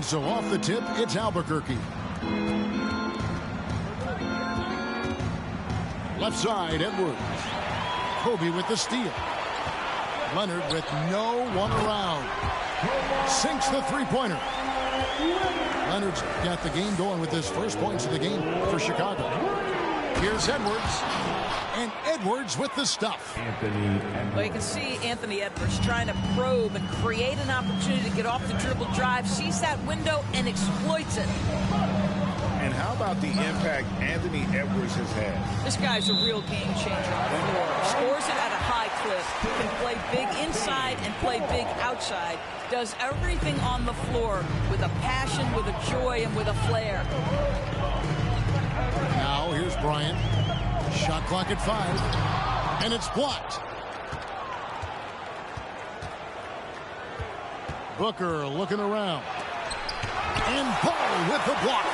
And so off the tip, it's Albuquerque. Left side, Edwards. Kobe with the steal. Leonard with no one around. Sinks the three-pointer. Leonard's got the game going with his first points of the game for Chicago. Here's Edwards. And Edwards with the stuff. Well, you can see Anthony Edwards trying to probe and create an opportunity to get off the dribble drive, sees that window, and exploits it. And how about the impact Anthony Edwards has had? This guy's a real game changer on the floor. Scores it at a high clip. Can play big inside and play big outside. Does everything on the floor with a passion, with a joy, and with a flair. Now here's Bryant. Shot clock at 5. And it's blocked. Booker looking around. And Ball with the block.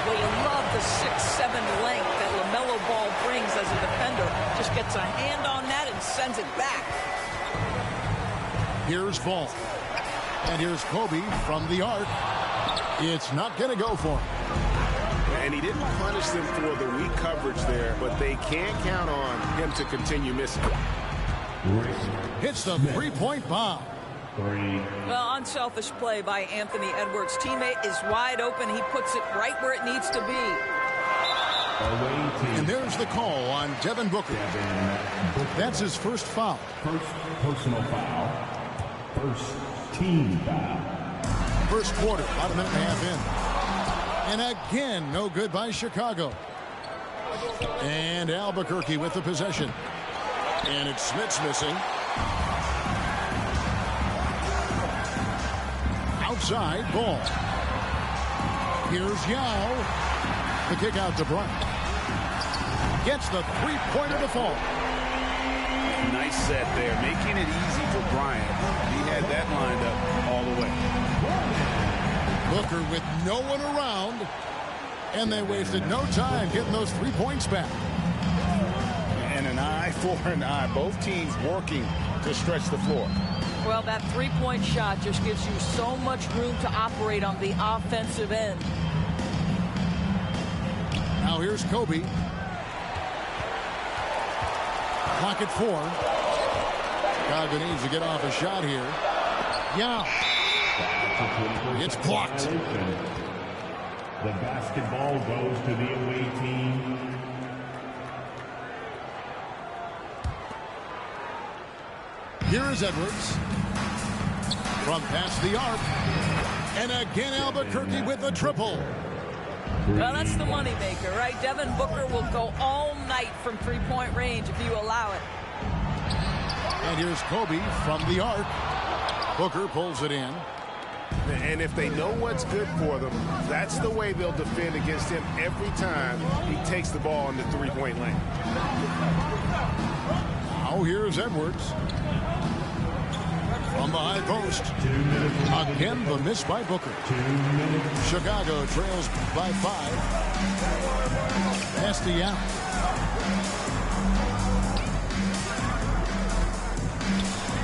Well, you love the 6'7" length that LaMelo Ball brings as a defender. Just gets a hand on that and sends it back. Here's Ball. And here's Kobe from the arc. It's not going to go for him. And he didn't punish them for the weak coverage there, but they can't count on him to continue missing. Hits the three-point bomb. Well, unselfish play by Anthony Edwards. Teammate is wide open. He puts it right where it needs to be. And there's the call on Devin Booker. That's his first foul. First personal foul. First team foul. First quarter, about a minute and a half in. And again, no good by Chicago. And Albuquerque with the possession. And it's Smith's missing. Outside, Ball. Here's Yao. The kick out to Bryant. Gets the three-pointer to fall. Nice set there, making it easy for Bryant. He had that lined up all the way. Booker with no one around, and they wasted no time getting those 3 points back. And an eye for an eye. Both teams working to stretch the floor. Well, that three-point shot just gives you so much room to operate on the offensive end. Now here's Kobe. Clock at 4. Chicago needs to get off a shot here. Yeah. It's blocked. The basketball goes to the away team. Here is Edwards. From past the arc. And again Albuquerque with a triple. Well, that's the moneymaker, right? Devin Booker will go all night from three-point range if you allow it. And here's Kobe from the arc. Booker pulls it in. And if they know what's good for them, that's the way they'll defend against him every time he takes the ball in the three-point lane. Now here's Edwards. From the high post. Again, the miss by Booker. Chicago trails by 5. Nasty out.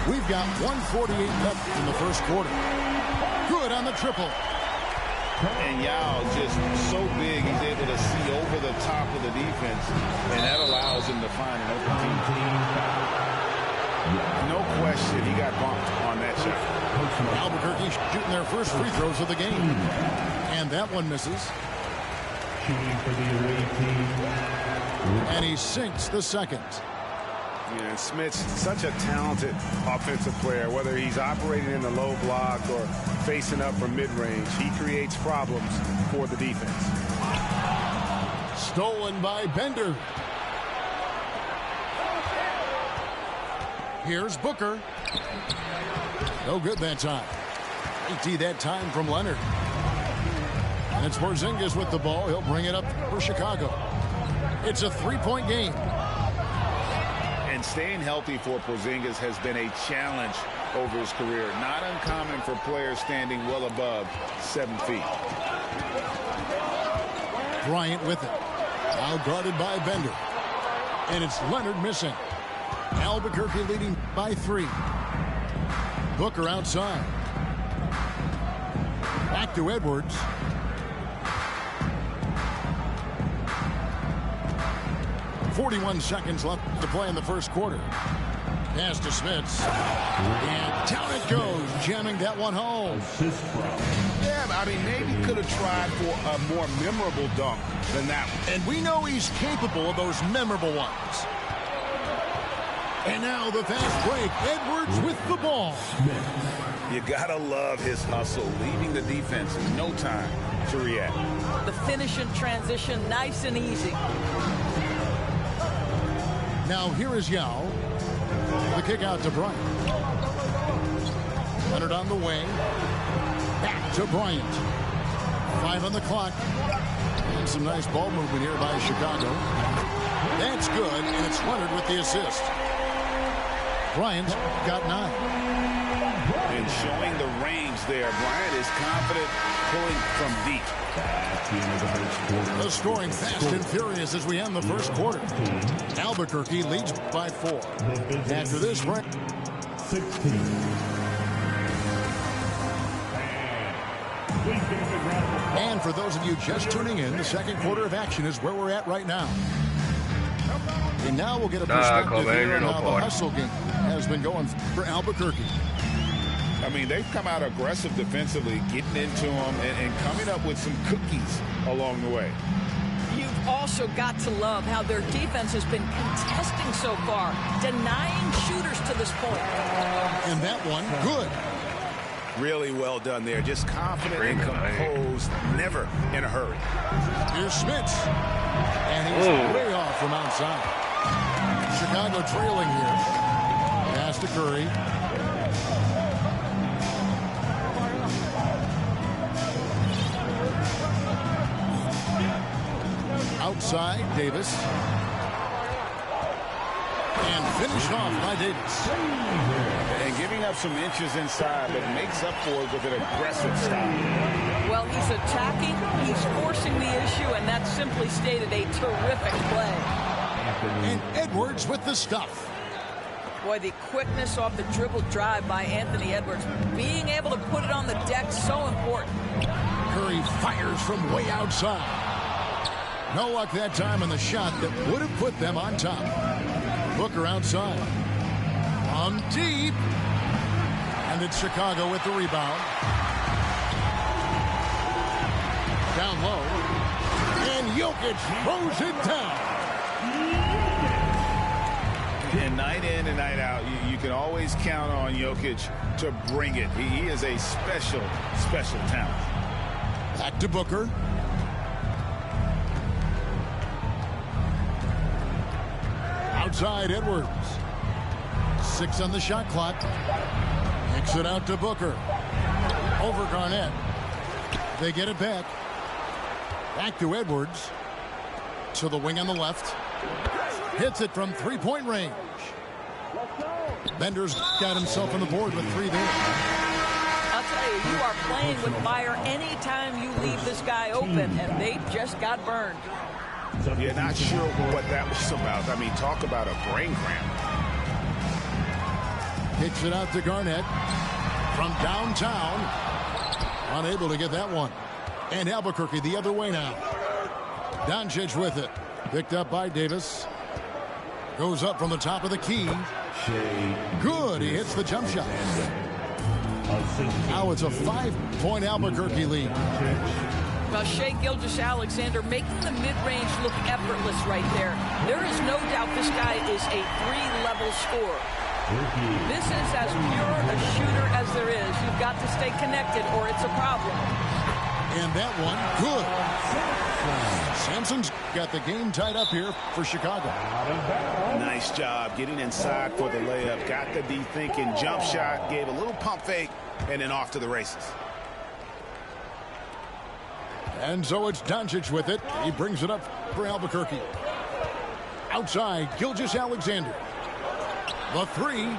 We've got 1:48 left in the first quarter. Good on the triple. And Yao just so big, he's able to see over the top of the defense, and that allows him to find an open team. No question, he got bumped on that shot. Albuquerque shooting their first free throws of the game. And that one misses. Shooting for the away team. And he sinks the second. Yeah, and Smith's such a talented offensive player. Whether he's operating in the low block or facing up from mid-range, he creates problems for the defense. Stolen by Bender. Here's Booker. No good that time. AT that time from Leonard. And it's Porzingis with the ball. He'll bring it up for Chicago. It's a three-point game. And staying healthy for Porzingis has been a challenge over his career. Not uncommon for players standing well above 7 feet. Bryant with it. Now guarded by Bender. And it's Leonard missing. Albuquerque leading by 3. Booker outside. Back to Edwards. .41 seconds left to play in the first quarter. Pass to Smits. And down it goes, jamming that one home. Yeah, I mean, maybe could have tried for a more memorable dunk than that one. And we know he's capable of those memorable ones. And now the fast break. Edwards with the ball. You gotta love his hustle, leaving the defense no time to react. The finish in transition, nice and easy. Now here is Yao. The kick out to Bryant. Leonard on the wing. Back to Bryant. 5 on the clock. And some nice ball movement here by Chicago. That's good, and it's Leonard with the assist. Bryant's got 9. And showing the range there, Bryant is confident pulling from deep. The scoring fast and furious as we end the first quarter. Albuquerque leads by 4. After this break. 16. And for those of you just tuning in, the second quarter of action is where we're at right now. And now we'll get a perspective here on how the hustle game has been going for Albuquerque. I mean, they've come out aggressive defensively, getting into them and coming up with some cookies along the way. You've also got to love how their defense has been contesting so far, denying shooters to this point. And that one, good. Really well done there. Just confident and composed, never in a hurry. Here's Smits. And he's way off from outside. Chicago trailing here. Pass to Curry. Outside, Davis. And finished off by Davis. And giving up some inches inside, but makes up for it with an aggressive style. Well, he's attacking, he's forcing the issue, and that's simply stated a terrific play. And Edwards with the stuff. Boy, the quickness off the dribble drive by Anthony Edwards. Being able to put it on the deck, so important. Curry fires from way outside. No luck that time on the shot that would have put them on top. Booker outside. On deep. And it's Chicago with the rebound. Down low. And Jokic throws it down. And night in and night out, you can always count on Jokic to bring it. He is a special, special talent. Back to Booker. Outside Edwards. 6 on the shot clock. Kicks it out to Booker. Over Garnett. They get it back. Back to Edwards. To the wing on the left. Hits it from three-point range. Bender's got himself on the board with 3 there. I'll tell you, you are playing with fire anytime you leave this guy open, and they just got burned. You're not sure what that was about. I mean, talk about a brain cramp. Kicks it out to Garnett from downtown. Unable to get that one. And Albuquerque the other way now. Doncic with it. Picked up by Davis. Goes up from the top of the key. Good. He hits the jump shot. Now it's a 5-point Albuquerque lead. Well, Shai Gilgeous-Alexander making the mid-range look effortless right there. There is no doubt this guy is a 3-level scorer. This is as pure a shooter as there is. You've got to stay connected or it's a problem. And that one, good. Sampson's got the game tied up here for Chicago. Nice job getting inside for the layup. Got the D thinking. Jump shot. Gave a little pump fake. And then off to the races. And so it's Doncic with it. He brings it up for Albuquerque. Outside, Gilgeous-Alexander. The 3.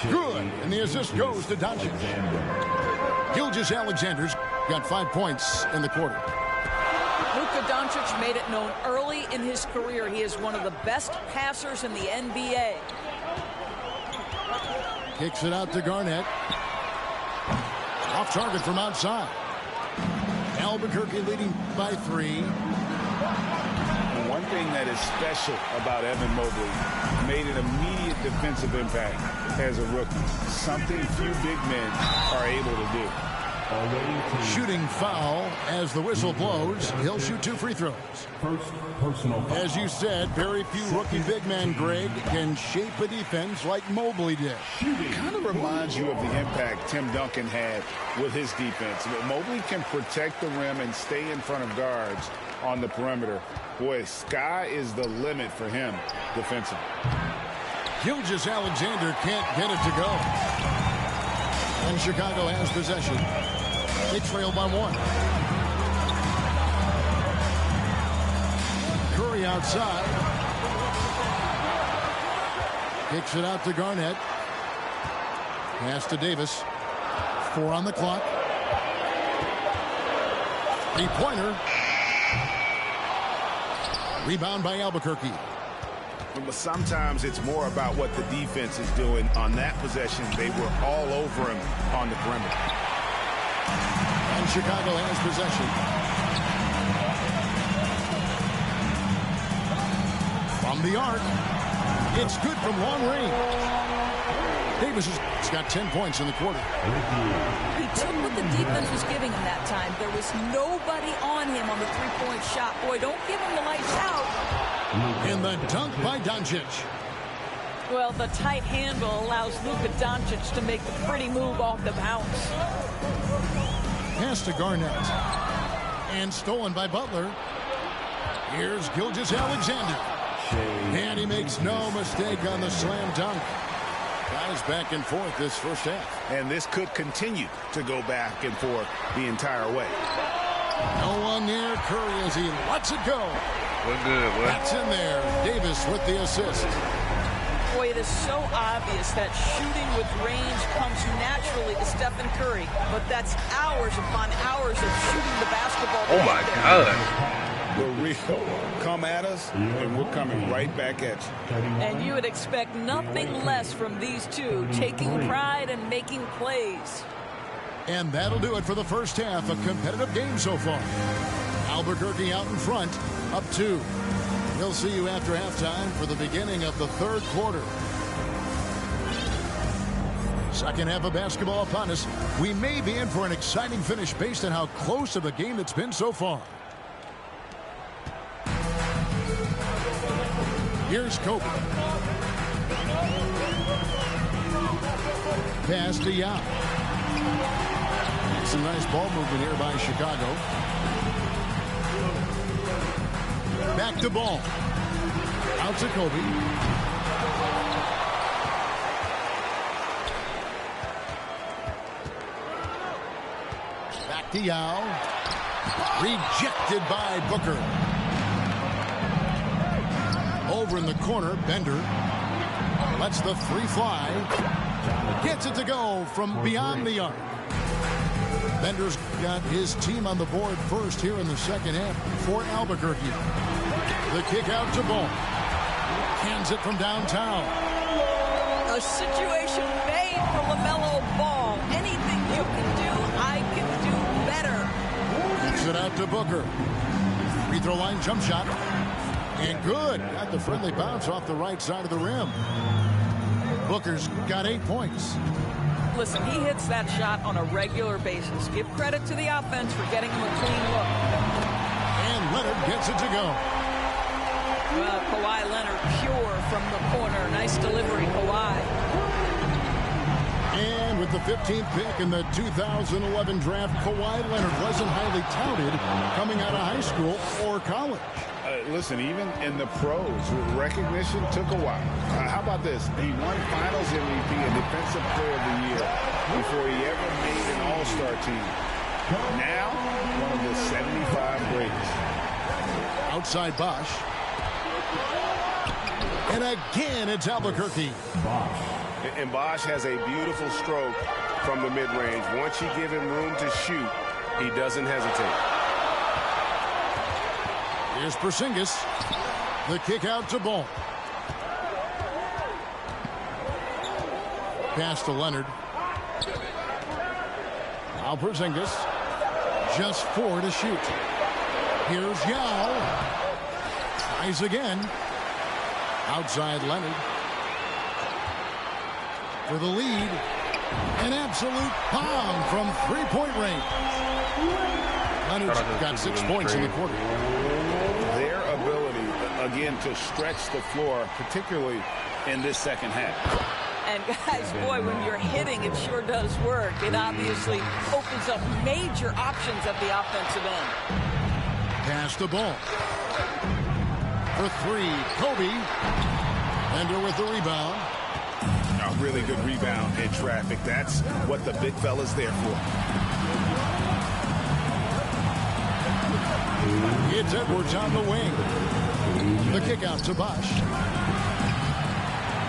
Good. And the assist goes to Doncic. Gilgeous-Alexander's got 5 points in the quarter. Luka Doncic made it known early in his career he is one of the best passers in the NBA. Kicks it out to Garnett. Off target from outside. Albuquerque leading by 3. One thing that is special about Evan Mobley, made an immediate defensive impact as a rookie. Something few big men are able to do. Shooting foul as the whistle blows. He'll shoot 2 free throws. First personal foul. As you said, very few rookie big men, Greg, can shape a defense like Mobley did. It kind of reminds you of the impact Tim Duncan had with his defense. Mobley can protect the rim and stay in front of guards on the perimeter. Boy, sky is the limit for him defensively. Gilgeous-Alexander can't get it to go. And Chicago has possession. They trail by 1. Curry outside. Kicks it out to Garnett. Pass to Davis. 4 on the clock. 3-pointer. Rebound by Albuquerque. But sometimes it's more about what the defense is doing. On that possession, they were all over him on the perimeter. And Chicago has possession. From the arc. It's good from long range. Davis has got 10 points in the quarter. He took what the defense was giving him that time. There was nobody on him on the 3-point shot. Boy, don't give him the lights out. In the dunk by Doncic. Well, the tight handle allows Luka Doncic to make the pretty move off the bounce. Pass to Garnett. And stolen by Butler. Here's Gilgeous-Alexander. And he makes no mistake on the slam dunk. Guys back and forth this first half. And this could continue to go back and forth the entire way. No one near Curry as he lets it go. We're good, boy. That's in there. Davis with the assist. Boy, it is so obvious that shooting with range comes naturally to Stephen Curry, but that's hours upon hours of shooting the basketball. Oh, my God. Rico, come at us, and we're coming right back at you. And you would expect nothing less from these two, taking pride and making plays. And that'll do it for the first half. A competitive game so far. Albuquerque out in front, up 2. We'll see you after halftime for the beginning of the third quarter. Second half of basketball upon us. We may be in for an exciting finish based on how close of a game it's been so far. Here's Kobe. Pass to Yao. Some nice ball movement here by Chicago. Back to ball. Out to Kobe. Back to Yao. Rejected by Booker. Over in the corner, Bender lets the 3 fly. Gets it to go from beyond the arc. Bender's got his team on the board first here in the second half for Albuquerque. The kick out to Ball. Hands it from downtown. A situation made for LaMelo Ball. Anything you can do, I can do better. Kicks it out to Booker. Free throw line jump shot. And good. Got the friendly bounce off the right side of the rim. Booker's got 8 points. Listen, he hits that shot on a regular basis. Give credit to the offense for getting him a clean look. And Leonard gets it to go. Well, Kawhi Leonard pure from the corner. Nice delivery, Kawhi. And with the 15th pick in the 2011 draft, Kawhi Leonard wasn't highly touted coming out of high school or college. Listen, even in the pros, recognition took a while. How about this? He won Finals MVP and Defensive Player of the Year before he ever made an All-Star team. Now, one of the 75 greatest. Outside Bosch. And again, it's Albuquerque. And Bosch has a beautiful stroke from the mid-range. Once you give him room to shoot, he doesn't hesitate. Here's Porzingis. The kick out to Ball. Pass to Leonard. Now Porzingis. Just 4 to shoot. Here's Yao. Tries again. Outside Leonard. For the lead. An absolute bomb from three-point range. Leonard's got 6 points in the quarter. Their ability, again, to stretch the floor, particularly in this second half. And guys, boy, when you're hitting, it sure does work. It obviously opens up major options at the offensive end. Pass the ball. For 3, Kobe. Ender with the rebound. A really good rebound in traffic. That's what the big fella's there for. It's Edwards on the wing. The kick out to Bosch.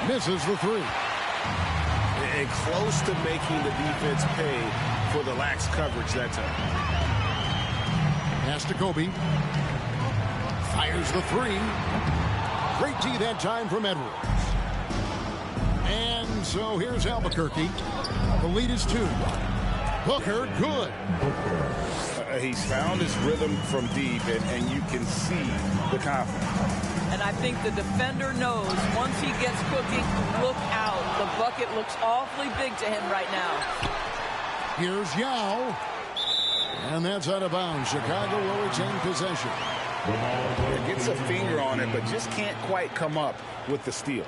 Misses the 3. And close to making the defense pay for the lax coverage that time. Pass to Kobe. Fires the 3. Great D that time from Edwards. And so here's Albuquerque. The lead is 2. Booker, good. He's found his rhythm from deep, and you can see the confidence. And I think the defender knows once he gets cooking, look out. The bucket looks awfully big to him right now. Here's Yao. And that's out of bounds. Chicago will retain possession. Gets a finger on it, but just can't quite come up with the steal.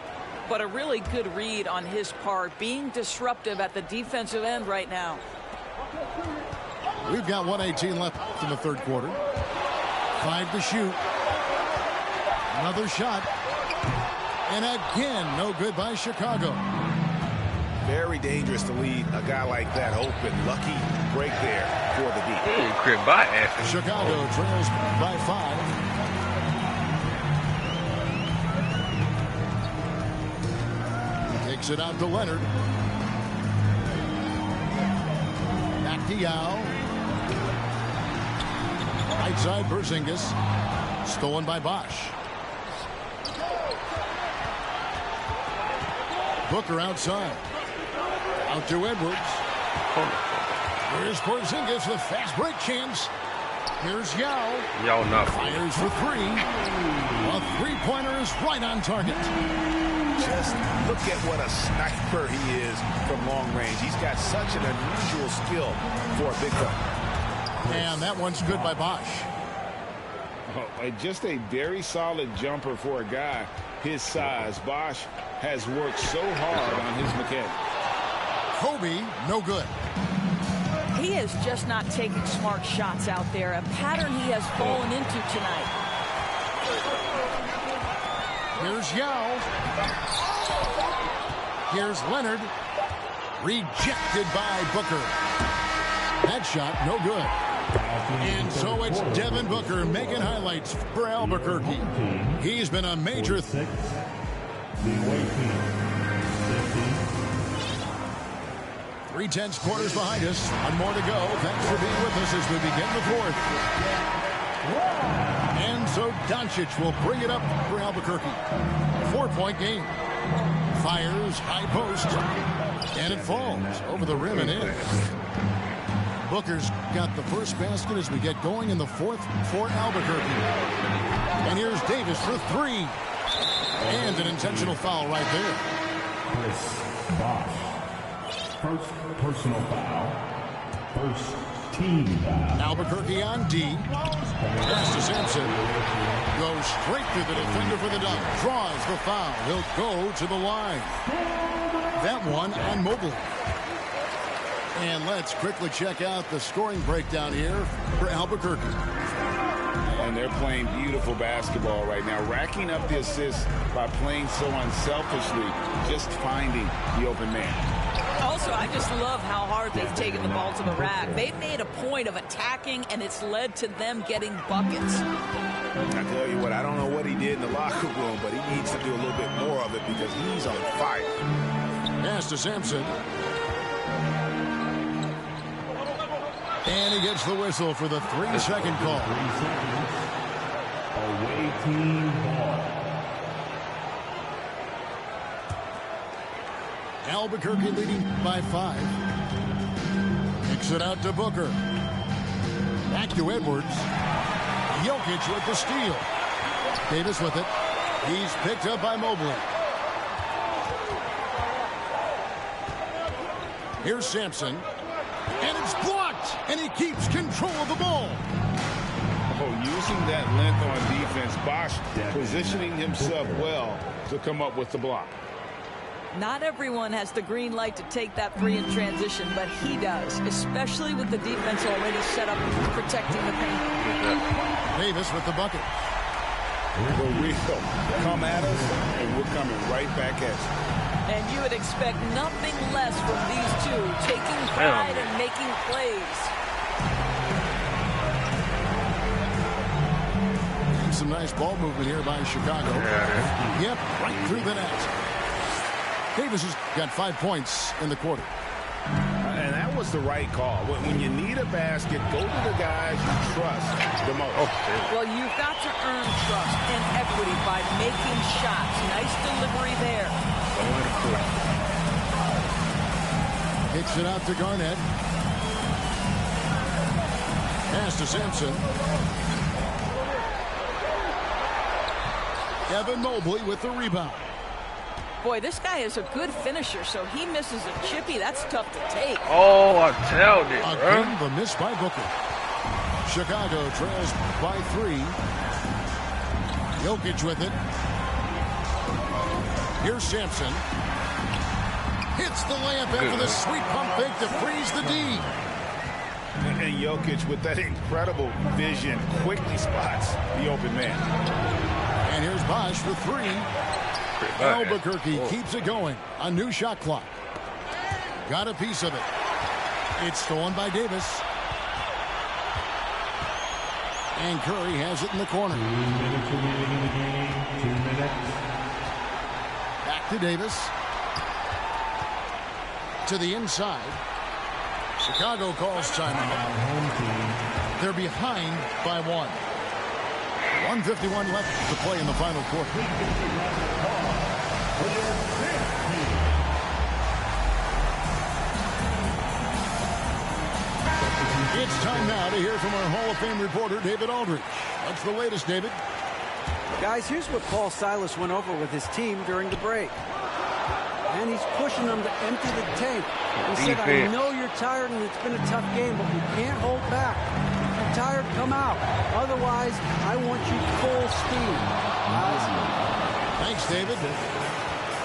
But a really good read on his part, being disruptive at the defensive end right now. We've got 1:18 left in the third quarter. 5 to shoot. Another shot. And again, no good by Chicago. Very dangerous to lead a guy like that open. Lucky break there for the deep. Chicago trails by 5. Takes it out to Leonard. Back to Yao. Right side Porzingis. Stolen by Bosch. Booker outside. Out to Edwards. Here's Porzingis with fast break chance. Here's Yao. Fires for 3. A three-pointer is right on target. Just look at what a sniper he is from long range. He's got such an unusual skill for a big fella. And that one's good by Bosch. Just a very solid jumper for a guy his size. Bosch has worked so hard on his mechanics. Kobe, no good. He is just not taking smart shots out there, a pattern he has fallen into tonight. Here's Yao. Here's Leonard. Rejected by Booker. That shot, no good. And so it's Devin Booker making highlights for Albuquerque. He's been a major... 3/10 quarters behind us. One more to go. Thanks for being with us as we begin the 4th. And so Doncic will bring it up for Albuquerque. 4-point game. Fires, high post. And it falls over the rim and in. Booker's got the first basket as we get going in the 4th for Albuquerque. And here's Davis for 3. And an intentional foul right there. Chris Bosch. First personal foul. First team foul. Albuquerque on D. Pass to Sampson. Goes straight through the defender for the dunk. Draws the foul. He'll go to the line. That one on Mobley. And let's quickly check out the scoring breakdown here for Albuquerque. And they're playing beautiful basketball right now, racking up the assists by playing so unselfishly, just finding the open man. Also, I just love how hard they've taken the ball to the rack. They've made a point of attacking, and it's led to them getting buckets. I tell you what, I don't know what he did in the locker room, but he needs to do a little bit more of it because he's on fire. Pass to Sampson. And he gets the whistle for the 3-second call. 3 seconds. Away team ball. Albuquerque leading by 5. Kicks it out to Booker. Back to Edwards. Jokic with the steal. Davis with it. He's picked up by Mobley. Here's Sampson. And it's blocked. And he keeps control of the ball. Oh, using that length on defense, Bosch positioning himself well to come up with the block. Not everyone has the green light to take that three in transition, but he does, especially with the defense already set up protecting the paint. Davis with the bucket. For real. Come at us, and we're coming right back at you. And you would expect nothing less from these two, taking pride and making plays. Some nice ball movement here by Chicago. Yep, right through the net. Davis has got 5 points in the quarter. And that was the right call. When you need a basket, go to the guys you trust the most. Well, you've got to earn trust and equity by making shots. Nice delivery there. Kicks it out to Garnett. Pass to Sampson. Evan Mobley with the rebound. Boy, this guy is a good finisher, so he misses a chippy. That's tough to take. Oh, I tell you, Again, the miss by Booker. Chicago trails by 3. Jokic with it. Here's Sampson. Hits the layup after the sweet pump fake to freeze the D. And Jokic, with that incredible vision, quickly spots the open man. And here's Bosch for 3. Albuquerque keeps it going. A new shot clock. Got a piece of it. It's stolen by Davis. And Curry has it in the corner. 2 minutes remaining in the game. 2 minutes. Back to Davis. To the inside. Chicago calls timeout. They're behind by 1. 1:51 left to play in the final quarter. It's time now to hear from our Hall of Fame reporter, David Aldridge. What's the latest, David? Guys, here's what Paul Silas went over with his team during the break. And he's pushing them to empty the tank. He said, I know you're tired and it's been a tough game, but we can't hold back. If you're tired, come out. Otherwise, I want you full steam. Thanks, David.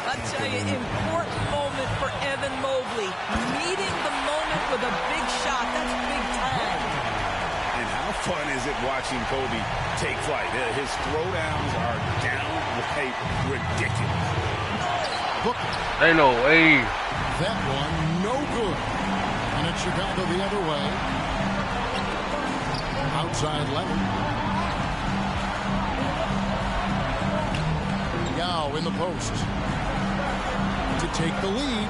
I'll tell you, important moment for Evan Mobley. Meeting the moment with a big shot. That's big time. And how fun is it watching Kobe take flight? His throwdowns are downright ridiculous. Booker. Ain't no way. That one, no good. And it's Chicago the other way. Outside Leonard. Yao in the post. To take the lead.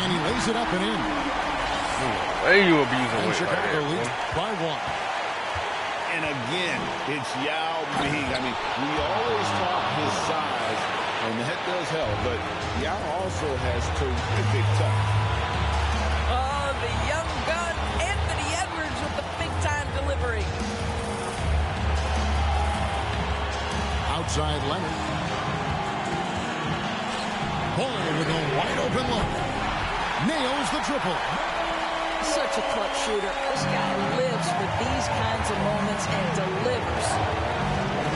And he lays it up and in. Hey, you abusing And it Chicago right leads by 1. And again, it's Yao Ming. I mean, we always talk his size, and that does help, but Yao also has terrific touch. Oh, the young gun, Anthony Edwards with the big-time delivery. Outside Leonard. Paul with a wide-open look. Nails the triple. Such a clutch shooter. This guy lives for these kinds of moments and delivers.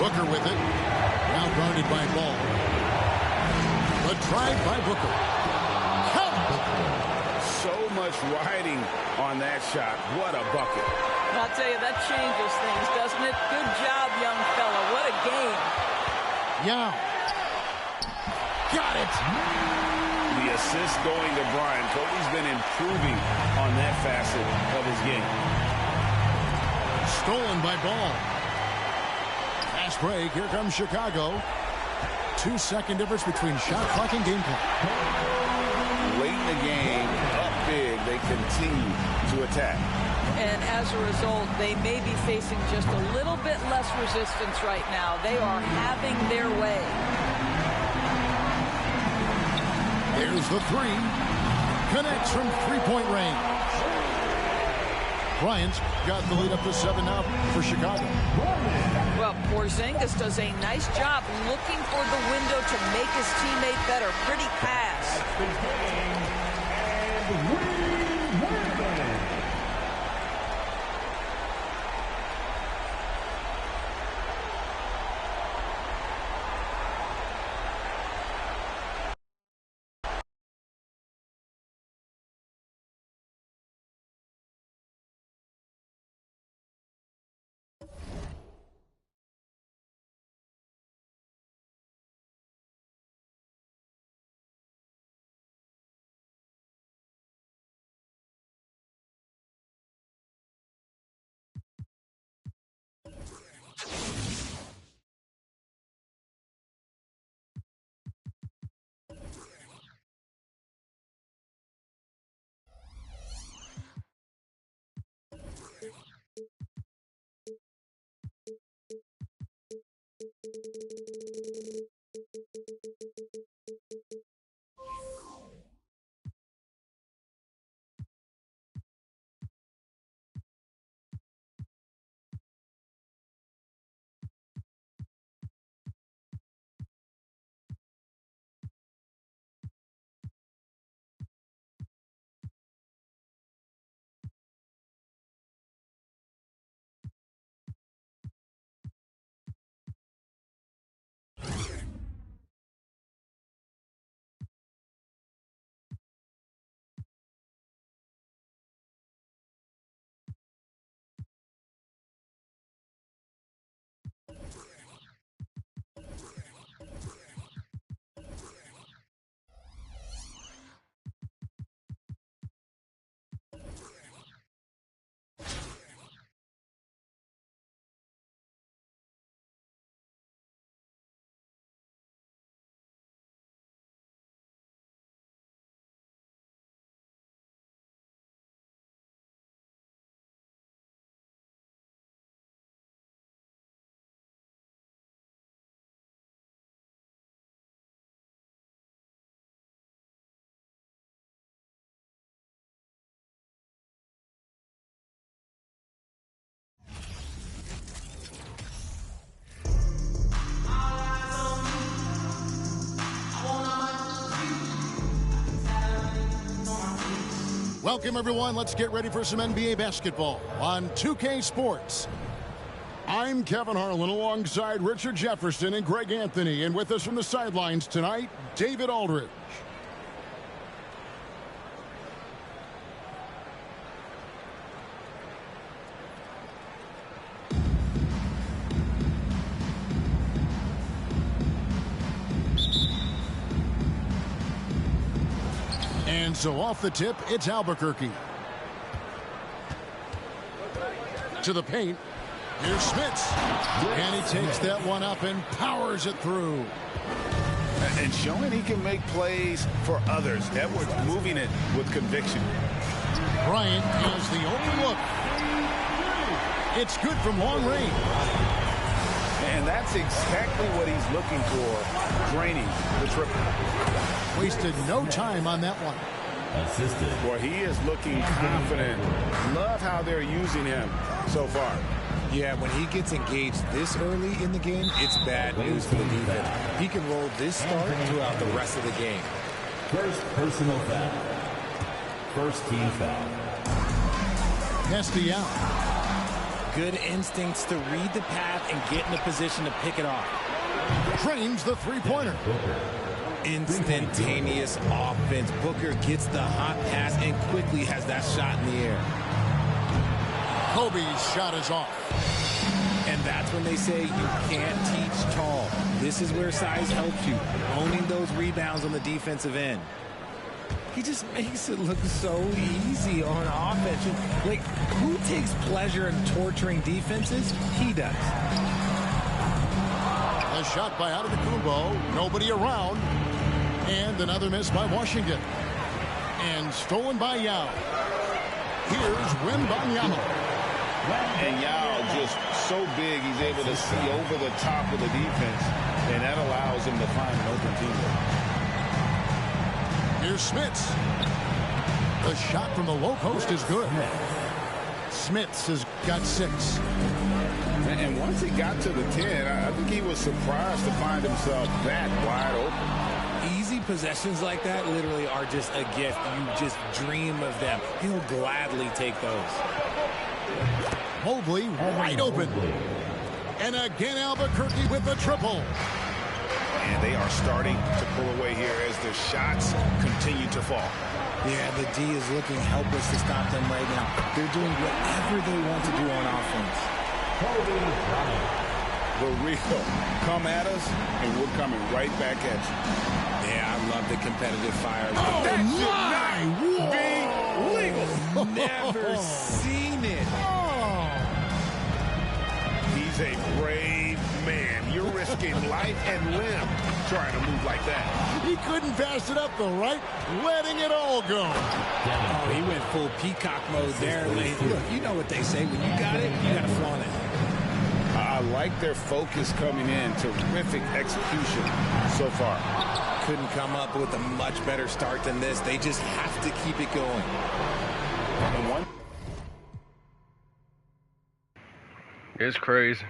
Booker with it. Now guarded by Ball. The drive by Booker. Count. So much riding on that shot. What a bucket. I'll tell you, that changes things, doesn't it? Good job, young fella. What a game. Yao. Got it. The assist going to Bryant. Kobe's been improving on that facet of his game. Stolen by Ball. Fast break. Here comes Chicago. 2-second difference between shot clock and game clock. Late in the game, up big, they continue to attack. And as a result, they may be facing just a little bit less resistance right now. They are having their way. There's the 3. Connects from 3-point range. Bryant's got the lead up to 7 now for Chicago. Well, Porzingis does a nice job looking for the window to make his teammate better. Pretty pass. Welcome, everyone. Let's get ready for some NBA basketball on 2K Sports. I'm Kevin Harlan alongside Richard Jefferson and Greg Anthony. And with us from the sidelines tonight, David Aldridge. And so off the tip, it's Albuquerque. To the paint. Here's Smits. And he takes that one up and powers it through. And showing he can make plays for others. Edwards moving it with conviction. Bryant has the open look. It's good from long range. And that's exactly what he's looking for. Draining the triple. Wasted no time on that one. Assisted. Boy, he is looking confident. Love how they're using him so far. Yeah, when he gets engaged this early in the game, it's bad news for the defense. He can roll this start throughout the rest of the game. First personal foul. First team foul. Castiel. Good instincts to read the path and get in a position to pick it off. Drains the three-pointer. Instantaneous offense. Booker gets the hot pass and quickly has that shot in the air. Kobe's shot is off. And that's when they say you can't teach tall. This is where size helps you. Owning those rebounds on the defensive end. He just makes it look so easy on offense. Like, who takes pleasure in torturing defenses? He does. A shot by Antetokounmpo. Nobody around. And another miss by Washington. And stolen by Yao. Here's Wembanyama. And Yao just so big, he's able to see over the top of the defense. And that allows him to find an open teammate. Here's Smits. The shot from the low post is good. Smiths has got 6. And once he got to the 10, I think he was surprised to find himself that wide open. Easy possessions like that literally are just a gift. You just dream of them. He'll gladly take those. Mobley wide open. And again, Albuquerque with the triple. And they are starting to pull away here as the shots continue to fall. Yeah, the D is looking helpless to stop them right now. They're doing whatever they want to do on offense. The real come at us, and we're coming right back at you. Yeah, I love the competitive fire. Oh, That my! should not be legal. Never seen it. Oh. He's a brave man. You're risking life and limb trying to move like that. He couldn't pass it up the right, letting it all go. Oh, he went full peacock mode there. Look, you know what they say. When you got it, you got to flaunt it. I like their focus coming in. Terrific execution so far. Couldn't come up with a much better start than this. They just have to keep it going. And one. It's crazy.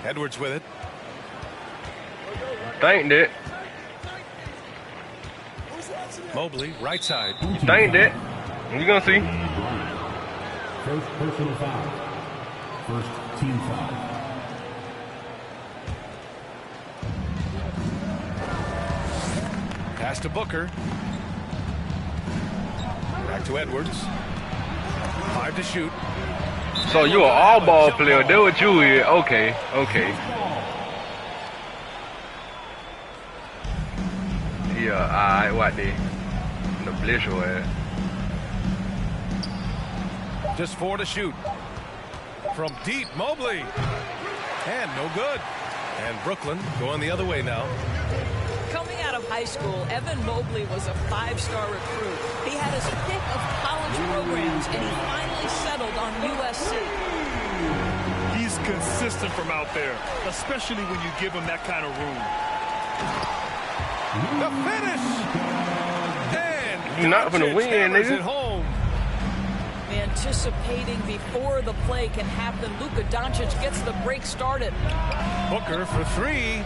Edwards with it. Think that. Mobley, right side. You think that. You're going to see. First personal foul. First team foul. Pass to Booker. Back to Edwards. 5 to shoot. So you an all-ball player. That's what you is. Okay. Yeah, alright, what the? The blitz your ass. Just 4 to shoot. From deep, Mobley. And no good. And Brooklyn going the other way now. Coming out of high school, Evan Mobley was a 5-star recruit. He had his pick of college programs, and he finally settled on USC. He's consistent from out there, especially when you give him that kind of room. The finish! And you're not going to win, nigga. Home. Anticipating before the play can happen, Luka Doncic gets the break started. Booker for 3.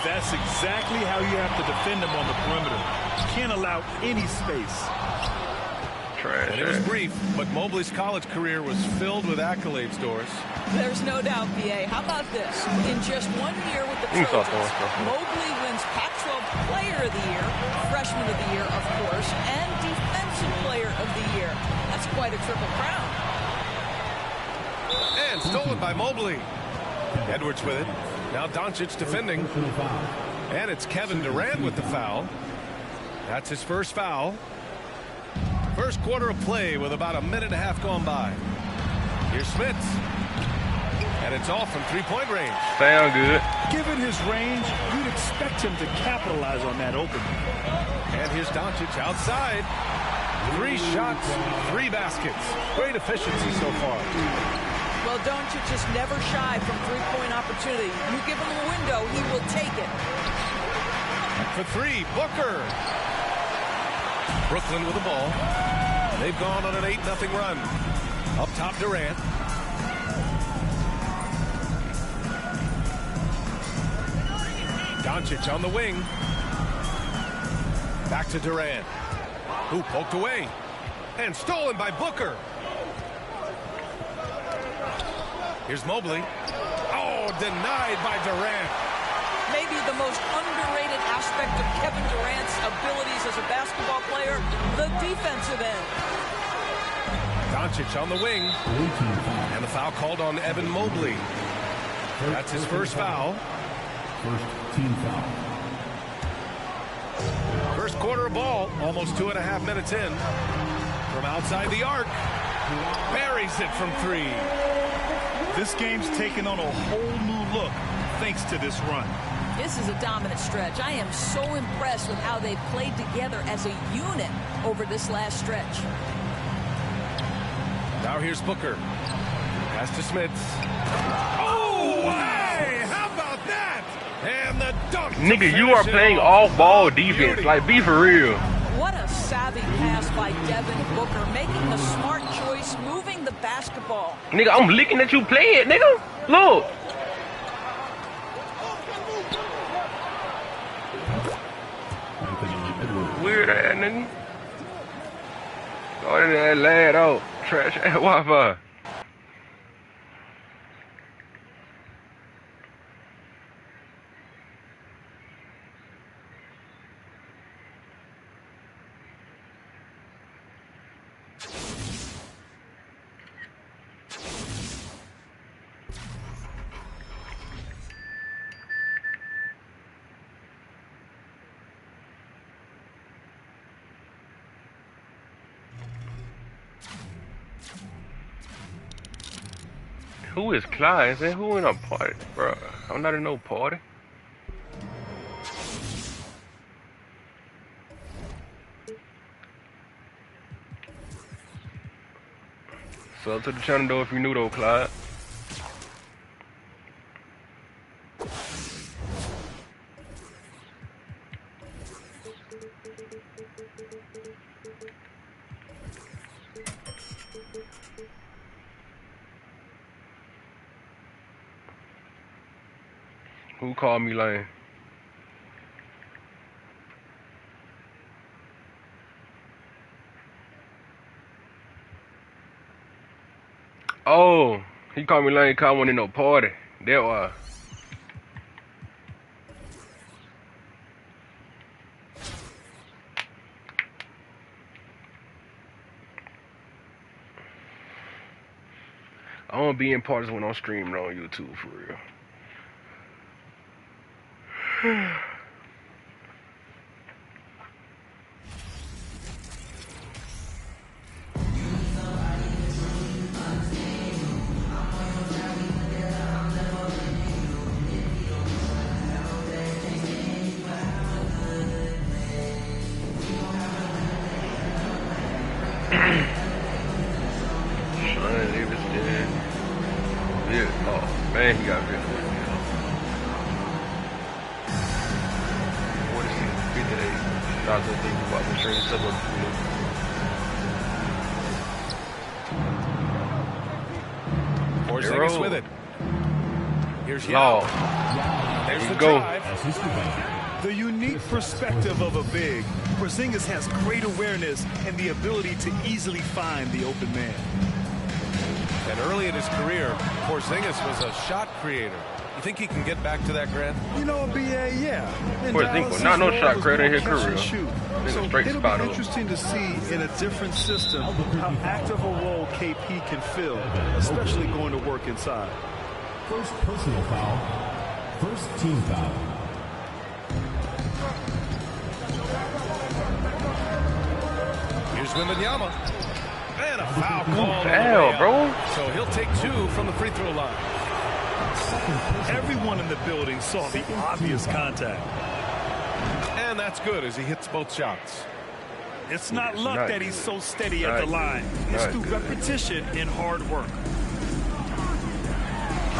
That's exactly how you have to defend him on the perimeter. You can't allow any space. Trash. And it was brief, but Mobley's college career was filled with accolades, Doris. There's no doubt, BA. How about this? In just 1 year with the Trojans, Mobley wins Pac-12 Player of the Year, Freshman of the Year, of course, and Defensive Player of the Year. That's quite a triple crown. And stolen by Mobley. Edwards with it. Now Doncic defending. And it's Kevin Durant with the foul. That's his first foul. First quarter of play with about a minute and a half gone by. Here's Smith. And it's off from three-point range. Sound good. Given his range, you'd expect him to capitalize on that opening. And here's Doncic outside. 3 shots, 3 baskets. Great efficiency so far. Well, Doncic is never shy from three-point opportunity. You give him a window, he will take it. For 3, Booker. Brooklyn with the ball. They've gone on an 8-0 run. Up top, Durant. Doncic on the wing. Back to Durant. Who poked away. And stolen by Booker. Here's Mobley. Oh, denied by Durant. Maybe the most underrated aspect of Kevin Durant's abilities as a basketball player, the defensive end. Doncic on the wing. And the foul called on Evan Mobley. That's his first foul. First team foul. First quarter of ball, almost 2.5 minutes in. From outside the arc. Buries it from 3. This game's taken on a whole new look thanks to this run. This is a dominant stretch. I am so impressed with how they've played together as a unit over this last stretch. Now here's Booker. Pass to Smith. Oh, hey, how about that? And the dunk. Nigga, you are playing off-ball defense. Like, be for real. What a savvy pass by Devin Booker, making the smart choice, moving the basketball. Nigga, I'm looking at you play it, nigga. Look. Weird ass nigga. Oh, that lad out. Trash ass Wi-Fi. Who is Clyde? Say who in a party, bro? I'm not in no party. Sub to the channel though if you new though, Clyde. Who called me lame? Oh, he called me lame because I went in no party. That why. I don't be in parties when I'm streaming on YouTube for real. Man, he got good. 46, 58. Not to think about the train stuff up to Porzingis with it. Here's Yao. There's the drive. The unique perspective of a big. Porzingis has great awareness and the ability to easily find the open man. And early in his career, Porzingis was a shot creator. You think he can get back to that, Grant? You know, BA, yeah. Porzingis, not no shot creator in his career. So it'll be interesting to see in a different system how active a role KP can fill, especially going to work inside. First personal foul. First team foul. Here's Wembanyama. And a foul call. Damn, bro. So he'll take 2 from the free throw line. Everyone in the building saw the obvious contact. And that's good as he hits both shots. It's not luck that he's so steady at the line. It's through repetition and hard work.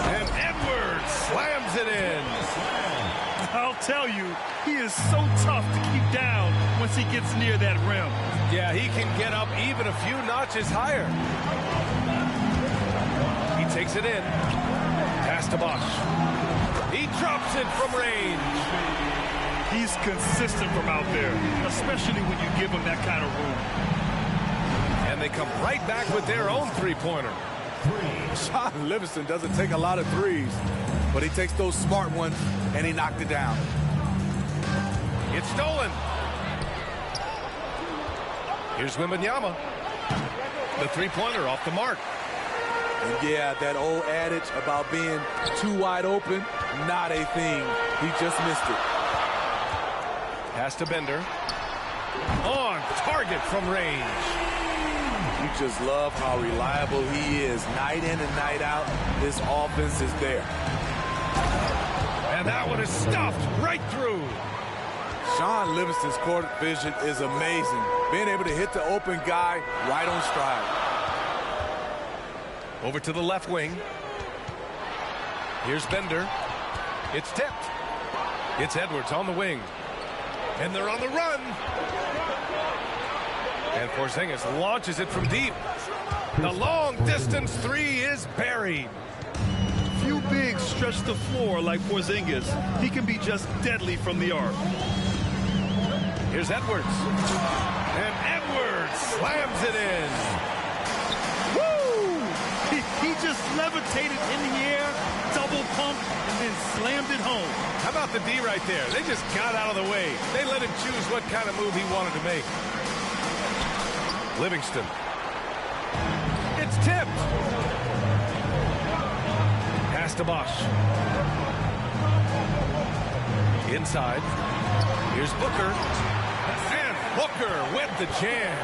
And Edwards slams it in. I'll tell you, he is so tough to keep down once he gets near that rim. Yeah, he can get up even a few notches higher. He takes it in. Pass to Bosch. He drops it from range. He's consistent from out there, especially when you give him that kind of room. And they come right back with their own three-pointer. Sean Livingston doesn't take a lot of threes, but he takes those smart ones, and he knocked it down. It's stolen. Here's Wembanyama. The three-pointer off the mark. And yeah, that old adage about being too wide open, not a thing. He just missed it. Pass to Bender. On target from range. You just love how reliable he is. Night in and night out, this offense is there. And that one is stuffed right through. Sean Livingston's court vision is amazing. Being able to hit the open guy right on stride. Over to the left wing. Here's Bender. It's tipped. It's Edwards on the wing. And they're on the run. And Porzingis launches it from deep. The long distance three is buried. Few bigs stretch the floor like Porzingis. He can be just deadly from the arc. Here's Edwards. And Edwards slams it in. Woo! He just levitated in the air, double pump, and then slammed it home. How about the D right there? They just got out of the way. They let him choose what kind of move he wanted to make. Livingston. It's tipped. Pass to Bosch. Inside. Here's Booker. And Booker with the jam.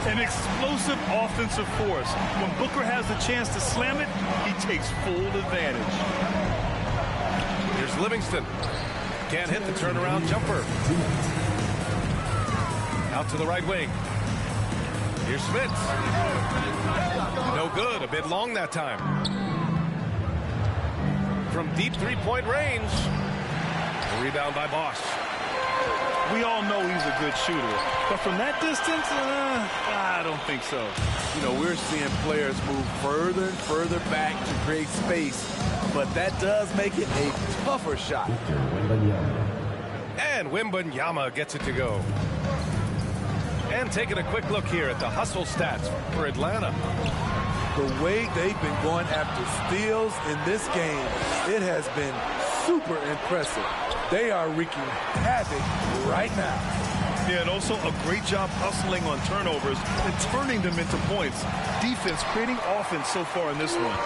An explosive offensive force. When Booker has a chance to slam it, he takes full advantage. Here's Livingston. Can't hit the turnaround jumper. Out to the right wing. Here's Smith. No good. A bit long that time. From deep three-point range. A rebound by Bosch. We all know he's a good shooter. But from that distance, I don't think so. You know, we're seeing players move further and further back to create space but that does make it a tougher shot. And Wembanyama gets it to go. And taking a quick look here at the hustle stats for Atlanta. The way they've been going after steals in this game, it has been super impressive. They are wreaking havoc right now. Yeah, and also a great job hustling on turnovers and turning them into points. Defense creating offense so far in this one.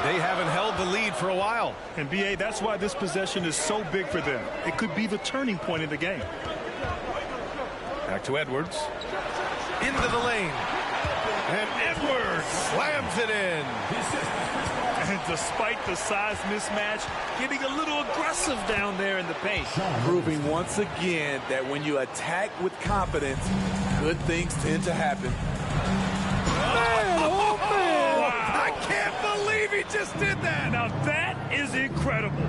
They haven't held the lead for a while. And B.A., that's why this possession is so big for them. It could be the turning point in the game. Back to Edwards. Into the lane. And Edwards slams it in. And despite the size mismatch, getting a little aggressive down there in the paint. Proving once again that when you attack with confidence, good things tend to happen. Man, oh man! Wow. I can't believe he just did that. Now that is incredible.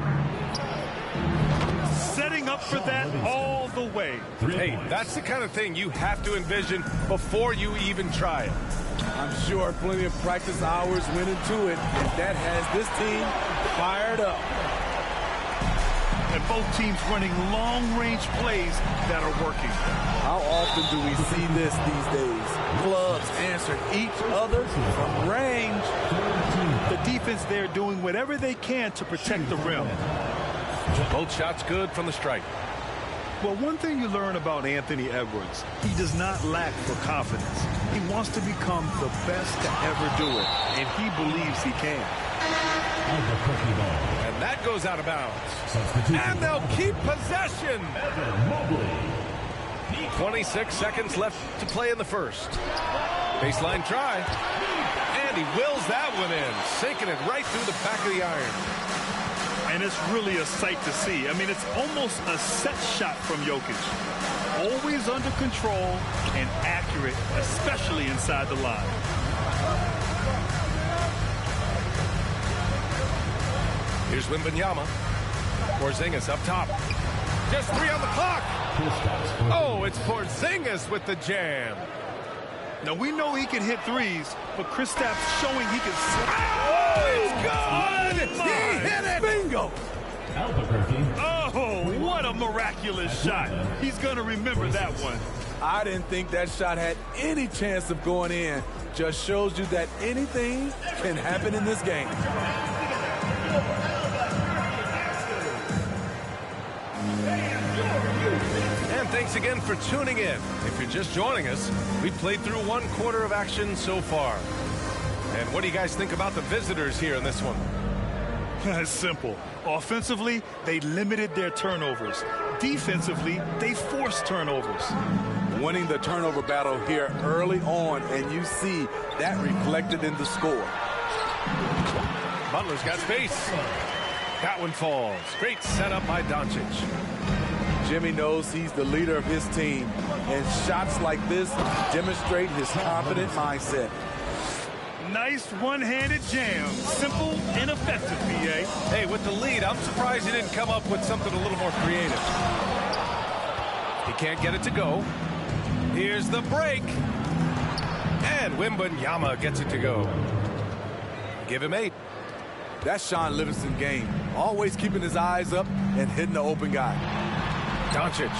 Setting up for that all the way. Hey, that's the kind of thing you have to envision before you even try it. I'm sure plenty of practice hours went into it, and that has this team fired up. And both teams running long-range plays that are working. How often do we see this these days? Clubs answer each other from range. The defense there doing whatever they can to protect the rim. Both shots good from the stripe. Well, one thing you learn about Anthony Edwards, he does not lack for confidence. He wants to become the best to ever do it, and he believes he can. And that goes out of bounds. And they'll keep possession. 26 seconds left to play in the first. Baseline try. And he wills that one in, sinking it right through the back of the iron. And it's really a sight to see. I mean, it's almost a set shot from Jokic. Always under control and accurate, especially inside the line. Here's Wembanyama. Porzingis up top. Just 3 on the clock. Oh, it's Porzingis with the jam. Now, we know he can hit threes, but Kristaps showing he can... Oh, it's good! He hit it! Bingo! Oh, what a miraculous shot. He's going to remember that one. I didn't think that shot had any chance of going in. Just shows you that anything can happen in this game. And thanks again for tuning in. If you're just joining us, we've played through 1 quarter of action so far. And what do you guys think about the visitors here in this one? It's simple. Offensively, they limited their turnovers. Defensively, they forced turnovers. Winning the turnover battle here early on, and you see that reflected in the score. Butler's got space. That one falls. Great setup by Doncic. Jimmy knows he's the leader of his team, and shots like this demonstrate his confident mindset. Nice one-handed jam. Simple and effective, B.A. Hey, with the lead, I'm surprised he didn't come up with something a little more creative. He can't get it to go. Here's the break. And Wembanyama gets it to go. Give him 8. That's Sean Livingston's game. Always keeping his eyes up and hitting the open guy. Doncic.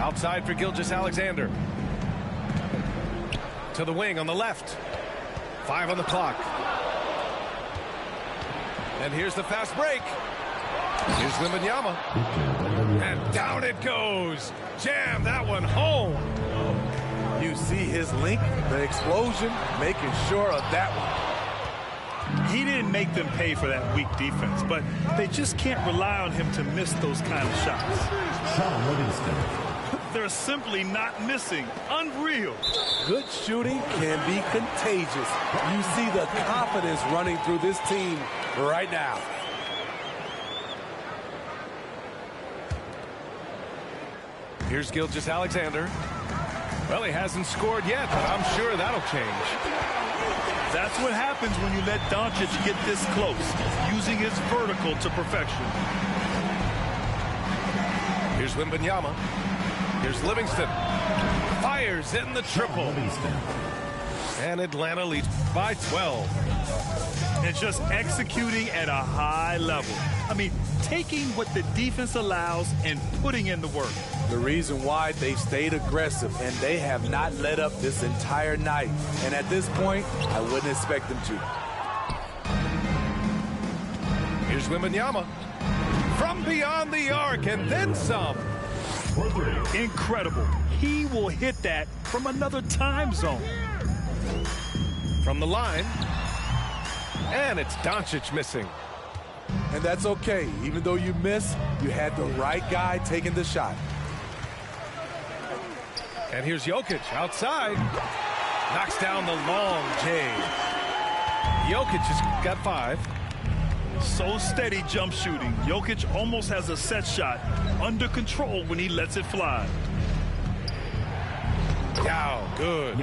Outside for Gilgeous-Alexander. To the wing on the left. 5 on the clock. And here's the fast break. Here's Wembanyama. And down it goes. Jam that one home. You see his length, the explosion, making sure of that one. He didn't make them pay for that weak defense, but they just can't rely on him to miss those kind of shots. They're simply not missing. Unreal. Good shooting can be contagious. You see the confidence running through this team right now. Here's Gilgeous-Alexander. Well, he hasn't scored yet, but I'm sure that'll change. That's what happens when you let Doncic get this close, using his vertical to perfection. Here's Wembanyama. Here's Livingston. Fires in the triple. And Atlanta leads by 12. And just executing at a high level. I mean, taking what the defense allows and putting in the work. The reason why they stayed aggressive, and they have not let up this entire night. And at this point, I wouldn't expect them to. Here's Wembanyama. From beyond the arc, and then some. Incredible. He will hit that from another time zone. From the line. And it's Doncic missing. And that's okay. Even though you miss, you had the right guy taking the shot. And here's Jokic outside. Knocks down the long J. Jokic has got 5. So steady jump shooting. Jokic almost has a set shot under control when he lets it fly. Yao, good.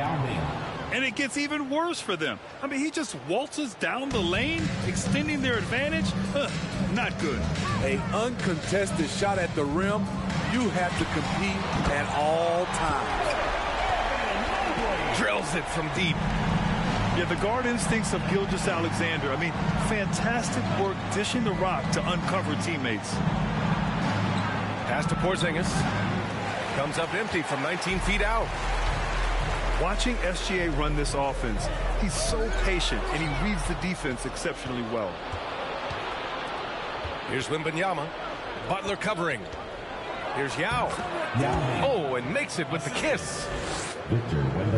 And it gets even worse for them. I mean, he just waltzes down the lane, extending their advantage. Not good. An uncontested shot at the rim, you have to compete at all times. Drills it from deep. Yeah, the guard instincts of Gilgeous-Alexander. I mean, fantastic work dishing the rock to uncover teammates. Pass to Porzingis. Comes up empty from 19 feet out. Watching SGA run this offense, he's so patient, and he reads the defense exceptionally well. Here's Wembanyama. Butler covering. Here's Yao. Oh, and makes it with the kiss.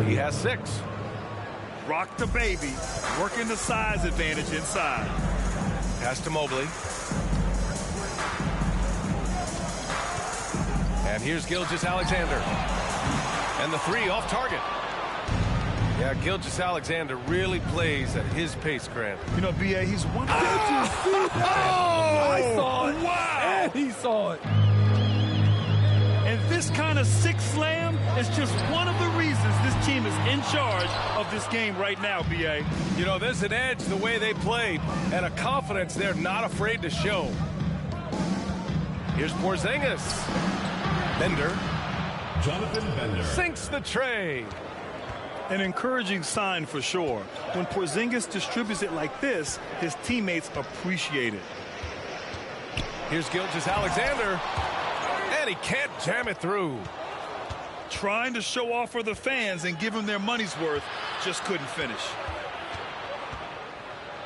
He has 6. Rock the baby, working the size advantage inside. Pass to Mobley. And here's Gilgeous-Alexander. And the 3 off target. Yeah, Gilgeous-Alexander really plays at his pace, Grant. You know, B.A., he's one of I saw it. Wow. And he saw it. And this kind of sick slam is just one of the reasons this team is in charge of this game right now, B.A. You know, there's an edge the way they played and a confidence they're not afraid to show. Here's Porzingis. Bender. Jonathan Bender. Sinks the tray. An encouraging sign for sure. When Porzingis distributes it like this, his teammates appreciate it. Here's Gilgeous-Alexander. And he can't jam it through. Trying to show off for the fans and give them their money's worth, just couldn't finish.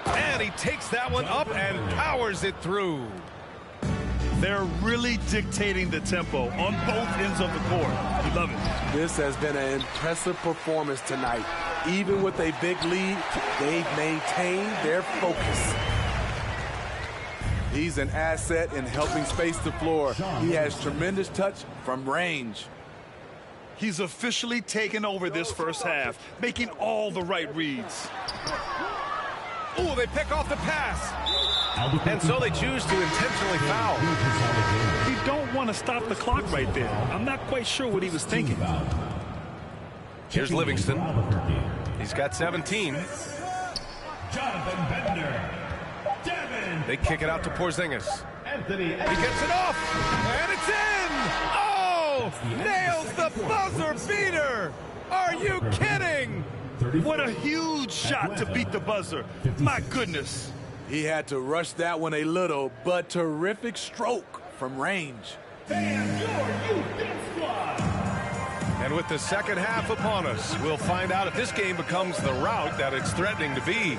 And he takes that one up and powers it through. They're really dictating the tempo on both ends of the court. We love it. This has been an impressive performance tonight. Even with a big lead, they've maintained their focus. He's an asset in helping space the floor. He has tremendous touch from range. He's officially taken over this first half, making all the right reads. Oh, they pick off the pass. And so they choose to intentionally foul. You don't want to stop the clock right there. I'm not quite sure what he was thinking. Here's Livingston. He's got 17. Jonathan Bender. They kick it out to Porzingis. Anthony. He gets it off. And it's in. Oh, nails the buzzer beater. Are you kidding? What a huge shot to beat the buzzer. My goodness. He had to rush that one a little, but terrific stroke from range. And with the second half upon us, we'll find out if this game becomes the rout that it's threatening to be.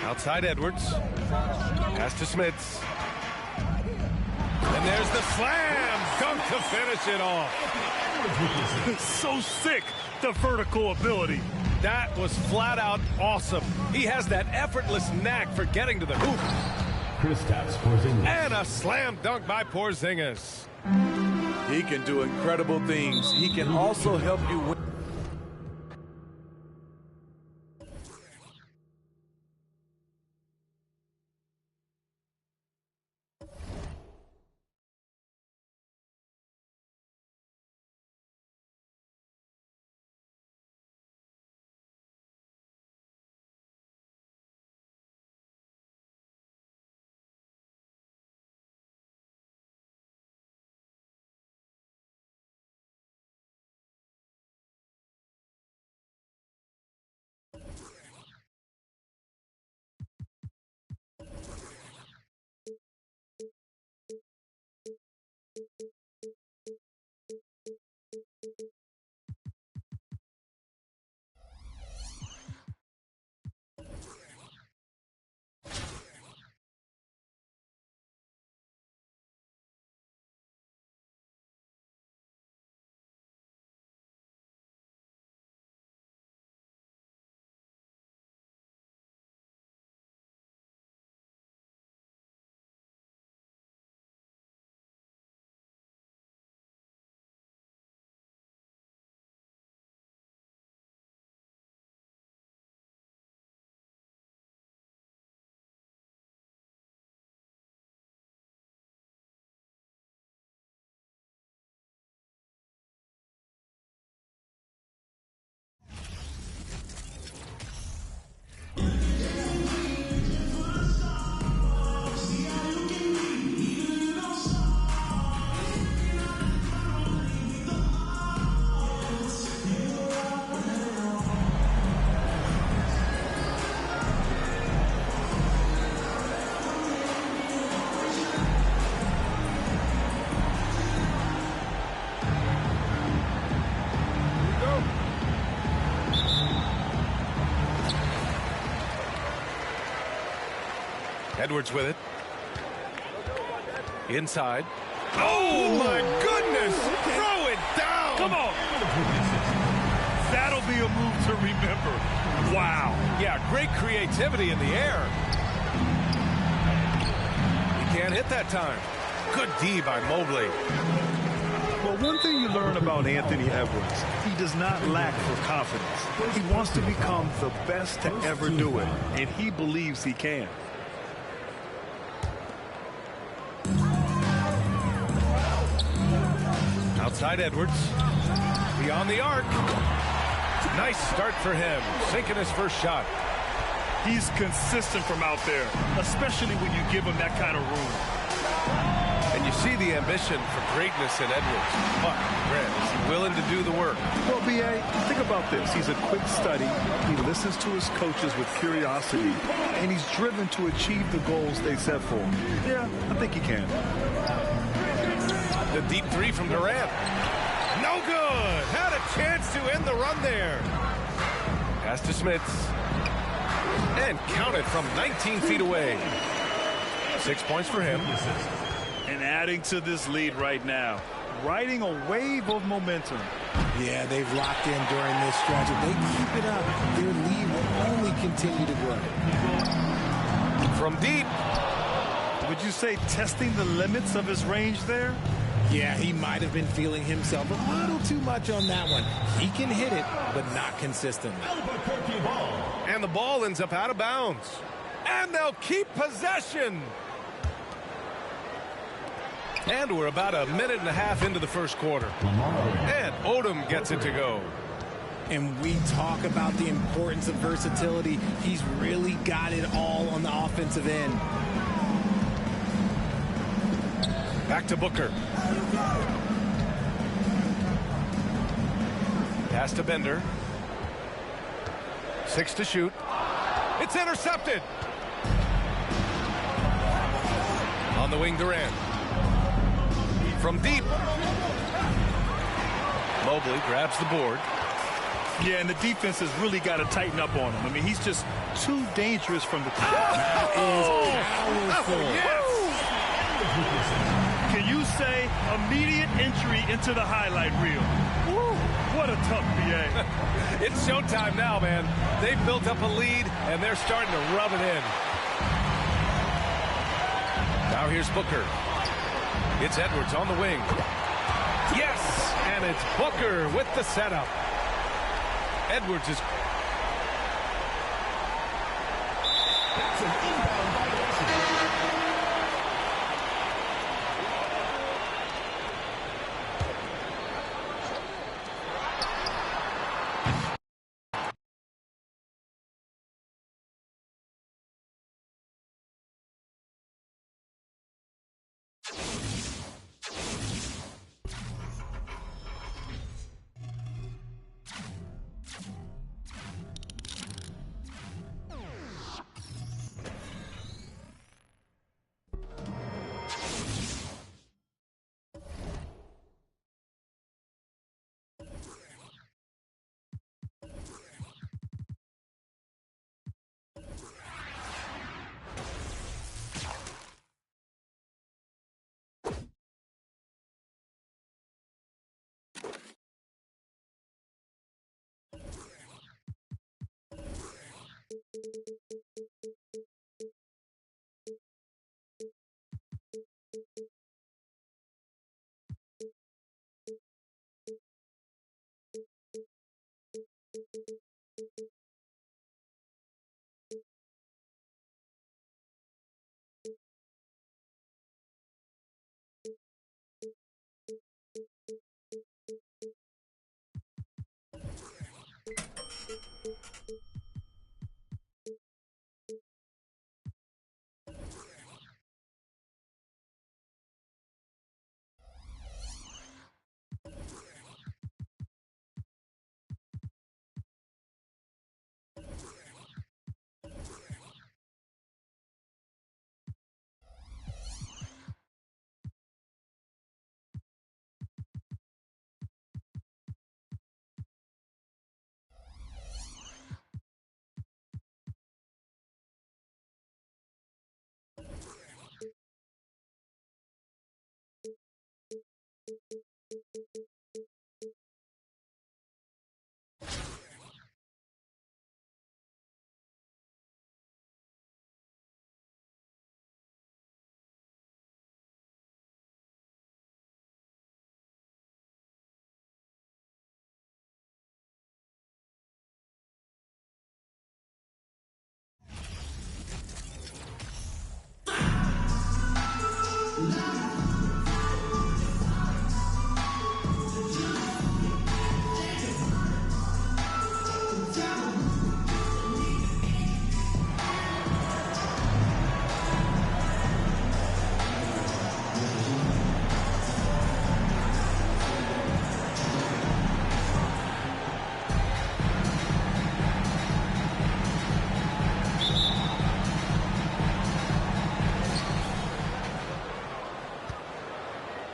Outside Edwards. Pass to Smits. And there's the slam dunk to finish it off. So sick, the vertical ability. That was flat out awesome. He has that effortless knack for getting to the hoop. Kristaps Porzingis. And a slam dunk by Porzingis. He can do incredible things. He can also help you win. Edwards with it. Inside. Oh, my goodness. Throw it down. Come on. That'll be a move to remember. Wow. Yeah, great creativity in the air. He can't hit that time. Good D by Mobley. Well, one thing you learn about Anthony Edwards, he does not lack for confidence. He wants to become the best to ever do it, and he believes he can. Outside Edwards. Beyond the arc. Nice start for him. Sinking his first shot. He's consistent from out there, especially when you give him that kind of room. And you see the ambition for greatness in Edwards. But Grant is willing to do the work. Well, B.A., think about this. He's a quick study. He listens to his coaches with curiosity, and he's driven to achieve the goals they set for him. Yeah, I think he can. The deep three from Durant. No good. Had a chance to end the run there. Pass to Smits. And counted from 19 feet away. 6 points for him. And adding to this lead right now, riding a wave of momentum. Yeah, they've locked in during this stretch. If they keep it up, their lead will only continue to grow. From deep. Would you say testing the limits of his range there? Yeah, he might have been feeling himself a little too much on that one. He can hit it, but not consistently. And the ball ends up out of bounds. And they'll keep possession. And we're about a minute and a half into the first quarter. And Odom gets it to go. And we talk about the importance of versatility. He's really got it all on the offensive end. Back to Booker. Pass to Bender. 6 to shoot. It's intercepted. On the wing, Durant. From deep. Mobley grabs the board. Yeah, and the defense has really got to tighten up on him. I mean, he's just too dangerous from the top. That is powerful. Yes. Can you say immediate entry into the highlight reel? Woo, what a tough BA. It's showtime now, man. They've built up a lead, and they're starting to rub it in. Now here's Booker. It's Edwards on the wing. Yes, and it's Booker with the setup. Edwards is... That's an inbound violation.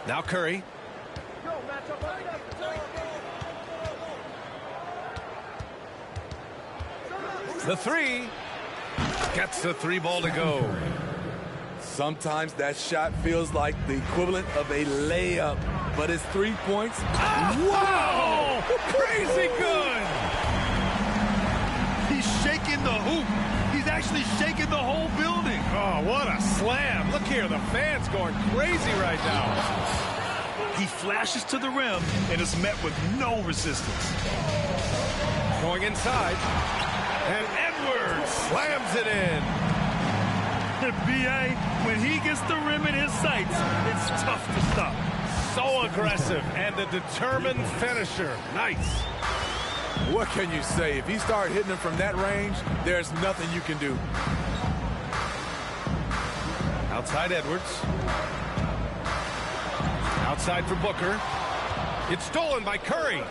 Now Curry. The three. Gets the three ball to go. Sometimes that shot feels like the equivalent of a layup, but it's 3 points. Wow! Crazy good! He's shaking the hoop. He's actually shaking the whole building. Oh, what a slam. Look here, the fans going crazy right now. He flashes to the rim and is met with no resistance. Going inside. And Edwards slams it in. B.A., when he gets the rim in his sights, it's tough to stop. So aggressive and a determined finisher. Nice. What can you say? If he started hitting them from that range, there's nothing you can do. Outside Edwards. Outside for Booker. It's stolen by Curry.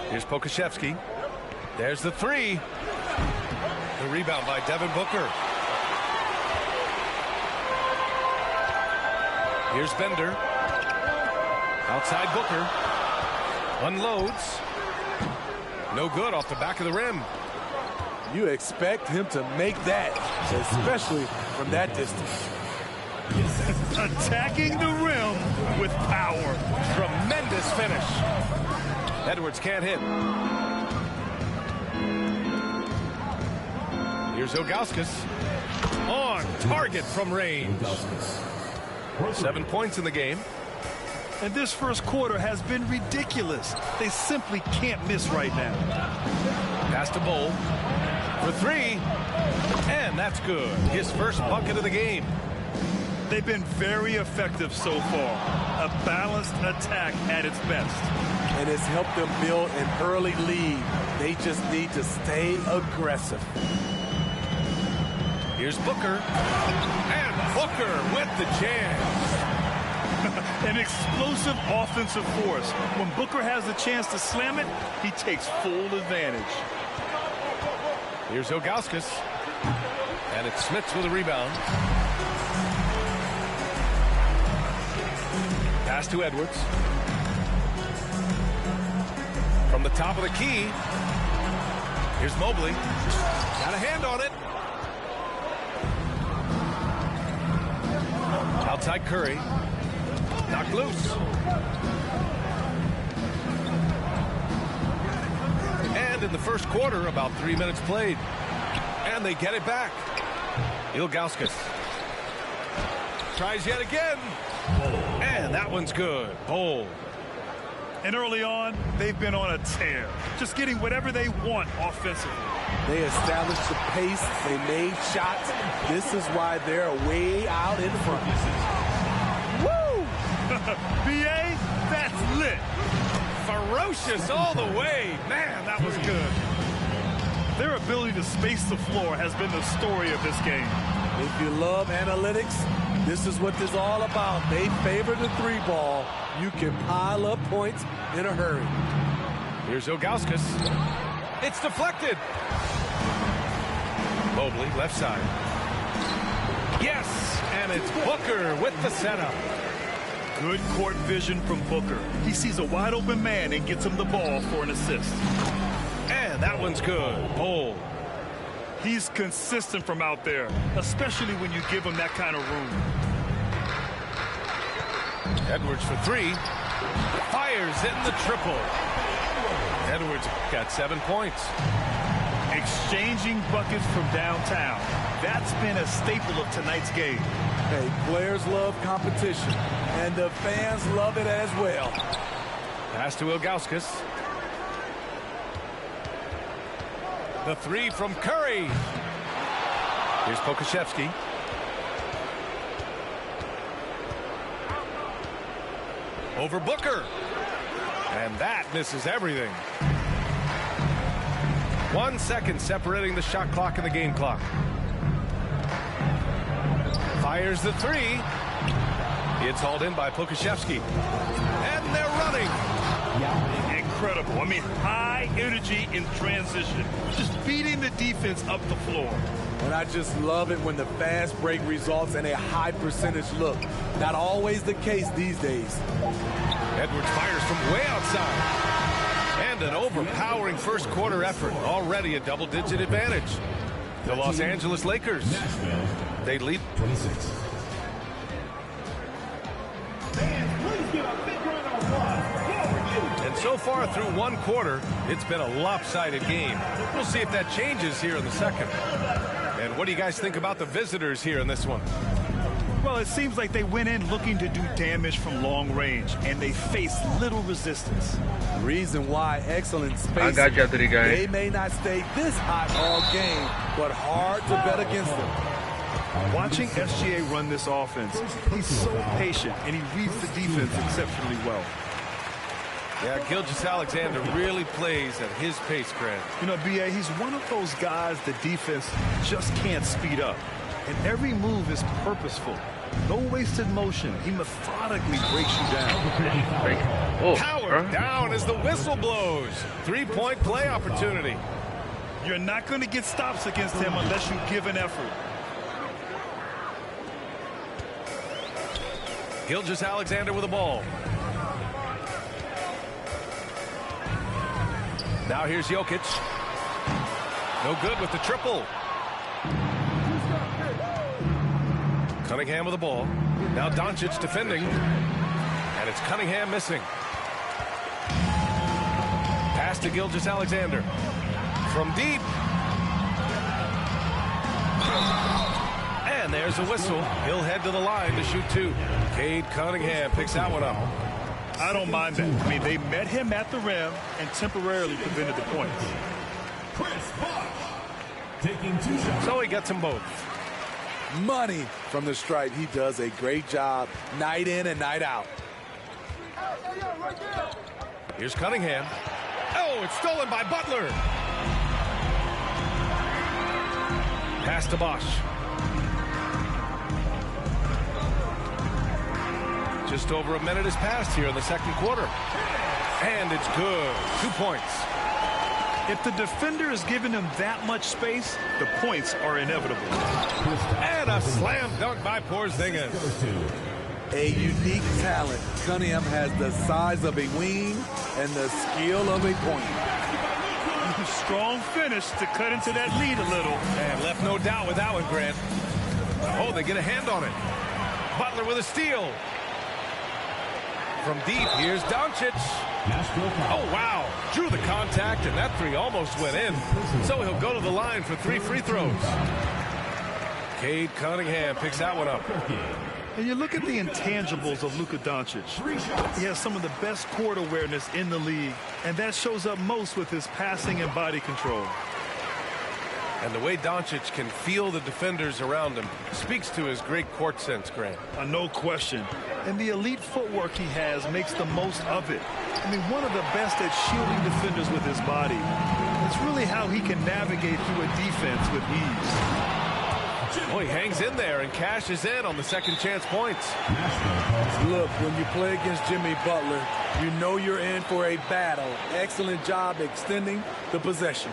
Here's Pokashevsky. There's the three. The rebound by Devin Booker. Here's Bender. Outside Booker. Unloads. No good off the back of the rim. You expect him to make that, especially from that distance. Attacking the rim with power. Tremendous finish. Edwards can't hit. Here's Ilgauskas. On target from range. 7 points in the game. And this first quarter has been ridiculous. They simply can't miss right now. Pass to Bull. For three. And that's good. His first bucket of the game. They've been very effective so far. A balanced attack at its best. And it's helped them build an early lead. They just need to stay aggressive. Here's Booker. And Booker with the jam. An explosive offensive force. When Booker has a chance to slam it, he takes full advantage. Here's Ilgauskas. And it's Smits with a rebound. Pass to Edwards. From the top of the key. Here's Mobley. Got a hand on it. Outside Curry. Knocked loose. And in the first quarter, about 3 minutes played. And they get it back. Ilgauskas. Tries yet again. And that one's good. Bold. And early on, they've been on a tear. Just getting whatever they want offensively. They established the pace. They made shots. This is why they're way out in front. Woo! B.A., that's lit. Ferocious all the way. Man, that was good. Their ability to space the floor has been the story of this game. If you love analytics, this is what this is all about. They favor the three ball. You can pile up points in a hurry. Here's Ilgauskas. It's deflected. Mobley, left side. Yes, and it's Booker with the setup. Good court vision from Booker. He sees a wide open man and gets him the ball for an assist. And that one's good. Bold. He's consistent from out there, especially when you give him that kind of room. Edwards for three. Fires in the triple. Edwards got 7 points. Exchanging buckets from downtown. That's been a staple of tonight's game. Hey, players love competition, and the fans love it as well. Pass to Ilgauskas. The three from Curry. Here's Pokusevski. Over Booker. And that misses everything. 1 second separating the shot clock and the game clock. Fires the three. It's hauled in by Pokusevski. And they're running. Incredible. I mean, high energy in transition. Just beating the defense up the floor. And I just love it when the fast break results in a high percentage look. Not always the case these days. Edwards fires from way outside. And an overpowering first quarter effort. Already a double-digit advantage. The Los Angeles Lakers. They lead 26. And so far through one quarter, it's been a lopsided game. We'll see if that changes here in the second. And what do you guys think about the visitors here in this one? Well, it seems like they went in looking to do damage from long range, and they faced little resistance. Reason why excellent space. I got you after the game. They may not stay this hot all game, but hard to bet against them. Watching SGA run this offense, he's so patient, and he reads the defense exceptionally well. Yeah, Gilgeous-Alexander really plays at his pace, Grant. You know, B.A., he's one of those guys the defense just can't speed up. And every move is purposeful. No wasted motion. He methodically breaks you down. Powered down as the whistle blows. 3-point play opportunity. You're not going to get stops against him unless you give an effort. Gilgeous-Alexander with the ball. Now here's Jokic. No good with the triple. Cunningham with the ball. Now Doncic defending. And it's Cunningham missing. Pass to Gilgeous-Alexander. From deep. And there's a whistle. He'll head to the line to shoot two. Cade Cunningham picks that one up. I don't mind that. I mean, they met him at the rim and temporarily prevented the points. Chris Bosh taking 2 shots. So he gets them both. Money from the stripe. He does a great job night in and night out. Here's Cunningham. Oh, it's stolen by Butler. Pass to Bosh. Just over a minute has passed here in the second quarter. And it's good. 2 points. If the defender is giving him that much space, the points are inevitable. And a slam dunk by Porzingis. A unique talent. Cunningham has the size of a wing and the skill of a point. Strong finish to cut into that lead a little. And left no doubt with that one, Grant. Oh, they get a hand on it. Butler with a steal. From deep, here's Doncic. Oh, wow. Drew the contact, and that three almost went in. So he'll go to the line for 3 free throws. Cade Cunningham picks that one up. And you look at the intangibles of Luka Doncic. He has some of the best court awareness in the league, and that shows up most with his passing and body control. And the way Doncic can feel the defenders around him speaks to his great court sense, Grant. No question. And the elite footwork he has makes the most of it. I mean, one of the best at shielding defenders with his body. It's really how he can navigate through a defense with ease. Oh, he hangs in there and cashes in on the second chance points. Look, when you play against Jimmy Butler, you know you're in for a battle. Excellent job extending the possession.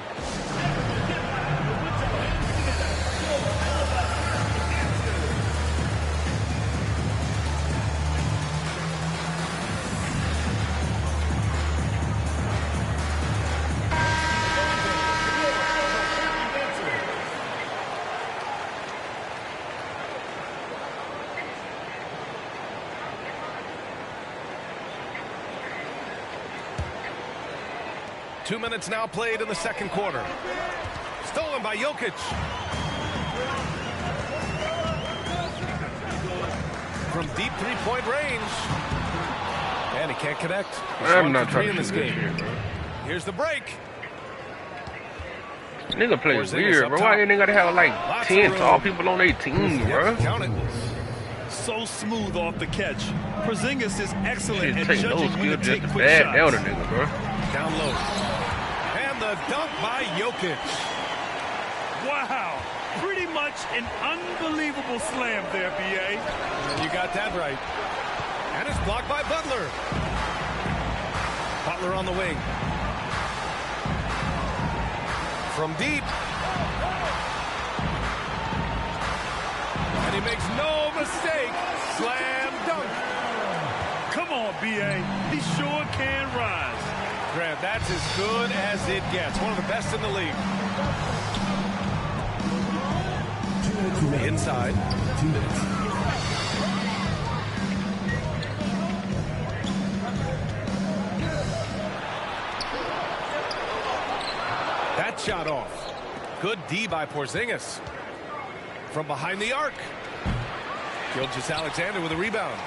2 minutes now played in the second quarter. Stolen by Jokic. From deep three-point range. And he can't connect. He's I'm not three trying in to this shoot this game. shit, bro. Here's the break. Nigga plays Porzingis weird, up bro. top. Why you nigga gotta have like Lots 10 of room. tall people on their team, bro? Count it. So smooth off the catch. Porzingis is excellent Shit at take no judging skill when to just take to quick bad shots. down a nigga, bro. Down low. And the dunk by Jokic. Wow. Pretty much an unbelievable slam there, B.A. You got that right. And it's blocked by Butler. Butler on the wing. From deep. And he makes no mistake. Slam dunk. Come on, B.A. He sure can rise. Grant, that's as good as it gets. One of the best in the league. Inside. 2 minutes. That shot off. Good D by Porzingis. From behind the arc. Gilgeous-Alexander with a rebound.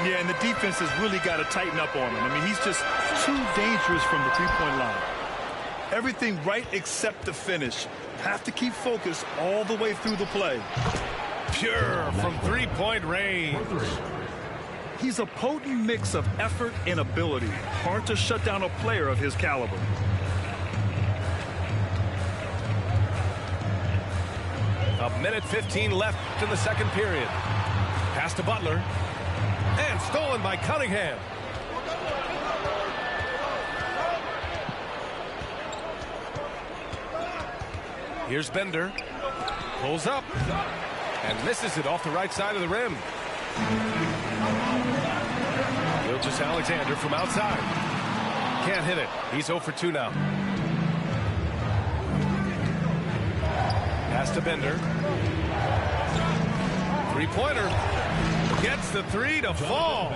Yeah, and the defense has really got to tighten up on him. I mean, he's just too dangerous from the three-point line. Everything right except the finish. Have to keep focused all the way through the play. Pure from three-point range. He's a potent mix of effort and ability. Hard to shut down a player of his caliber. A minute 15 left in the second period. Pass to Butler. And stolen by Cunningham. Here's Bender. Pulls up. And misses it off the right side of the rim. Gilgeous-Alexander from outside. Can't hit it. He's 0 for 2 now. Pass to Bender. Three-pointer. Gets the three to fall.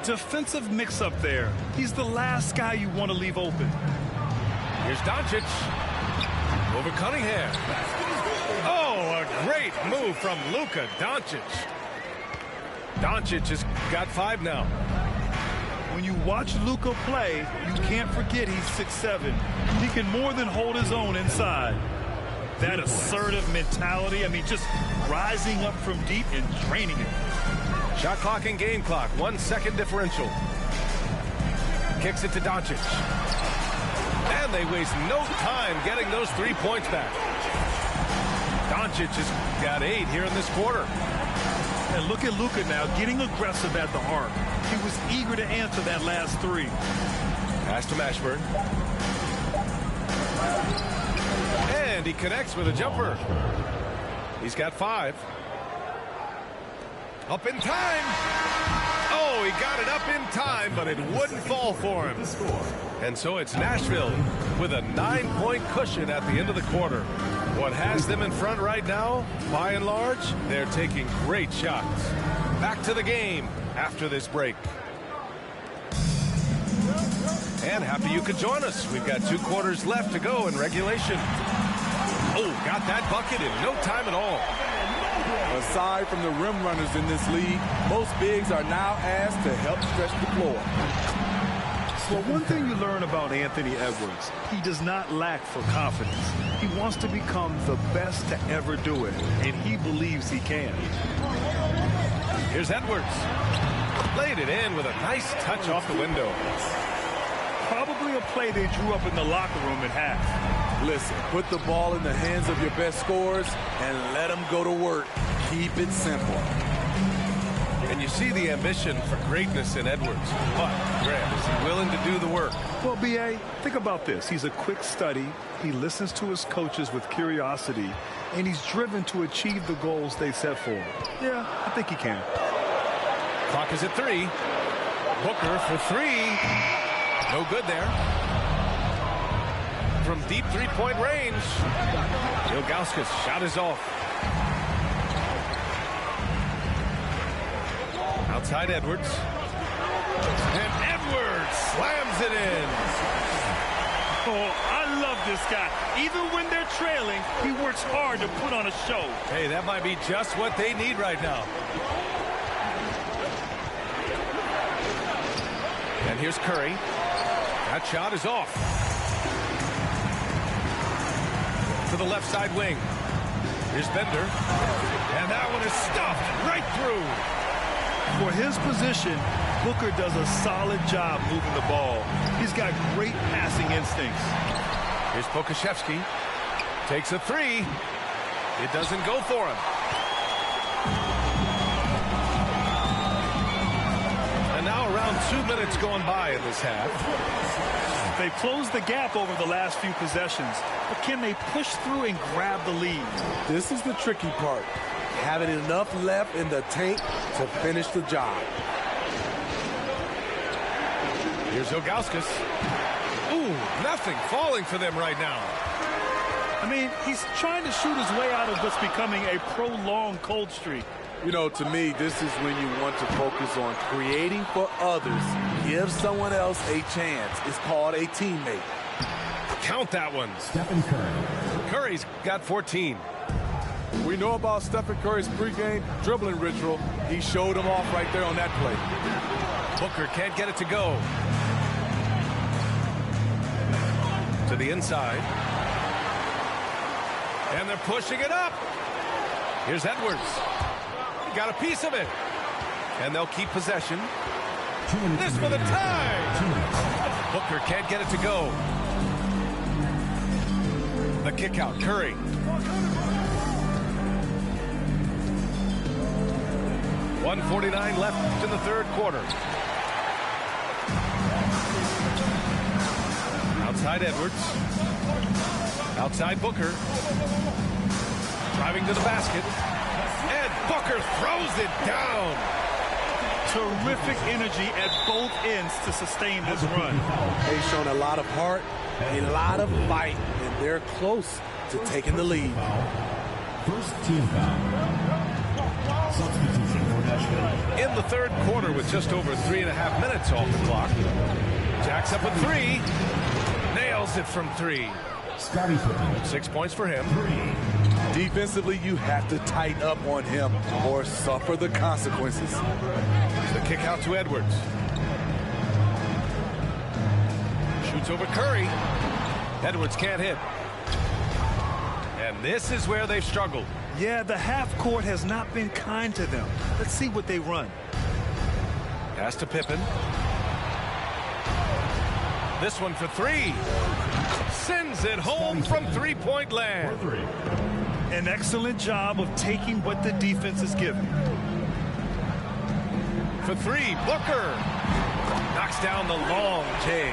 Defensive mix-up there. He's the last guy you want to leave open. Here's Doncic. Over Cunningham. Oh, a great move from Luka Doncic. Doncic has got 5 now. When you watch Luka play, you can't forget he's 6'7". He can more than hold his own inside. That assertive mentality, I mean, just rising up from deep and draining it. Shot clock and game clock. 1 second differential. Kicks it to Doncic. And they waste no time getting those 3 points back. Doncic has got 8 here in this quarter. And look at Luka now getting aggressive at the arc. He was eager to answer that last 3. Pass to Mashburn. And he connects with a jumper. He's got 5. Up in time. Oh, he got it up in time, but it wouldn't fall for him. And so it's Nashville with a 9-point cushion at the end of the quarter. What has them in front right now, by and large, they're taking great shots. Back to the game after this break. And happy you could join us. We've got 2 quarters left to go in regulation. Oh, got that bucket in no time at all. Aside from the rim runners in this league, most bigs are now asked to help stretch the floor. Well, one thing you learn about Anthony Edwards, he does not lack for confidence. He wants to become the best to ever do it, and he believes he can. Here's Edwards. Laid it in with a nice touch off the window. Probably a play they drew up in the locker room at half. Listen, put the ball in the hands of your best scorers and let them go to work. Keep it simple. And you see the ambition for greatness in Edwards. But, Grant, is he willing to do the work? Well, B.A., think about this. He's a quick study. He listens to his coaches with curiosity, and he's driven to achieve the goals they set for him. Yeah, I think he can. Clock is at 3. Booker for 3. No good there. From deep 3-point range. Ilgauskas shot is off. Outside Edwards. And Edwards slams it in. Oh, I love this guy. Even when they're trailing, he works hard to put on a show. Hey, that might be just what they need right now. And here's Curry. That shot is off. To the left side wing. Here's Bender. And that one is stuffed right through. For his position, Booker does a solid job moving the ball. He's got great passing instincts. Here's Pokashevsky. Takes a three. It doesn't go for him. And now around 2 minutes going by in this half. They've closed the gap over the last few possessions, but can they push through and grab the lead? This is the tricky part. Having enough left in the tank to finish the job. Here's Ilgauskas. Ooh, nothing falling for them right now. I mean, he's trying to shoot his way out of what's becoming a prolonged cold streak. You know, to me, this is when you want to focus on creating for others. Give someone else a chance. It's called a teammate. Count that one. Stephen Curry. Curry's got 14. We know about Stephen Curry's pregame dribbling ritual. He showed him off right there on that play. Booker can't get it to go. To the inside. And they're pushing it up. Here's Edwards. He got a piece of it. And they'll keep possession. This for the tie. Booker can't get it to go. The kick out. Curry. .149 left in the third quarter. Outside Edwards. Outside Booker. Driving to the basket. And Booker throws it down. Terrific energy at both ends to sustain this run. They've shown a lot of heart, a lot of fight, and they're close to taking the lead. First team foul. Substitution for Nashville. In the third quarter with just over 3.5 minutes off the clock. Jacks up a three. Nails it from three. Scottie Pippen. 6 points for him. Defensively, you have to tighten up on him or suffer the consequences. The kick out to Edwards. Shoots over Curry. Edwards can't hit. And this is where they've struggled. Yeah, the half court has not been kind to them. Let's see what they run. Pass to Pippen. This one for three. Sends it home from three-point land. An excellent job of taking what the defense is given. For three, Booker knocks down the long J.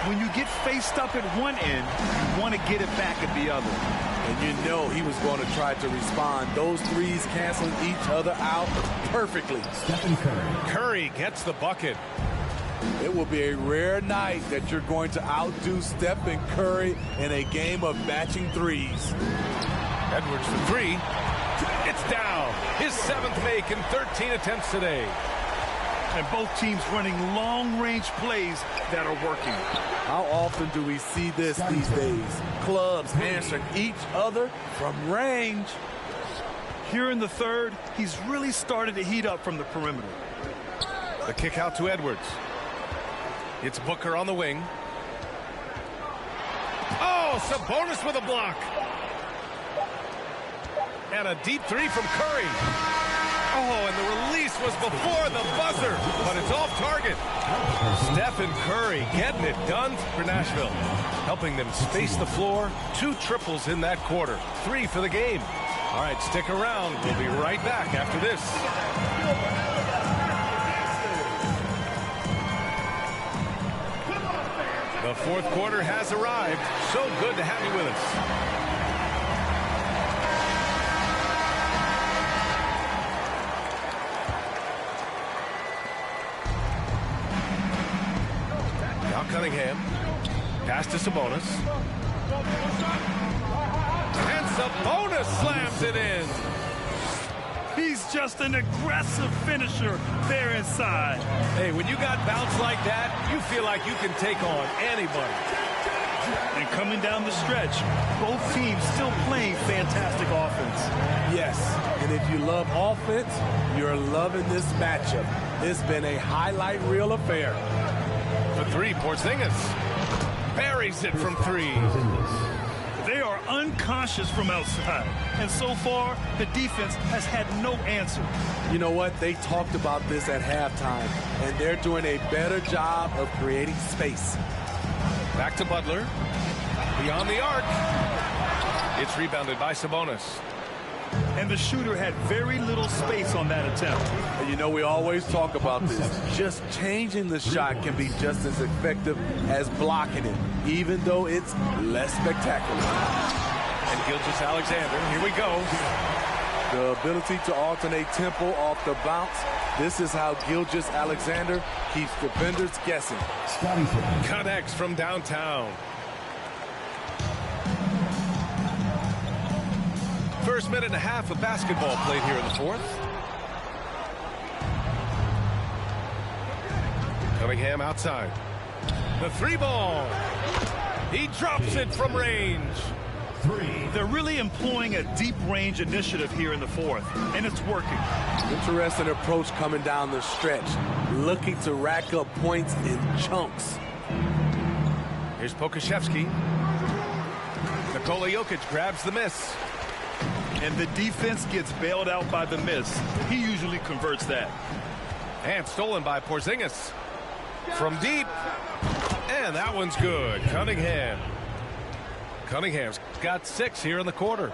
When you get faced up at one end, you want to get it back at the other. And you know he was going to try to respond. Those threes canceling each other out perfectly. Stephen Curry. Curry gets the bucket. It will be a rare night that you're going to outdo Stephen Curry in a game of matching threes. Edwards for three. It's down. His seventh make in 13 attempts today. And both teams running long-range plays that are working. How often do we see this these days? Clubs answering each other from range. Here in the third, he's really started to heat up from the perimeter. The kick out to Edwards. It's Booker on the wing. Oh, Sabonis with a block. And a deep three from Curry. Oh, and the release was before the buzzer, but it's off target. Stephen Curry getting it done for Nashville, helping them space the floor. 2 triples in that quarter, 3 for the game. All right, stick around. We'll be right back after this. The fourth quarter has arrived. So good to have you with us. Cunningham. Pass to Sabonis. And Sabonis slams it in. He's just an aggressive finisher there inside. Hey, when you got bounce like that, you feel like you can take on anybody. And coming down the stretch, both teams still playing fantastic offense. Yes, and if you love offense, you're loving this matchup. It's been a highlight reel affair. For three, Porzingis buries it from three. They are unconscious from outside, and so far, the defense has had no answer. You know what? They talked about this at halftime, and they're doing a better job of creating space. Back to Butler. Beyond the arc. It's rebounded by Sabonis. And the shooter had very little space on that attempt. And you know, we always talk about this. Just changing the shot can be just as effective as blocking it, even though it's less spectacular. And Gilgeous-Alexander, here we go. The ability to alternate tempo off the bounce. This is how Gilgeous-Alexander keeps defenders guessing. Connects from downtown. First minute and a half of basketball played here in the fourth. Cunningham outside. The three ball. He drops it from range. They're really employing a deep range initiative here in the fourth, and it's working. Interesting approach coming down the stretch, looking to rack up points in chunks. Here's Pokusevski. Nikola Jokic grabs the miss. And the defense gets bailed out by the miss. He usually converts that. And stolen by Porzingis. From deep. And that one's good. Cunningham's got 6 here in the quarter.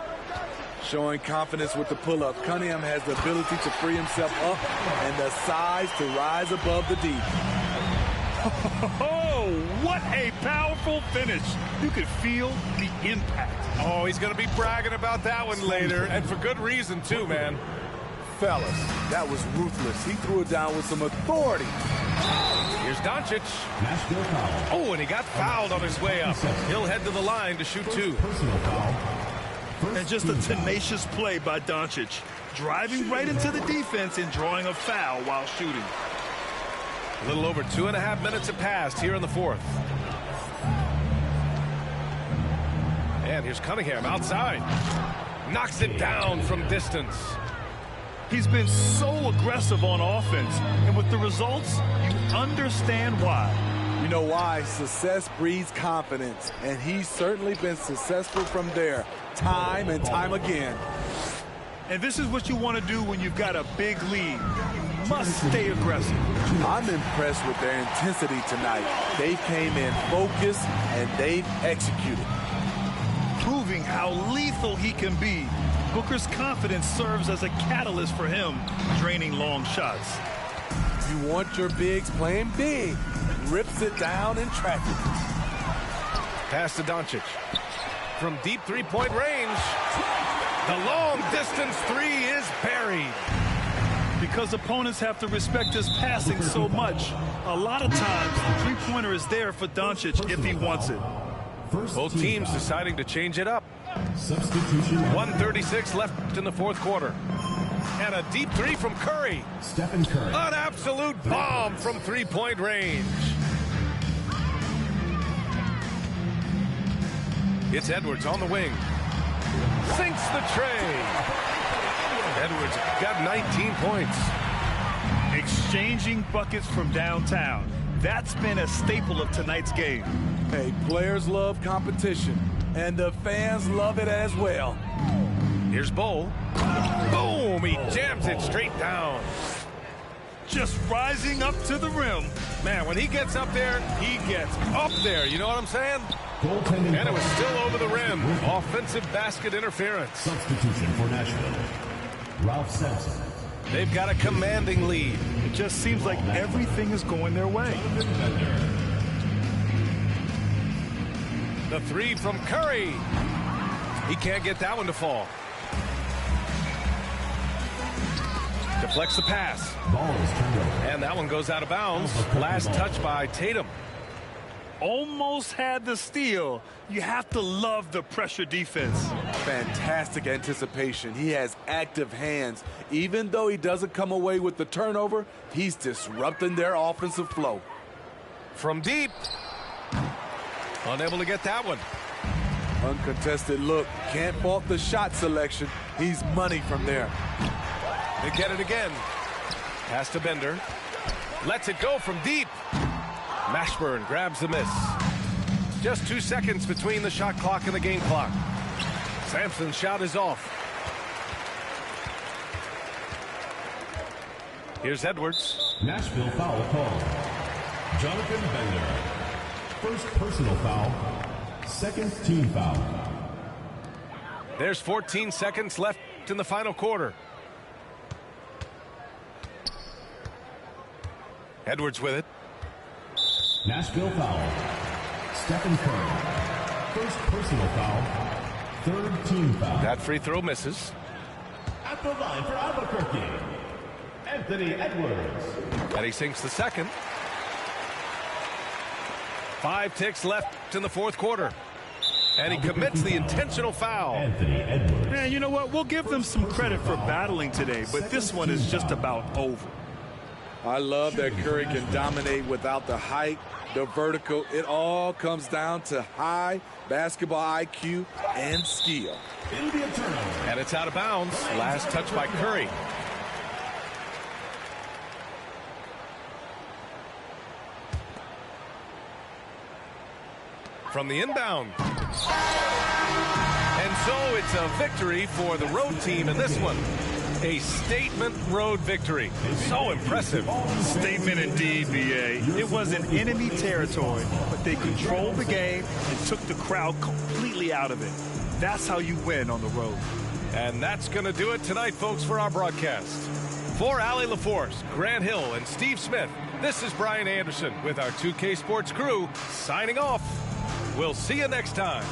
Showing confidence with the pull-up. Cunningham has the ability to free himself up and the size to rise above the deep. Oh, what a powerful finish. You could feel the impact. Oh, he's going to be bragging about that one later, and for good reason, too, man. Fellas, that was ruthless. He threw it down with some authority. Here's Doncic. Oh, and he got fouled on his way up. He'll head to the line to shoot 2. And just a tenacious play by Doncic, driving right into the defense and drawing a foul while shooting. A little over 2.5 minutes have passed here in the fourth. And here's Cunningham outside. Knocks it down from distance. He's been so aggressive on offense, and with the results, you understand why. You know why? Success breeds confidence, and he's certainly been successful from there, time and time again. And this is what you want to do when you've got a big lead. You must stay aggressive. I'm impressed with their intensity tonight. They came in focused, and they've executed. Proving how lethal he can be. Booker's confidence serves as a catalyst for him, draining long shots. You want your bigs playing big. Rips it down in traffic. Pass to Doncic. From deep three-point range. The long-distance 3 is buried. Because opponents have to respect his passing so much, a lot of times the three-pointer is there for Doncic if he wants it. Both teams deciding to change it up. 1:36 left in the fourth quarter. And a deep 3 from Curry. Stephen Curry. An absolute bomb from three-point range. It's Edwards on the wing. Sinks the tray. Edwards got 19 points. Exchanging buckets from downtown. That's been a staple of tonight's game. Hey, players love competition, and the fans love it as well. Here's Bowl. Boom! He jams it straight down. Just rising up to the rim. Man, when he gets up there, he gets up there. You know what I'm saying? And it was still over the rim. Offensive basket interference. Substitution for Nashville. Ralph Sampson. They've got a commanding lead. It just seems like everything is going their way. The 3 from Curry. He can't get that one to fall. Deflects the pass. And that one goes out of bounds. Last touch by Tatum. Almost had the steal. You have to love the pressure defense. Fantastic anticipation. He has active hands. Even though he doesn't come away with the turnover, he's disrupting their offensive flow. From deep. Unable to get that one. Uncontested look. Can't fault the shot selection. He's money from there. They get it again. Pass to Bender. Lets it go from deep. Mashburn grabs the miss. Just 2 seconds between the shot clock and the game clock. Sampson's shot is off. Here's Edwards. Nashville foul call. Jonathan Bender. First personal foul. Second team foul. There's 14 seconds left in the final quarter. Edwards with it. Nashville foul. Stephen Curry. First personal foul. Third team foul. That free throw misses. At the line for Albuquerque, Anthony Edwards. And he sinks the second. 5 ticks left in the fourth quarter. And he commits the intentional foul. Anthony Edwards. Man, you know what? We'll give them some credit for battling today, but this one is just about over. I love that Curry can dominate without the height, the vertical. It all comes down to high basketball IQ and skill. It'll be a turnover. And it's out of bounds. Last touch by Curry. From the inbound. And so it's a victory for the road team in this one. A statement road victory. So impressive. Statement indeed, BA. It was in enemy territory, but they controlled the game and took the crowd completely out of it. That's how you win on the road. And that's going to do it tonight, folks, for our broadcast. For Allie LaForce, Grant Hill, and Steve Smith, this is Brian Anderson with our 2K Sports crew signing off. We'll see you next time.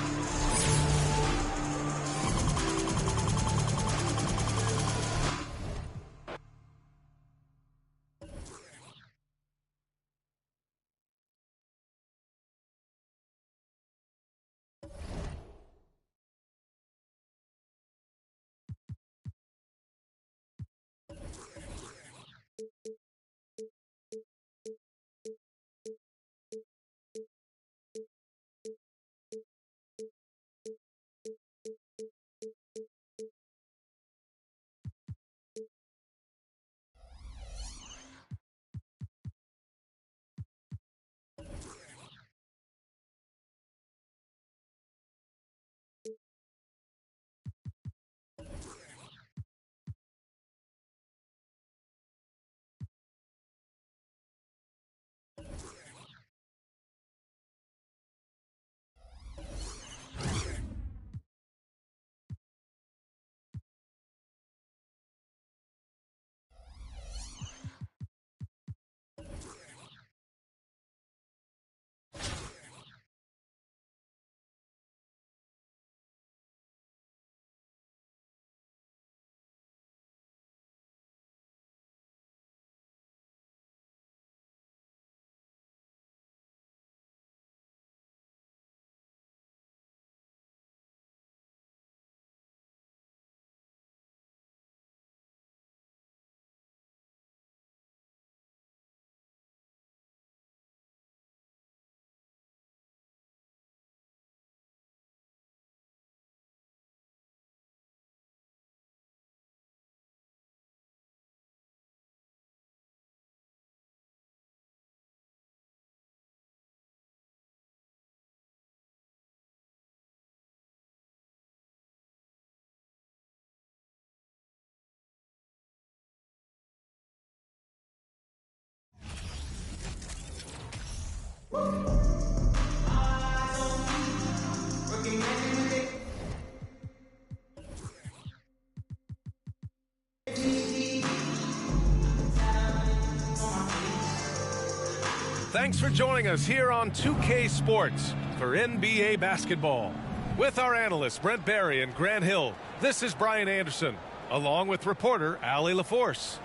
Thanks for joining us here on 2K Sports for NBA basketball. With our analysts Brent Barry and Grant Hill, this is Brian Anderson, along with reporter Allie LaForce.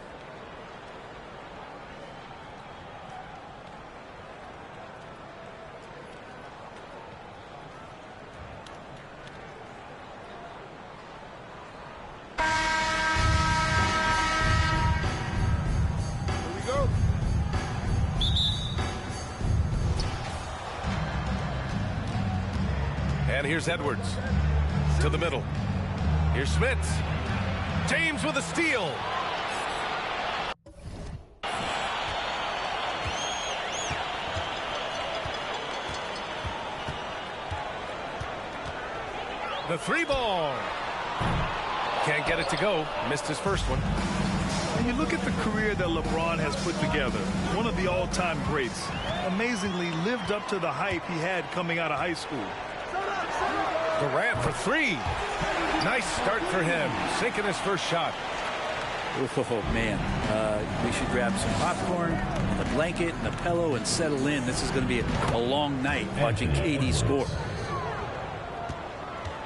And here's Edwards to the middle. Here's Smits. James with a steal. The three ball. Can't get it to go. Missed his first one. When you look at the career that LeBron has put together, one of the all-time greats, amazingly lived up to the hype he had coming out of high school. Durant for three. Nice start for him. Sinking his first shot. Oh, man. We should grab some popcorn, and a blanket, and a pillow, and settle in. This is going to be a long night watching KD score.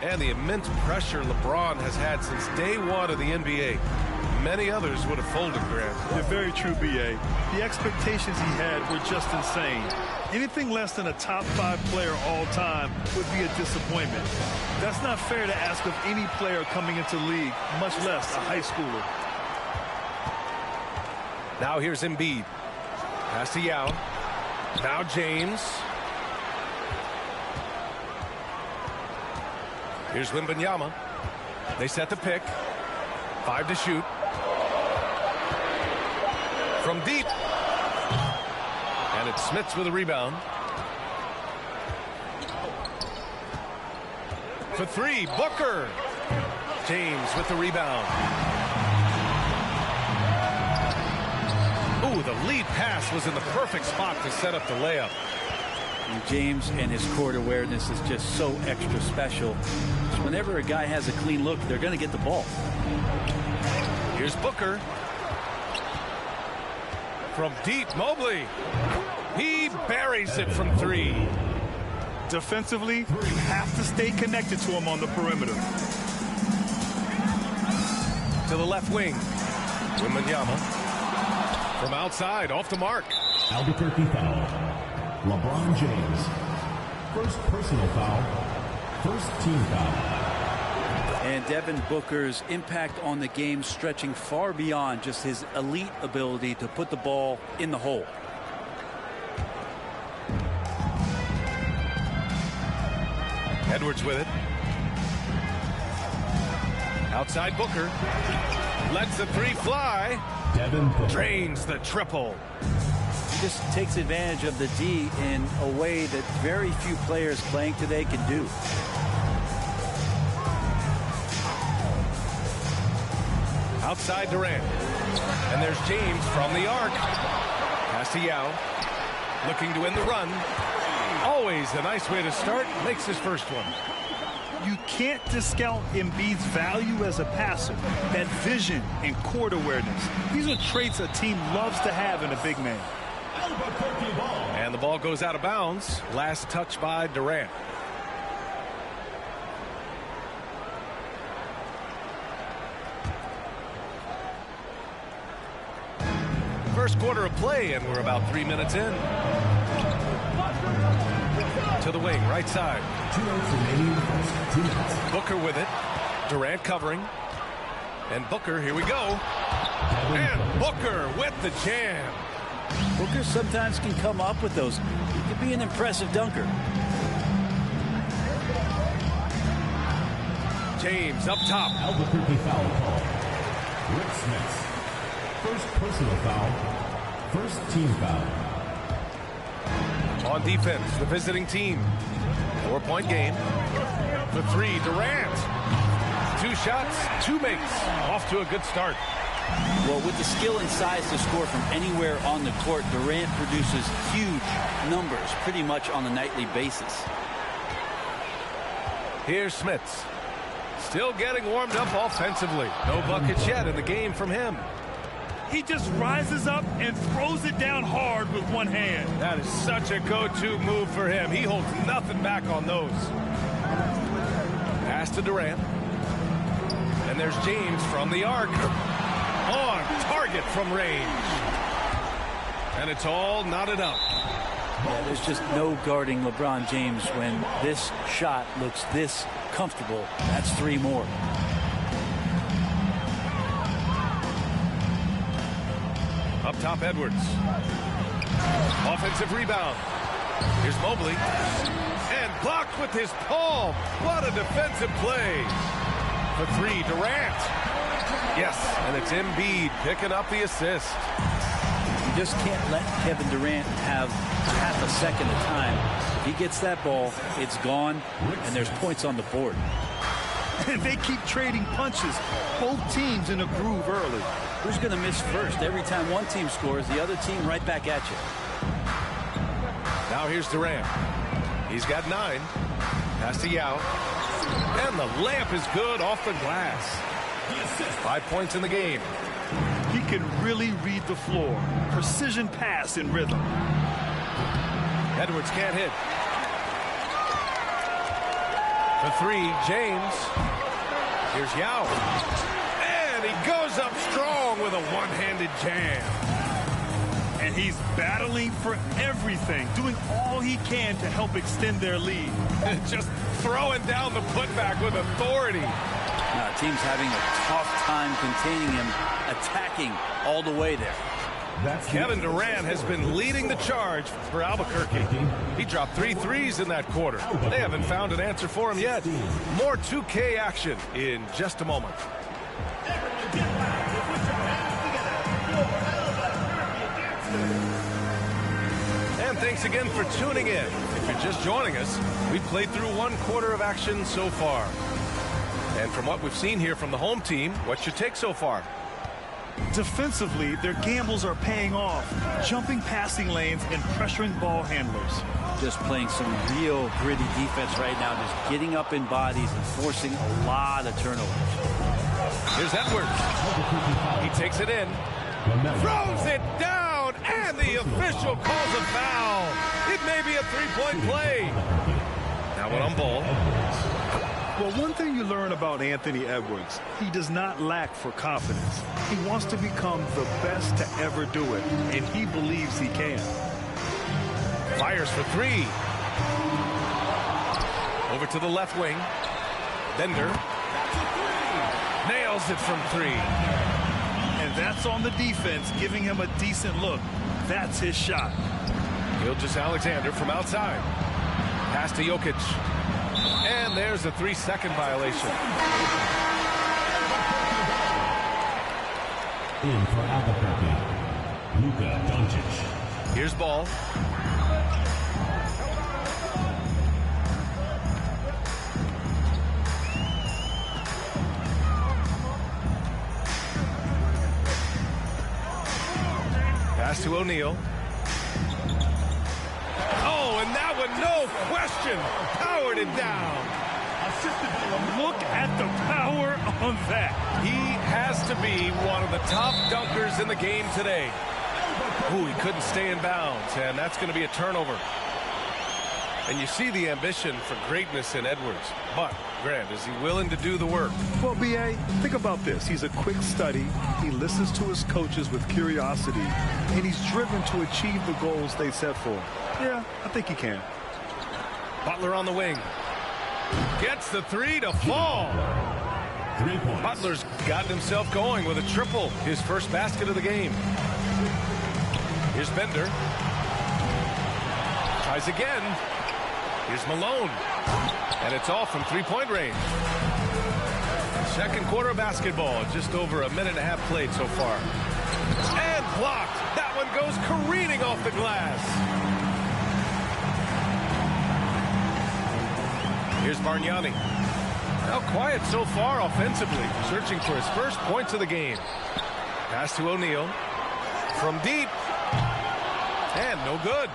And the immense pressure LeBron has had since day one of the NBA. Many others would have folded, Grant. You're very true, B.A. The expectations he had were just insane. Anything less than a top 5 player all time would be a disappointment. That's not fair to ask of any player coming into the league, much less a high schooler. Now here's Embiid. Pass to Yao. Now James. Here's Wembanyama. They set the pick. 5 to shoot. From deep. And it's Smits with a rebound. For three, Booker. James with the rebound. Ooh, the lead pass was in the perfect spot to set up the layup. And James and his court awareness is just so extra special. So whenever a guy has a clean look, they're going to get the ball. Here's Booker. From deep, Mobley. He buries it from three. Defensively, you have to stay connected to him on the perimeter. To the left wing. Wembanyama. From outside, off the mark. Albuquerque foul. LeBron James. First personal foul. First team foul. And Devin Booker's impact on the game stretching far beyond just his elite ability to put the ball in the hole. Edwards with it. Outside Booker. Lets the three fly. Devin Booker. Drains the triple. He just takes advantage of the D in a way that very few players playing today can do. Outside Durant. And there's James from the arc. Pass to Yao. Looking to win the run. Always a nice way to start. Makes his first one. You can't discount Embiid's value as a passer. That vision and court awareness. These are traits a team loves to have in a big man. And the ball goes out of bounds. Last touch by Durant. First quarter of play, and we're about 3 minutes in. To the wing, right side. 2 minutes remaining. 2 minutes. Booker with it. Durant covering. And Booker, here we go. And Booker with the jam. Booker sometimes can come up with those. He can be an impressive dunker. James up top. Albuquerque foul call. Rick Smith. First personal foul. First team foul. On defense, the visiting team. 4-point game. For three, Durant. 2 shots, 2 makes. Off to a good start. Well, with the skill and size to score from anywhere on the court, Durant produces huge numbers pretty much on a nightly basis. Here's Smits. Still getting warmed up offensively. No buckets yet in the game from him. He just rises up and throws it down hard with one hand. That is such a go-to move for him. He holds nothing back on those. Pass to Durant. And there's James from the arc. On target from range. And it's all knotted up. Yeah, there's just no guarding LeBron James when this shot looks this comfortable. That's 3 more. Up top, Edwards. Offensive rebound. Here's Mobley. And blocked with his palm. What a defensive play. For three, Durant. Yes, and it's Embiid picking up the assist. You just can't let Kevin Durant have half a second of time. If he gets that ball, it's gone, and there's points on the board. And they keep trading punches. Both teams in a groove early. Who's going to miss first? Every time one team scores, the other team right back at you. Now here's Durant. He's got 9. Pass to Yao. And the layup is good off the glass. 5 points in the game. He can really read the floor. Precision pass in rhythm. Edwards can't hit. For three, James. Here's Yao. And he goes up strong with a one-handed jam. And he's battling for everything, doing all he can to help extend their lead. Just throwing down the putback with authority. Now, team's having a tough time containing him, attacking all the way there. Kevin Durant has been leading the charge for Albuquerque. He dropped 3 threes in that quarter. They haven't found an answer for him yet. More 2K action in just a moment. And thanks again for tuning in. If you're just joining us, we've played through 1 quarter of action so far. And from what we've seen here from the home team, what's your take so far? Defensively, their gambles are paying off, jumping passing lanes and pressuring ball handlers. Just playing some real gritty defense right now, just getting up in bodies and forcing a lot of turnovers. Here's Edwards. He takes it in, throws it down, and the official calls a foul. It may be a 3-point play. Now one on ball. Well, one thing you learn about Anthony Edwards, he does not lack for confidence. He wants to become the best to ever do it, and he believes he can. Fires for 3. Over to the left wing. Bender. Nails it from 3. And that's on the defense, giving him a decent look. That's his shot. Gilgeous-Alexander from outside. Pass to Jokic. And there's a 3-second violation. In for Albuquerque, Luka Doncic. Here's Ball. Pass to O'Neal. Oh, and that one, no question, powered it down. Look at the power on that. He has to be one of the top dunkers in the game today. Ooh, he couldn't stay in bounds, and that's going to be a turnover. And you see the ambition for greatness in Edwards. But, Grant, is he willing to do the work? Well, B.A., think about this. He's a quick study. He listens to his coaches with curiosity, and he's driven to achieve the goals they set for him. Yeah, I think he can. Butler on the wing. Gets the 3 to fall. 3 points. Butler's gotten himself going with a triple. His first basket of the game. Here's Bender. Tries again. Here's Malone. And it's all from 3-point range. Second quarter of basketball. Just over a minute and a half played so far. And blocked. That one goes careening off the glass. Here's Bargnani. Now quiet so far offensively. Searching for his first points of the game. Pass to O'Neal. From deep. And no good.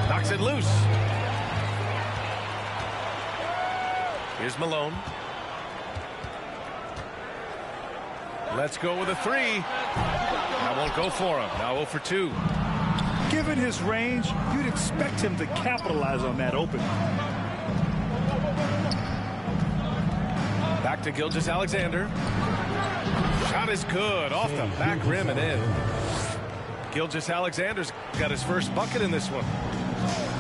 Knocks it loose. Here's Malone. Let's go with a 3. That won't go for him. Now 0 for 2. Given his range, you'd expect him to capitalize on that opening. Back to Gilgeous-Alexander. Shot is good. Off the back rim and in. Gilgeous-Alexander's got his first bucket in this one.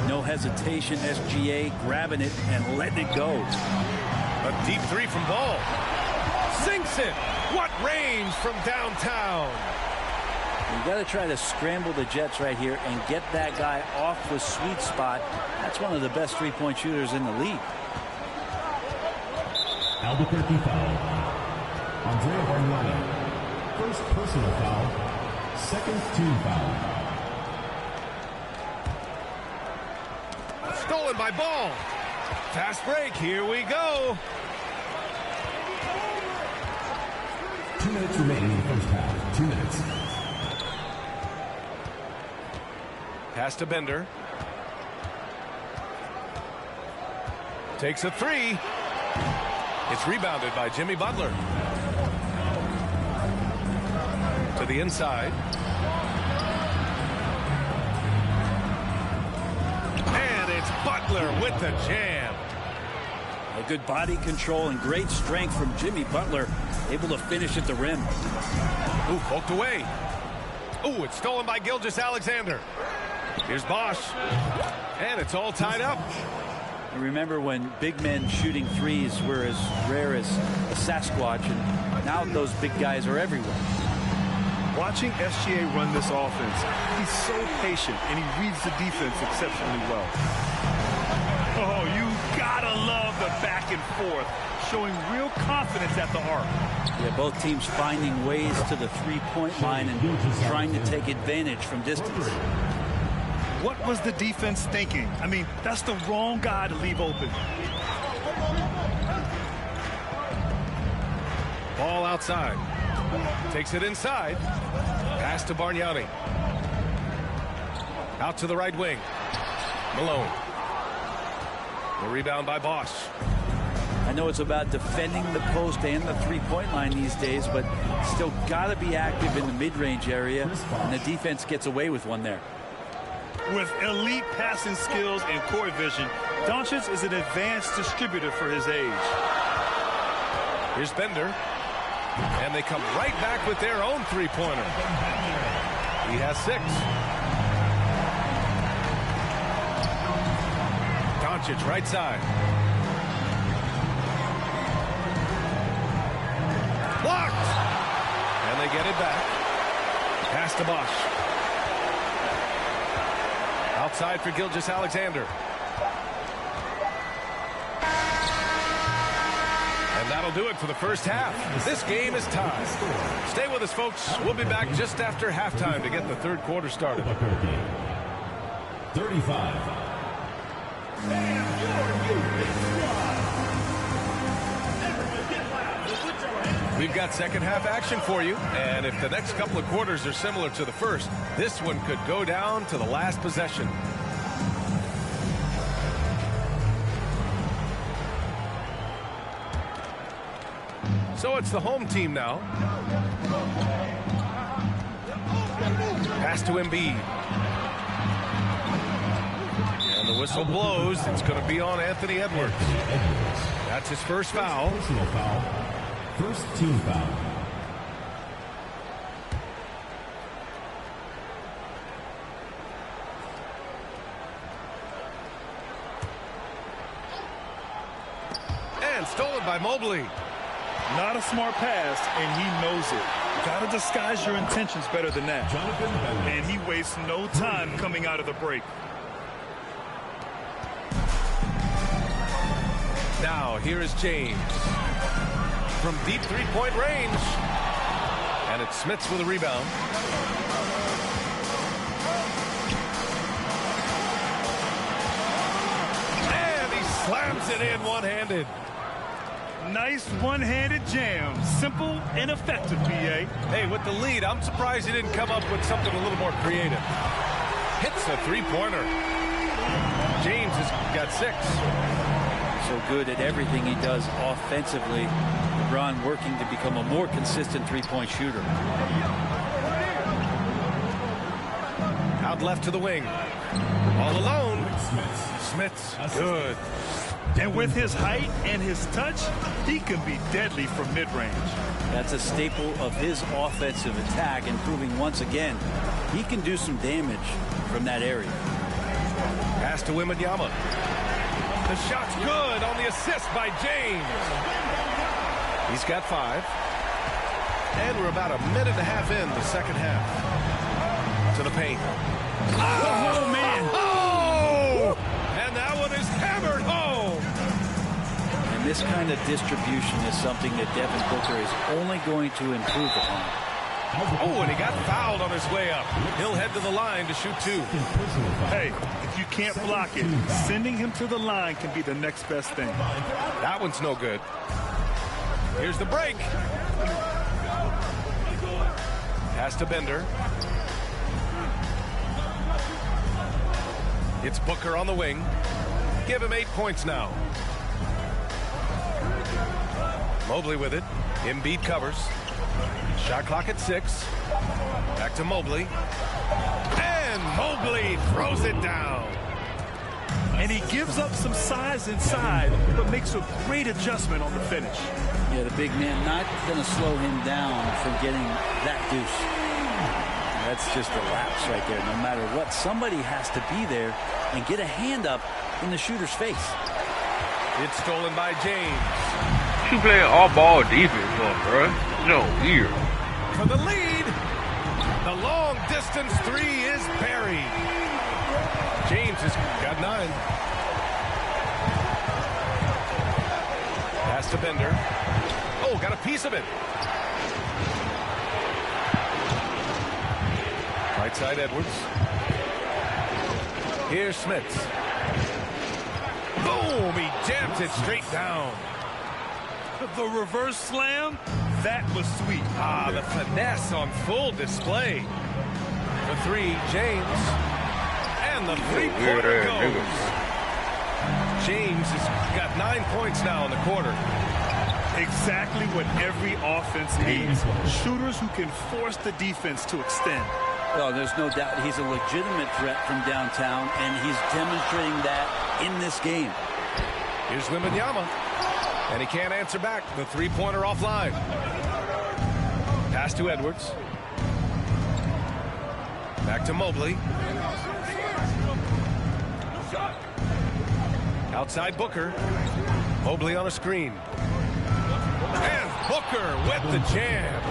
No hesitation, SGA grabbing it and letting it go. A deep 3 from Ball. Sinks it. What range from downtown. You got to try to scramble the Jets right here and get that guy off the sweet spot. That's one of the best three-point shooters in the league. Albuquerque foul. Andrea Bargnani. First personal foul. Second team foul. Stolen by Ball. Fast break. Here we go. 2 minutes remaining in the first half. 2 minutes. Pass to Bender. Takes a three. It's rebounded by Jimmy Butler. To the inside. And it's Butler with the jam. A good body control and great strength from Jimmy Butler. Able to finish at the rim. Ooh, poked away. Ooh, it's stolen by Gilgeous-Alexander. Here's Bosch. And it's all tied up. I remember when big men shooting threes were as rare as a Sasquatch, and now those big guys are everywhere. Watching SGA run this offense, he's so patient, and he reads the defense exceptionally well. Oh, you gotta love the back and forth, showing real confidence at the arc. Yeah, both teams finding ways to the three-point line and trying to take advantage from distance. What was the defense thinking? I mean, that's the wrong guy to leave open. Ball outside. Takes it inside. Pass to Bargnani. Out to the right wing. Malone. The rebound by Bosch. I know it's about defending the post and the three-point line these days, but still got to be active in the mid-range area, and the defense gets away with one there. With elite passing skills and court vision, Doncic is an advanced distributor for his age. Here's Bender. And they come right back with their own three-pointer. He has 6. Doncic right side. Blocked! And they get it back. Pass to Bosch. Outside for Gilgeous-Alexander. And that'll do it for the first half. This game is tied. Stay with us, folks. We'll be back just after halftime to get the third quarter started. 35. We've got second half action for you, and if the next couple of quarters are similar to the first, this one could go down to the last possession. So it's the home team now. Pass to Embiid. And the whistle blows. It's going to be on Anthony Edwards. That's his first foul. Personal foul. First team foul. And stolen by Mobley. Not a smart pass, and he knows it. Got to disguise your intentions better than that. And he wastes no time coming out of the break. Now, here is James. From deep three-point range. And it's Smits with a rebound. And he slams it in one-handed. Nice one-handed jam. Simple and effective, PA. Hey, with the lead, I'm surprised he didn't come up with something a little more creative. Hits a three-pointer. James has got 6. So good at everything he does offensively. LeBron working to become a more consistent three-point shooter. Out left to the wing. All alone. Smits. Good. And with his height and his touch, he can be deadly from mid-range. That's a staple of his offensive attack, and proving once again he can do some damage from that area. Pass to Wembanyama. The shot's good on the assist by James. He's got 5. And we're about a minute and a half in the second half. To the paint. Oh, man. Oh! And that one is hammered home. And this kind of distribution is something that Devin Booker is only going to improve upon. Oh, and he got fouled on his way up. He'll head to the line to shoot 2. Hey, if you can't block it, sending him to the line can be the next best thing. That one's no good. Here's the break. Pass to Bender. It's Booker on the wing. Give him 8 points now. Mobley with it. Embiid covers. Shot clock at 6. Back to Mobley. And Mobley throws it down. And he gives up some size inside, but makes a great adjustment on the finish. Yeah, the big man not going to slow him down from getting that deuce. That's just a lapse right there. No matter what, somebody has to be there and get a hand up in the shooter's face. It's stolen by James. You playing all ball defense, bro. No, weird. For the lead. The long distance 3 is buried. James has got 9. Pass to Bender. Oh, got a piece of it. Right side Edwards. Here's Smith. Boom! He jams it straight down. The reverse slam, that was sweet. Ah, the finesse on full display. The 3, James. And the 3-pointer goes. James has got 9 points now in the quarter. Exactly what every offense needs. Shooters who can force the defense to extend. Well, there's no doubt he's a legitimate threat from downtown, and he's demonstrating that in this game. Here's Wembanyama. And he can't answer back. The 3-pointer offline. Pass to Edwards. Back to Mobley. Outside Booker. Mobley on a screen. And Booker with the jam.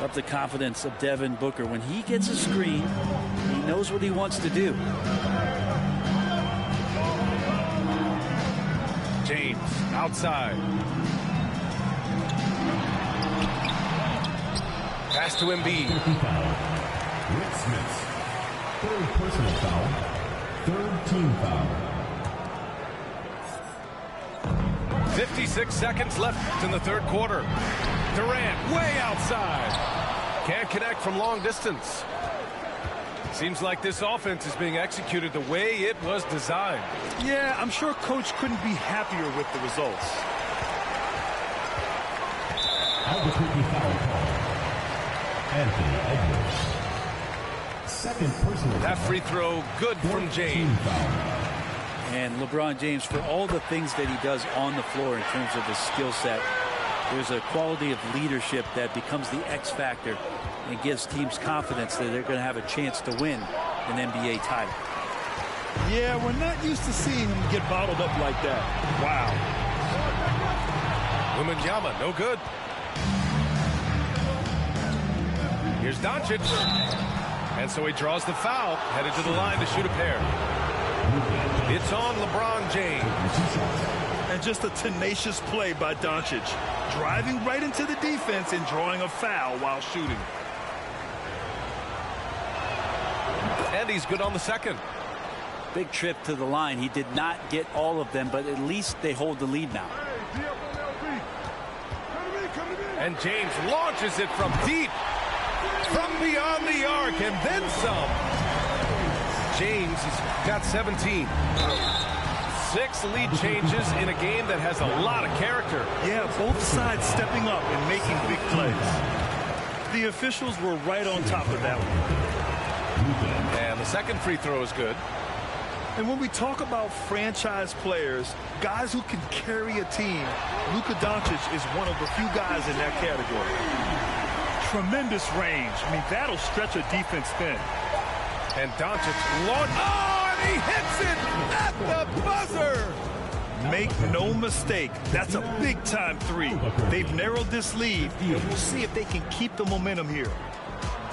Love the confidence of Devin Booker. When he gets a screen, he knows what he wants to do. James outside. Pass to Embiid. Rick Smith. 3rd personal foul. 3rd team foul. 56 seconds left in the 3rd quarter. Durant way outside. Can't connect from long distance. Seems like this offense is being executed the way it was designed. Yeah, I'm sure Coach couldn't be happier with the results. Albuquerque foul call. Anthony Edwards. 2nd personal foul. That free throw good from James. And LeBron James, for all the things that he does on the floor in terms of his skill set, there's a quality of leadership that becomes the X factor and gives teams confidence that they're going to have a chance to win an NBA title. Yeah, we're not used to seeing him get bottled up like that. Wow. Wembanyama, no good. Here's Doncic. And so he draws the foul, headed to the line to shoot a pair. It's on LeBron James. And just a tenacious play by Doncic. Driving right into the defense and drawing a foul while shooting. And he's good on the 2nd. Big trip to the line. He did not get all of them, but at least they hold the lead now. And James launches it from deep. From beyond the arc and then some. James has got 17. 6 lead changes in a game that has a lot of character. Yeah, both sides stepping up and making big plays. The officials were right on top of that one. And the 2nd free throw is good. And when we talk about franchise players, guys who can carry a team, Luka Doncic is one of the few guys in that category. Tremendous range. I mean, that'll stretch a defense thin. And Doncic launch. Oh, and he hits it at the buzzer. Make no mistake, that's a big-time three. They've narrowed this lead, and we'll see if they can keep the momentum here.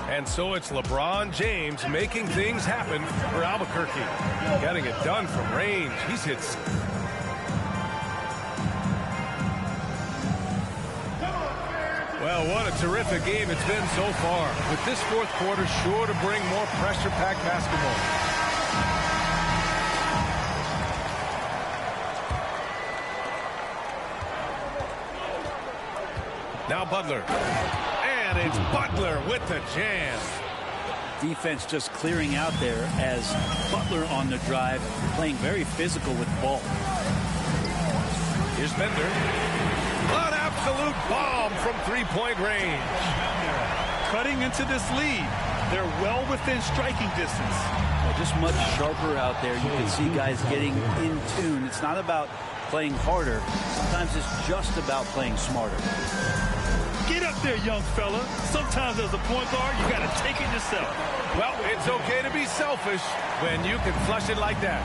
And so it's LeBron James making things happen for Albuquerque. Getting it done from range. He's hit. Well, what a terrific game it's been so far. With this fourth quarter sure to bring more pressure-packed basketball. Now Butler. And it's Butler with the jam. Defense just clearing out there as Butler on the drive, playing very physical with the ball. Here's Bender. An absolute bomb from three-point range. Cutting into this lead. They're well within striking distance. Just much sharper out there. You can see guys getting in tune. It's not about playing harder. Sometimes it's just about playing smarter. Get up there, young fella. Sometimes as a point guard, you got to take it yourself. Well, it's okay to be selfish when you can flush it like that.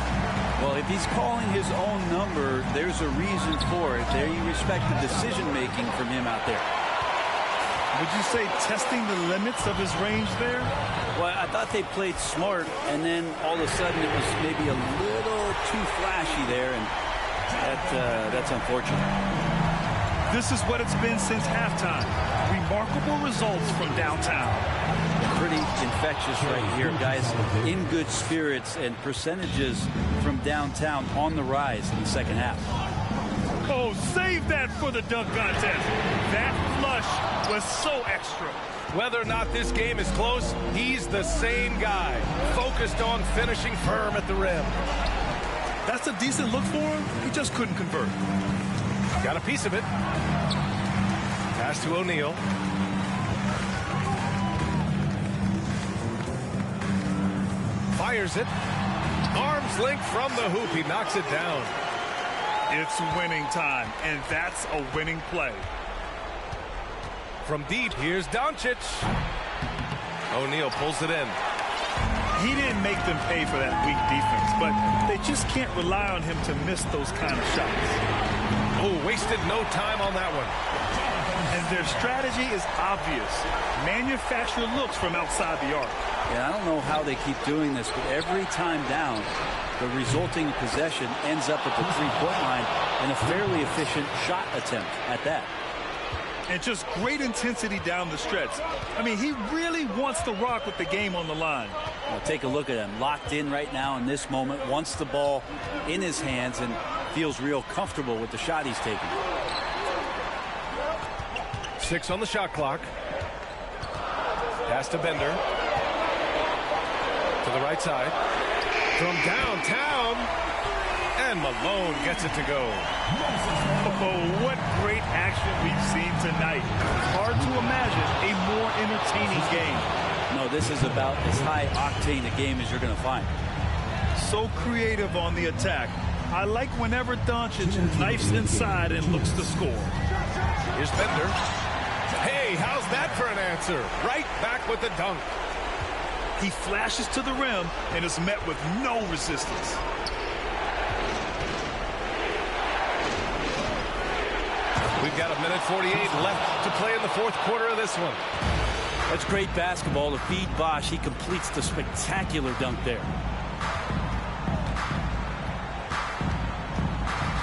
Well, if he's calling his own number, there's a reason for it. There you respect the decision-making from him out there. Would you say testing the limits of his range there? Well, I thought they played smart, and then all of a sudden it was maybe a little too flashy there, and that's unfortunate. This is what it's been since halftime. Remarkable results from downtown. Pretty infectious right here, guys. In good spirits, and percentages from downtown on the rise in the second half. Oh, save that for the dunk contest. That flush was so extra. Whether or not this game is close, he's the same guy, focused on finishing firm at the rim. That's a decent look for him. He just couldn't convert. Got a piece of it. Pass to O'Neal. Fires it. Arms length from the hoop. He knocks it down. It's winning time, and that's a winning play. From deep, here's Doncic. O'Neal pulls it in. He didn't make them pay for that weak defense, but they just can't rely on him to miss those kind of shots. Oh, wasted no time on that one. And their strategy is obvious. Manufacture looks from outside the arc. Yeah, I don't know how they keep doing this, but every time down, the resulting possession ends up at the three-point line and a fairly efficient shot attempt at that. And just great intensity down the stretch. I mean, he really wants to rock with the game on the line. Well, take a look at him. Locked in right now in this moment. Wants the ball in his hands and feels real comfortable with the shot he's taking. 6 on the shot clock. Pass to Bender. To the right side. From downtown. And Malone gets it to go. Oh, what great action we've seen tonight. Hard to imagine a more entertaining game. No, this is about as high-octane a game as you're going to find. So creative on the attack. I like whenever Doncic knifes inside and looks to score. Here's Bender. Hey, how's that for an answer? Right back with the dunk. He flashes to the rim and is met with no resistance. We've got 1:48 left to play in the fourth quarter of this one. That's great basketball to feed Bosch. He completes the spectacular dunk there.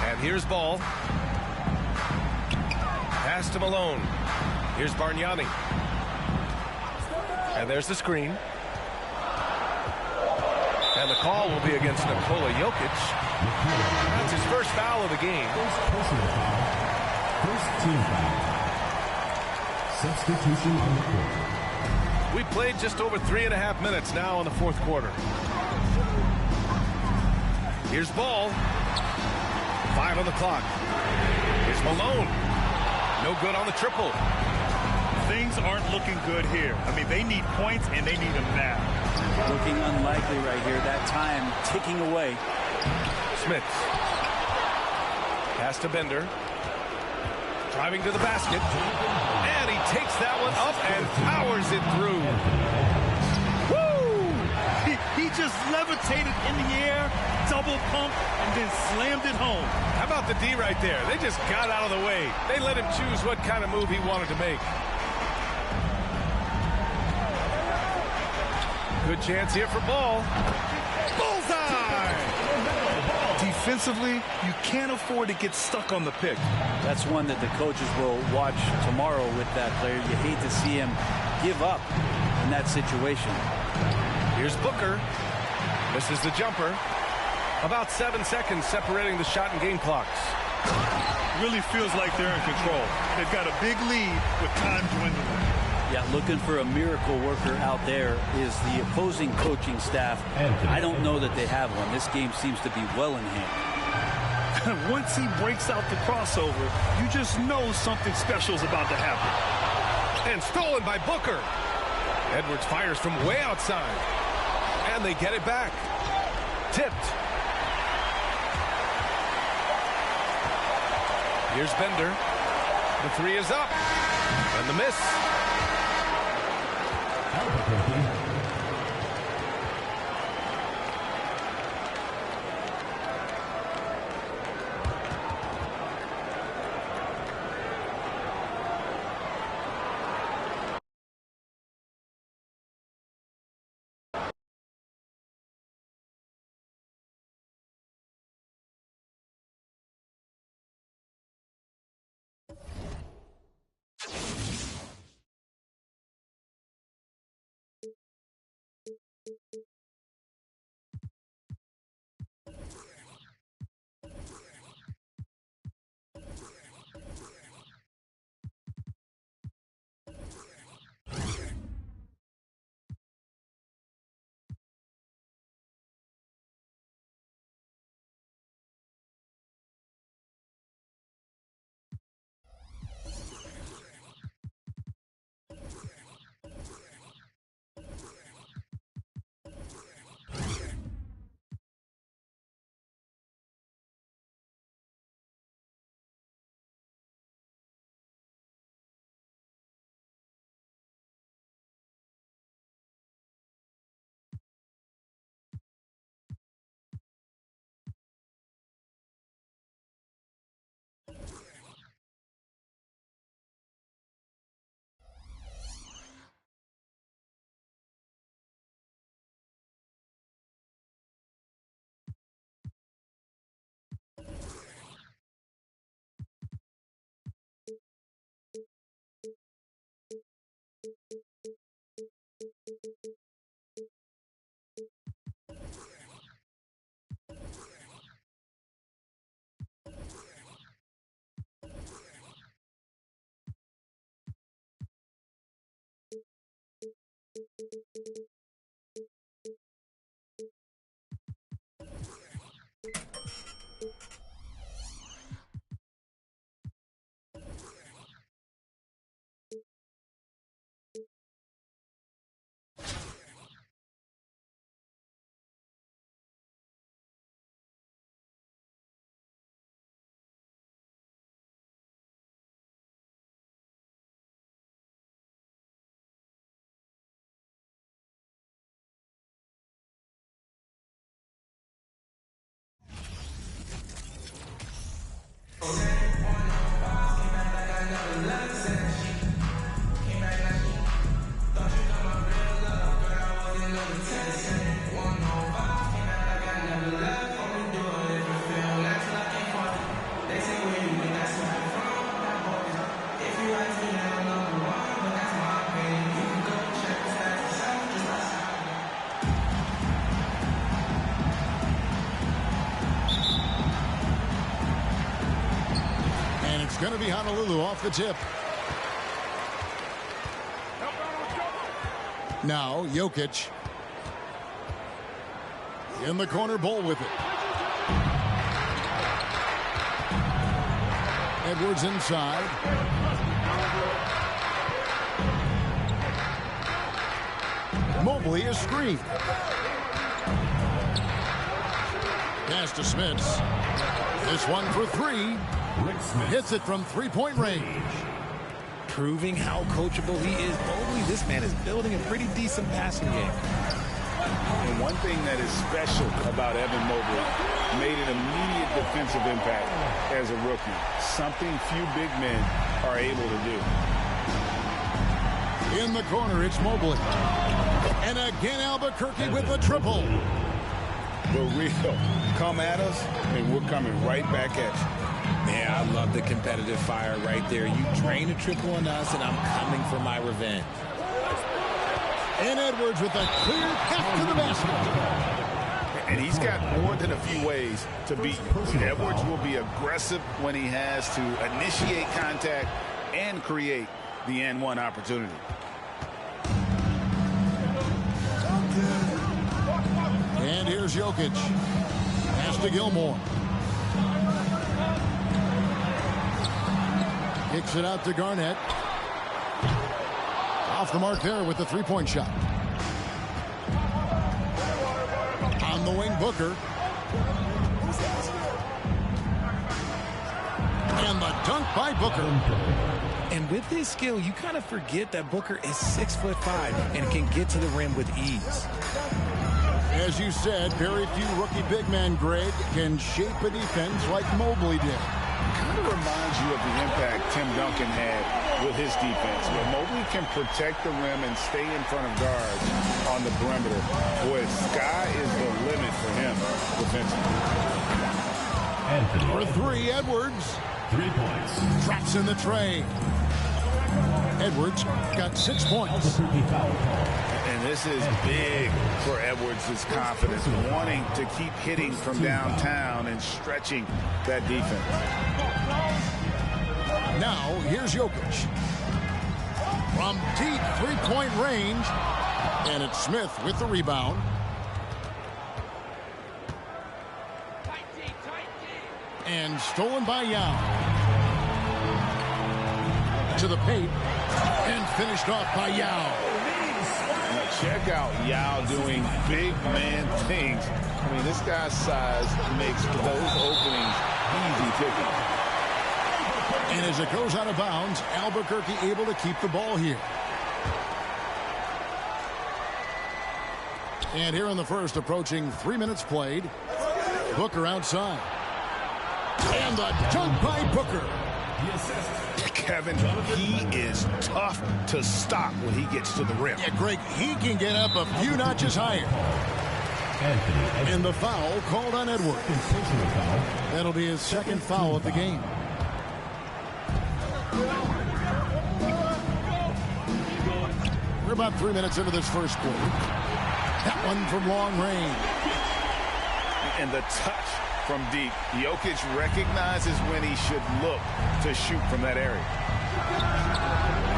And here's Ball. Pass to Malone. Here's Bargnani. And there's the screen. And the call will be against Nikola Jokic. That's his first foul of the game. First team foul. Substitution on the court. We played just over 3.5 minutes now in the fourth quarter. Here's Ball. 5 on the clock. Here's Malone. No good on the triple. Things aren't looking good here. I mean, they need points, and they need them now. Looking unlikely right here. That time ticking away. Smith. Pass to Bender. Driving to the basket. And he takes that one up and powers it through. Woo! He just levitated in the air, double pump, and then slammed it home. How about the D right there? They just got out of the way. They let him choose what kind of move he wanted to make. Good chance here for ball. Bullseye! Defensively, you can't afford to get stuck on the pick. That's one that the coaches will watch tomorrow with that player. You hate to see him give up in that situation. Here's Booker. Misses the jumper. About 7 seconds separating the shot and game clocks. Really feels like they're in control. They've got a big lead with time dwindling. Yeah, looking for a miracle worker out there is the opposing coaching staff. I don't know that they have one. This game seems to be well in hand. Once he breaks out the crossover, you just know something special is about to happen. And stolen by Booker. Edwards fires from way outside. And they get it back. Tipped. Here's Bender. The three is up. And the miss. Going to be Honolulu off the tip. Now Jokic in the corner, Bull with it. Edwards inside. Mobley is screened. Pass to Smits. This one for three. Hits it from three-point range. Proving how coachable he is. Mobley, this man is building a pretty decent passing game. And one thing that is special about Evan Mobley, made an immediate defensive impact as a rookie. Something few big men are able to do. In the corner, it's Mobley. And again, Albuquerque with the triple. The real come at us, and we're coming right back at you. Man, I love the competitive fire right there. You drain a triple on us, and I'm coming for my revenge. And Edwards with a clear path to the basket. And he's got more than a few ways to beat you. Edwards will be aggressive when he has to initiate contact and create the N1 opportunity. And here's Jokic. Pass to Gilmore. Kicks it out to Garnett. Off the mark there with the three-point shot. On the wing, Booker. And the dunk by Booker. And with his skill, you kind of forget that Booker is 6'5" and can get to the rim with ease. As you said, very few rookie big men, Greg, can shape a defense like Mobley did. Kind of reminds you of the impact Tim Duncan had with his defense, where Mobley can protect the rim and stay in front of guards on the perimeter. Boy, sky is the limit for him defensively. For three, Edwards. 3 points. Drops in the tray. Edwards got 6 points. And this is big for Edwards' confidence, wanting to keep hitting from downtown and stretching that defense. Now, here's Jokic. From deep three-point range. And it's Smith with the rebound. And stolen by Yao. To the paint. And finished off by Yao. Now check out Yao doing big man things. I mean, this guy's size makes those openings easy picking. And as it goes out of bounds, Albuquerque able to keep the ball here. And here in the first, approaching 3 minutes played. Booker outside. And the dunk by Booker. Kevin, he is tough to stop when he gets to the rim. Yeah, Greg, he can get up a few notches higher. And the foul called on Edwards. That'll be his second foul of the game. We're about 3 minutes into this first quarter. That one from long range. And the touch from deep. Jokic recognizes when he should look to shoot from that area.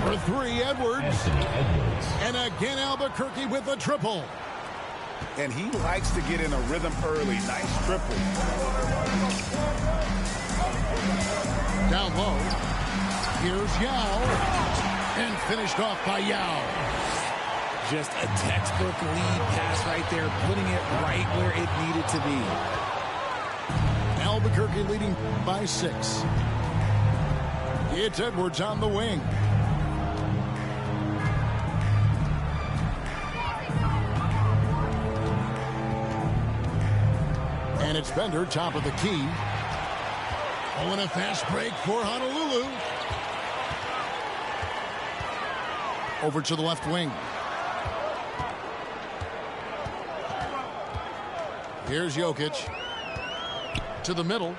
For three, Edwards. And again, Albuquerque with a triple. And he likes to get in a rhythm early. Nice triple. Down low. Here's Yao. And finished off by Yao. Just a textbook lead pass right there, putting it right where it needed to be. Albuquerque leading by 6. It's Edwards on the wing. And it's Bender, top of the key. Oh, and a fast break for Honolulu. Over to the left wing. Here's Jokic. To the middle.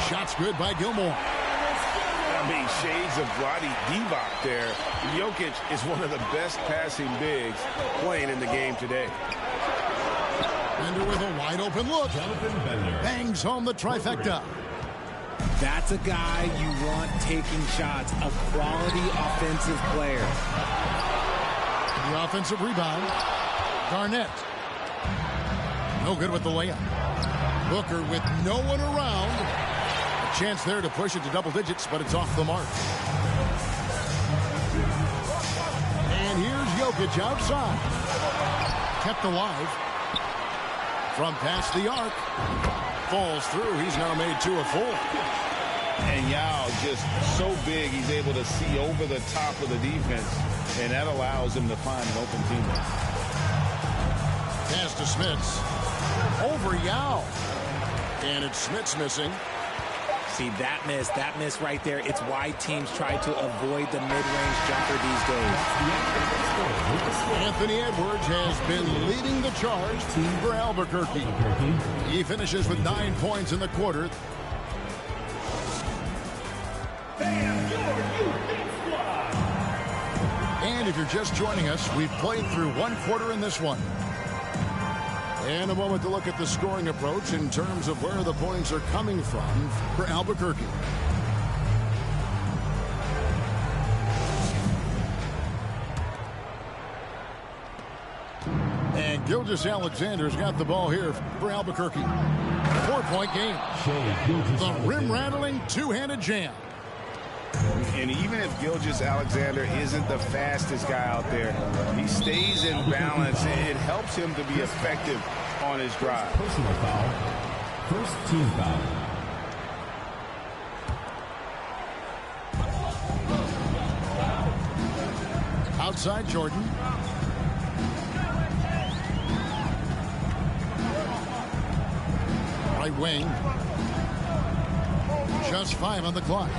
Shots good by Gilmore. I mean, shades of Vlade Divac there. Jokic is one of the best passing bigs playing in the game today. Bender with a wide open look. Bangs home the trifecta. That's a guy you want taking shots, a quality offensive player. The offensive rebound. Garnett. No good with the layup. Booker with no one around. A chance there to push it to double digits, but it's off the mark. And here's Jokic outside. Kept alive. From past the arc. Falls through. He's now made 2 of 4. And Yao just so big, he's able to see over the top of the defense, and that allows him to find an open teammate. Pass to Smits. Over Yao. And it's Smits missing. See, that miss right there, it's why teams try to avoid the mid-range jumper these days. Anthony Edwards has been leading the charge for Albuquerque. He finishes with 9 points in the quarter. And if you're just joining us, we've played through 1 quarter in this one. And a moment to look at the scoring approach in terms of where the points are coming from for Albuquerque. And Gilgeous Alexander's got the ball here for Albuquerque. 4-point game. The rim-rattling two-handed jam. And even if Gilgeous Alexander isn't the fastest guy out there, he stays in balance, and it helps him to be effective on his drive. Personal foul. First team foul. Outside Jordan. Right wing. Just 5 on the clock.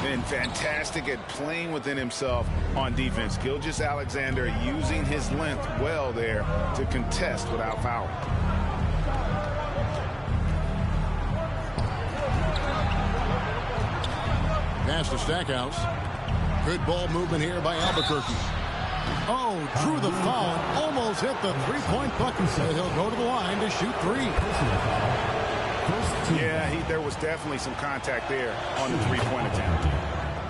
Been fantastic at playing within himself on defense. Gilgeous Alexander using his length well there to contest without fouling. Pass to Stackhouse. Good ball movement here by Albuquerque. Oh, drew the foul. Almost hit the three-point bucket. So he'll go to the line to shoot 3. Yeah, there was definitely some contact there on the three-point attempt.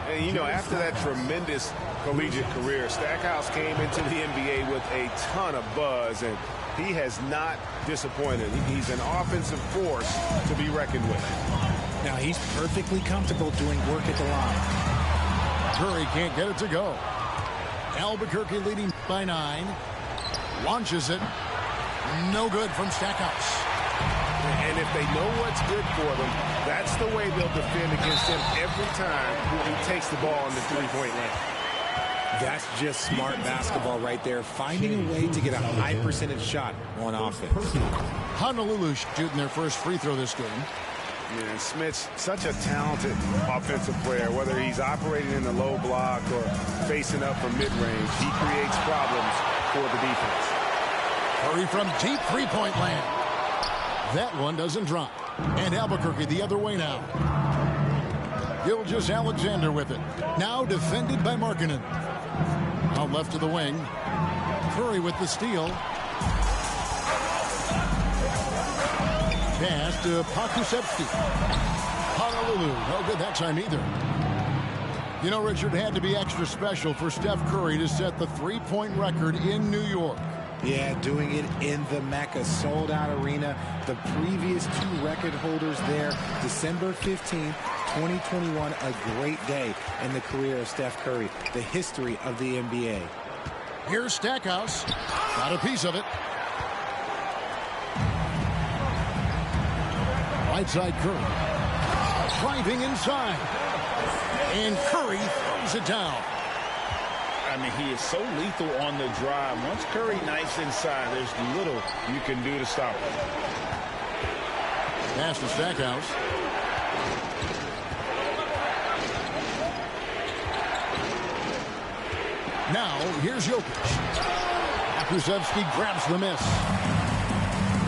And, you know, after that tremendous collegiate career, Stackhouse came into the NBA with a ton of buzz, and he has not disappointed. He's an offensive force to be reckoned with. Now, he's perfectly comfortable doing work at the line. Curry can't get it to go. Albuquerque leading by 9. Launches it. No good from Stackhouse. And if they know what's good for them, that's the way they'll defend against him every time he takes the ball in the three-point line. That's just smart basketball right there, finding a way to get a high percentage shot on offense. Honolulu shooting their first free throw this game. Yeah, and Smith's such a talented offensive player. Whether he's operating in the low block or facing up from mid-range, he creates problems for the defense. Curry from deep three-point land. That one doesn't drop. And Albuquerque the other way now. Gilgeous Alexander with it. Now defended by Markkanen. Out left to the wing. Curry with the steal. Pass to Pakusevsky. Honolulu. No good that time either. You know, Richard, had to be extra special for Steph Curry to set the three-point record in New York. Yeah, doing it in the Mecca sold-out arena. The previous 2 record holders there, December 15th, 2021, a great day in the career of Steph Curry, the history of the NBA. Here's Stackhouse. Got a piece of it. Right side Curry. Driving inside. And Curry throws it down. I mean, he is so lethal on the drive. Once Curry knifes inside, there's little you can do to stop him. Pass to Stackhouse. Now, here's Jokic. Pakusevsky grabs the miss.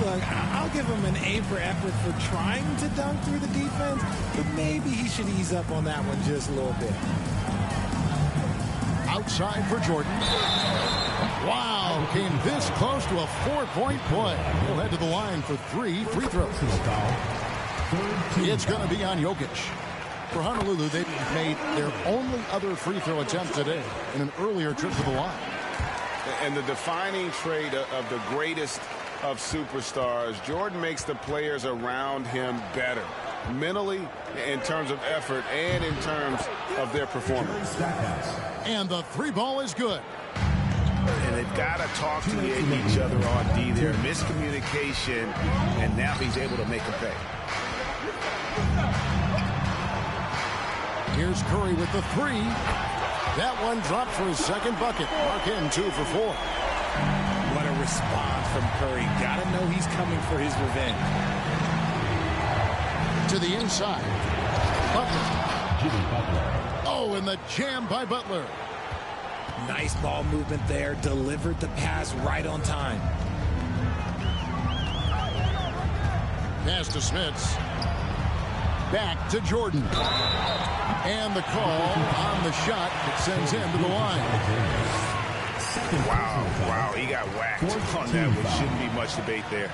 Look, I'll give him an A for effort for trying to dunk through the defense, but maybe he should ease up on that one just a little bit. Outside for Jordan. Wow, came this close to a 4-point play. He'll head to the line for 3 free throws. It's going to be on Jokic. For Honolulu, they've made their only other free throw attempt today in an earlier trip to the line. And the defining trait of the greatest of superstars, Jordan makes the players around him better. Mentally, in terms of effort, and in terms of their performance. And the 3 ball is good. And they've got to talk to each other on D there. Miscommunication, and now he's able to make a pay. Here's Curry with the 3. That one dropped for his second bucket. Mark him 2 for 4. What a response from Curry. Got to know he's coming for his revenge. To the inside. Butler. Oh, and the jam by Butler. Nice ball movement there. Delivered the pass right on time. Pass to Smits. Back to Jordan. And the call on the shot that sends him to the line. Wow, he got whacked on that one. Shouldn't be much debate there.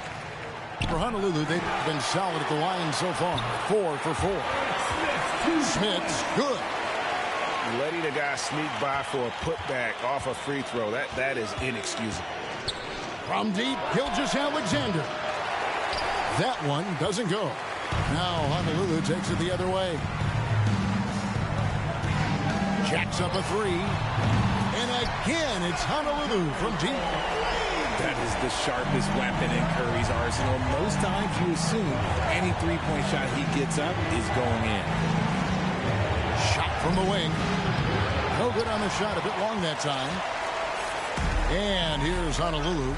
For Honolulu, they've been solid at the line so far. 4 for 4. Smits, good. Letting a guy sneak by for a putback off a free throw, that is inexcusable. From deep, Gilgeous-Alexander. That one doesn't go. Now Honolulu takes it the other way. Jacks up a 3. And again, it's Honolulu from deep. That is the sharpest weapon in Curry's arsenal. Most times you assume any three-point shot he gets up is going in. Shot from the wing. No good on the shot. A bit long that time. And here's Honolulu.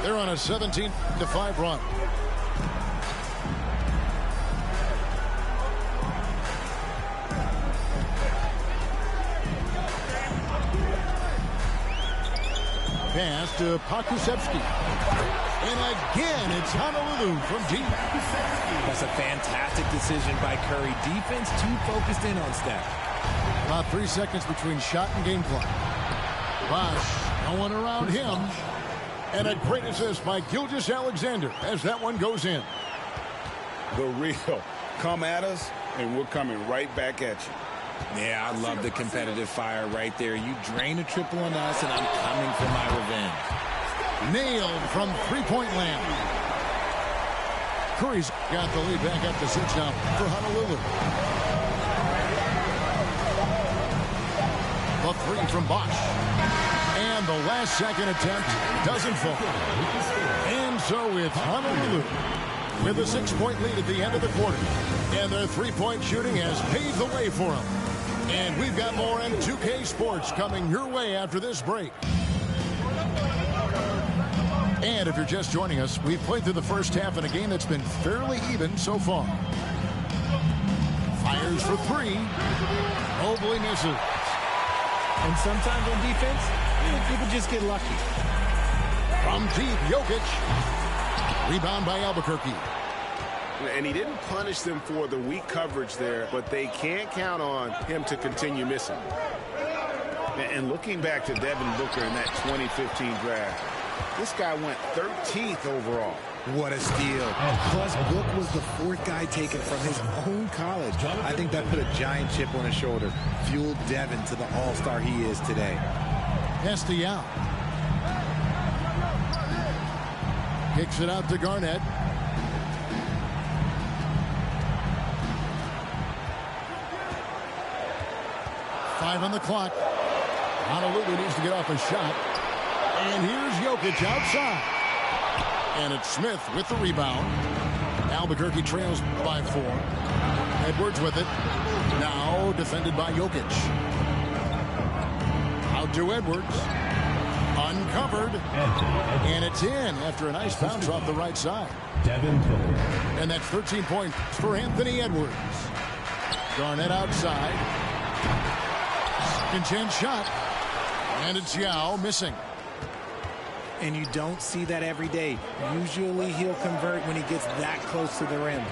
They're on a 17-5 run. Pass to Pakusevsky. And again, it's Honolulu from deep. That's a fantastic decision by Curry. Defense too focused in on Steph. About 3 seconds between shot and game clock. Bosch, no one around him. And a great assist by Gilgeous-Alexander as that one goes in. The real. Come at us, and we're coming right back at you. Yeah, I love the competitive fire right there. You drain a triple on us, and I'm coming for my revenge. Nailed from three-point land. Curry's got the lead back up to 6 now for Honolulu. The 3 from Bosch. And the last second attempt doesn't fall. And so it's Honolulu with a 6-point lead at the end of the quarter. And their three-point shooting has paved the way for them. And we've got more M2K Sports coming your way after this break. And if you're just joining us, we've played through the first half in a game that's been fairly even so far. Fires for 3. Mobley misses. And sometimes on defense, people just get lucky. From deep, Jokic. Rebound by Albuquerque. And he didn't punish them for the weak coverage there, but they can't count on him to continue missing. And looking back to Devin Booker in that 2015 draft, this guy went 13th overall. What a steal. Plus, Book was the 4th guy taken from his own college. I think that put a giant chip on his shoulder, fueled Devin to the all-star he is today. Estial. Kicks it out to Garnett. Five on the clock. Honolulu needs to get off a shot. And here's Jokic outside. And it's Smith with the rebound. Albuquerque trails by 4. Edwards with it. Now defended by Jokic. Out to Edwards. Uncovered. And it's in after a nice bounce off the right side. And that's 13 points for Anthony Edwards. Garnett outside. Second chance shot. And it's Yao missing. And you don't see that every day. Usually he'll convert when he gets that close to the rim.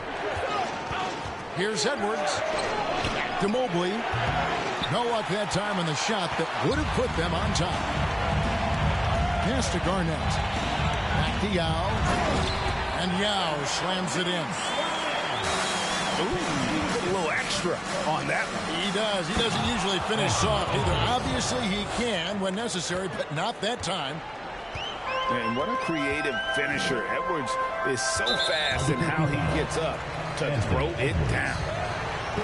Here's Edwards. Back to Mobley. No luck that time on the shot that would have put them on top. Pass to Garnett. Back to Yao. And Yao slams it in. Ooh, a little extra on that one. He does. He doesn't usually finish soft either. Obviously he can when necessary, but not that time. And what a creative finisher. Edwards is so fast in how he gets up to throw it down.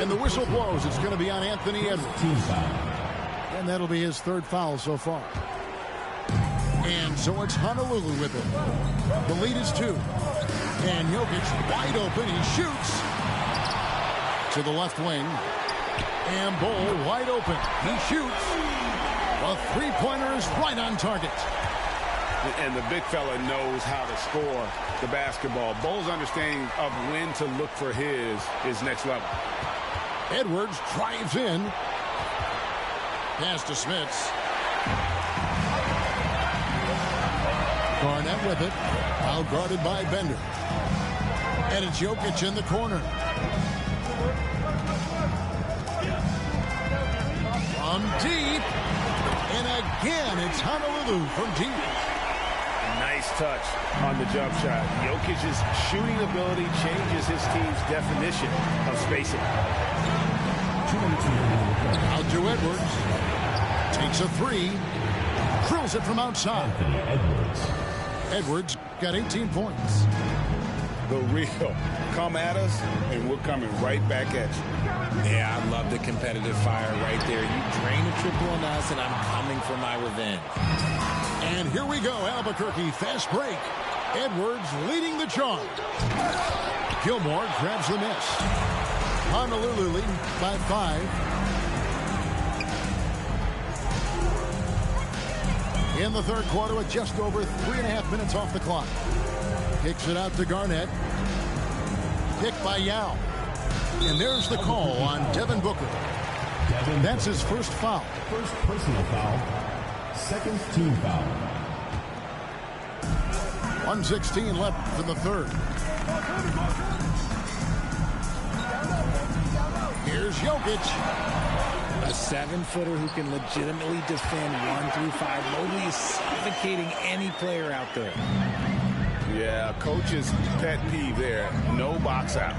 And the whistle blows. It's going to be on Anthony Edwards. And that'll be his 3rd foul so far. And so it's Honolulu with it. The lead is 2. And Jokic wide open. He shoots to the left wing. And Bull wide open. He shoots. A three-pointer is right on target. And the big fella knows how to score the basketball. Bo's understanding of when to look for his is next level. Edwards drives in. Pass to Smits. Garnett with it. Now guarded by Bender. And it's Jokic in the corner. From deep. And again, it's Honolulu from deep. Nice touch on the jump shot. Jokic's shooting ability changes his team's definition of spacing. Out to Edwards. Takes a three. Drills it from outside. Edwards got 18 points. The real. Come at us, and we're coming right back at you. Yeah, I love the competitive fire right there. You drain a triple on us, and I'm coming for my revenge. And here we go, Albuquerque, fast break. Edwards leading the charge. Gilmore grabs the miss. Honolulu leading by 5. In the third quarter with just over 3.5 minutes off the clock. Kicks it out to Garnett. Picked by Yao. And there's the call on Devin Booker. That's his first foul. First personal foul. Second team foul. 1:16 left in the third. Here's Jokic. A 7-footer who can legitimately defend 1 through 5. Mobley is suffocating any player out there. Yeah, coach's pet peeve there. No box out.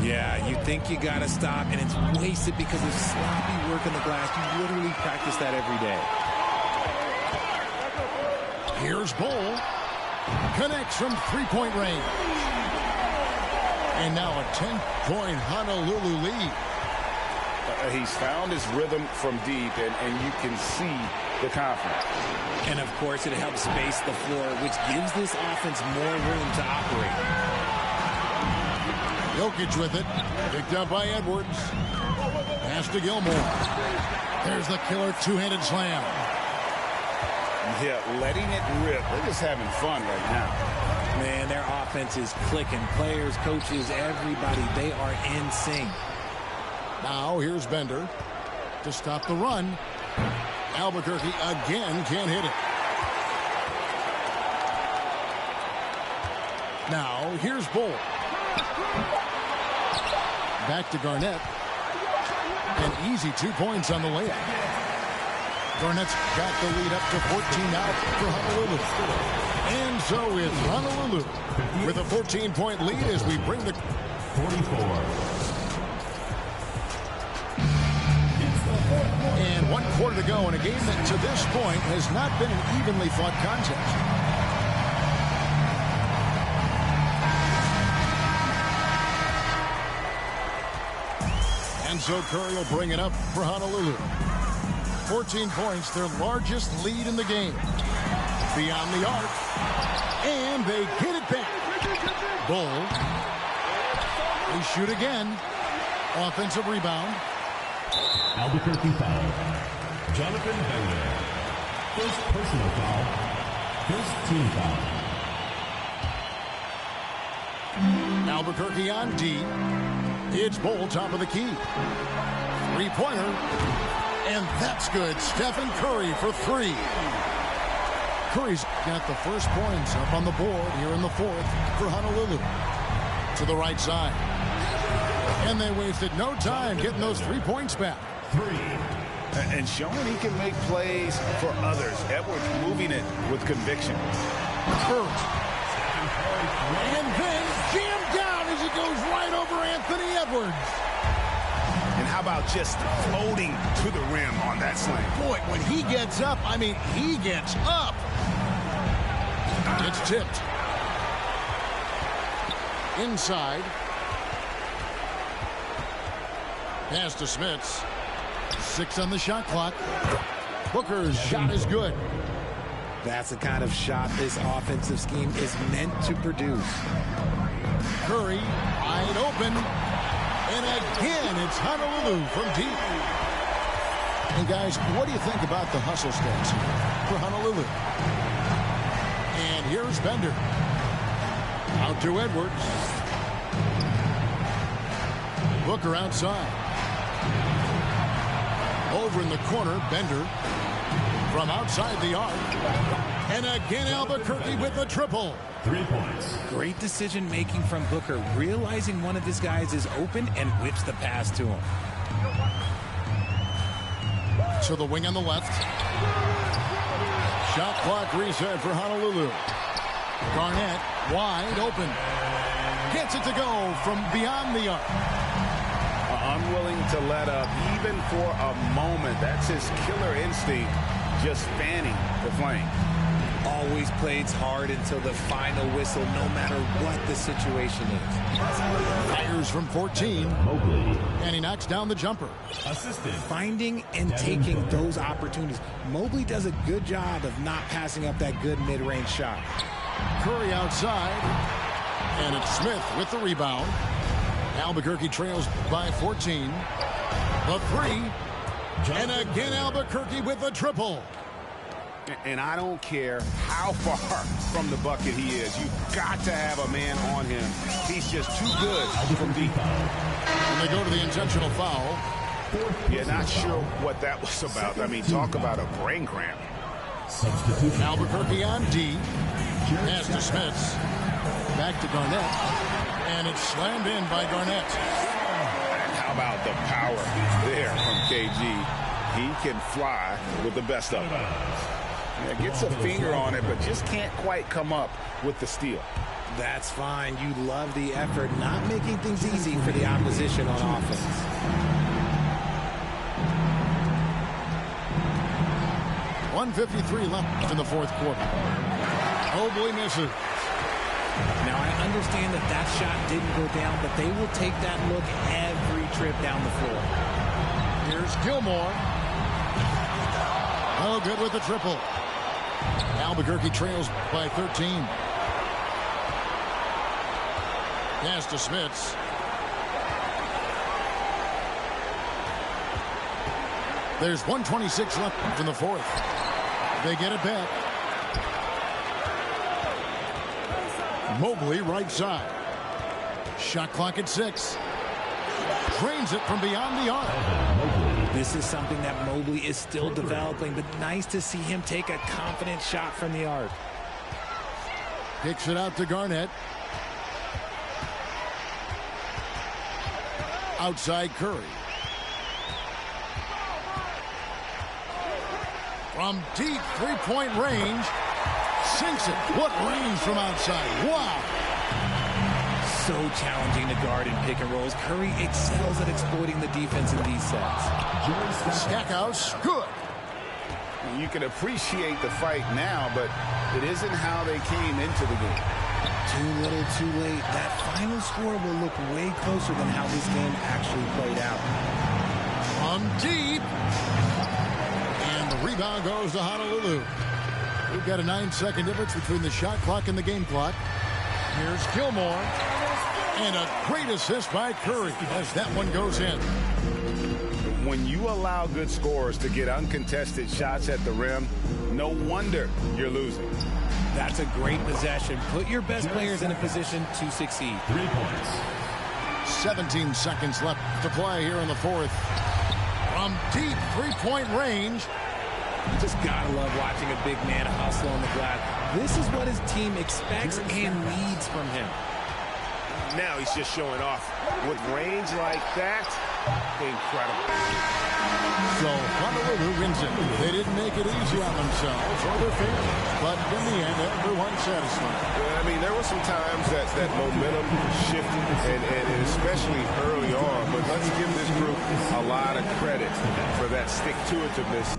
Yeah, you think you got to stop, and it's wasted because of sloppy work in the glass. You literally practice that every day. Here's Bull. Connects from three-point range. And now a 10-point Honolulu lead. He's found his rhythm from deep, and you can see the confidence. And, of course, it helps space the floor, which gives this offense more room to operate. Jokic with it. Picked up by Edwards. Pass to Gilmore. There's the killer two-handed slam. Yeah, letting it rip. They're just having fun right now. Man, their offense is clicking. Players, coaches, everybody, they are in sync. Now here's Bender to stop the run. Albuquerque again can't hit it. Now here's Bull. Back to Garnett. An easy 2 points on the layup. Garnett's got the lead up to 14 now for Honolulu. And so it's Honolulu with a 14-point lead as we bring the 44. And 1 quarter to go in a game that to this point has not been an evenly fought contest. And so Curry will bring it up for Honolulu. 14 points, their largest lead in the game. Beyond the arc. And they get it back. Bull. They shoot again. Offensive rebound. Albuquerque foul. Jonathan Bender. First personal foul. First team foul. Albuquerque on D. It's Bull, top of the key. Three-pointer. And that's good. Stephen Curry for 3. Curry's got the first points up on the board here in the fourth for Honolulu. To the right side. And they wasted no time getting those 3 points back. 3. And showing he can make plays for others. Edwards moving it with conviction. Hurt. And then jammed down as it goes right over Anthony Edwards. And how about just floating to the rim on that slam? Boy, when he gets up, I mean, he gets up. It's tipped. Inside. Pass to Smits. 6 on the shot clock. Booker's shot is good. That's the kind of shot this offensive scheme is meant to produce. Curry wide open. And again, it's Honolulu from deep. And guys, what do you think about the hustle stats here for Honolulu? Here's Bender. Out to Edwards. Booker outside. Over in the corner, Bender. From outside the arc. And again, Albuquerque with the triple. 3 points. Great decision making from Booker, realizing one of his guys is open and whips the pass to him. To the wing on the left. Shot clock reset for Honolulu. Garnett wide open. Gets it to go from beyond the arc. Unwilling to let up even for a moment. That's his killer instinct, just fanning the flame. Always plays hard until the final whistle, no matter what the situation is. Fires from 14. Mobley. And he knocks down the jumper. Assistant. Finding and taking those opportunities. Mobley does a good job of not passing up that good mid-range shot. Curry outside. And it's Smith with the rebound. Albuquerque trails by 14. The three. And again, Albuquerque with the triple. And I don't care how far from the bucket he is. You've got to have a man on him. He's just too good from deep. And they go to the intentional foul. Yeah, not sure what that was about. I mean, talk about a brain cramp. Substitution. Albuquerque on D. Pass to Smith. Back to Garnett. And it's slammed in by Garnett. How about the power there from KG? He can fly with the best of them. Yeah, gets a finger on it, but just can't quite come up with the steal. That's fine. You love the effort, not making things easy for the opposition on offense. .153 left in the fourth quarter. Mobley misses. Now, I understand that that shot didn't go down, but they will take that look every trip down the floor. Here's Gilmore. Oh, good with the triple. Albuquerque trails by 13. Pass to Smits. There's 1:26 left in the fourth. They get it back. Mobley right side. Shot clock at 6. Drains it from beyond the arc. This is something that Mobley is still developing, but nice to see him take a confident shot from the arc. Kicks it out to Garnett. Outside Curry. From deep three-point range. Sinks it. What range from outside. Wow. So challenging to guard in pick and rolls. Curry excels at exploiting the defense in these sets. Stackhouse, good. You can appreciate the fight now, but it isn't how they came into the game. Too little, too late. That final score will look way closer than how this game actually played out. From deep. And the rebound goes to Honolulu. We've got a 9-second difference between the shot clock and the game clock. Here's Gilmore. And a great assist by Curry as that one goes in. When you allow good scorers to get uncontested shots at the rim, no wonder you're losing. That's a great possession. Put your best players in a position to succeed. 3 points. 17 seconds left to play here in the fourth. From deep three-point range. You just gotta love watching a big man hustle on the glass. This is what his team expects and needs from him. Now he's just showing off. With range like that, incredible. So Honolulu wins it. They didn't make it easy on themselves or their fans, but in the end, everyone's satisfied. Yeah, I mean, there were some times that momentum shifted, and especially early on. But let's give this group a lot of credit for that stick-to-itiveness.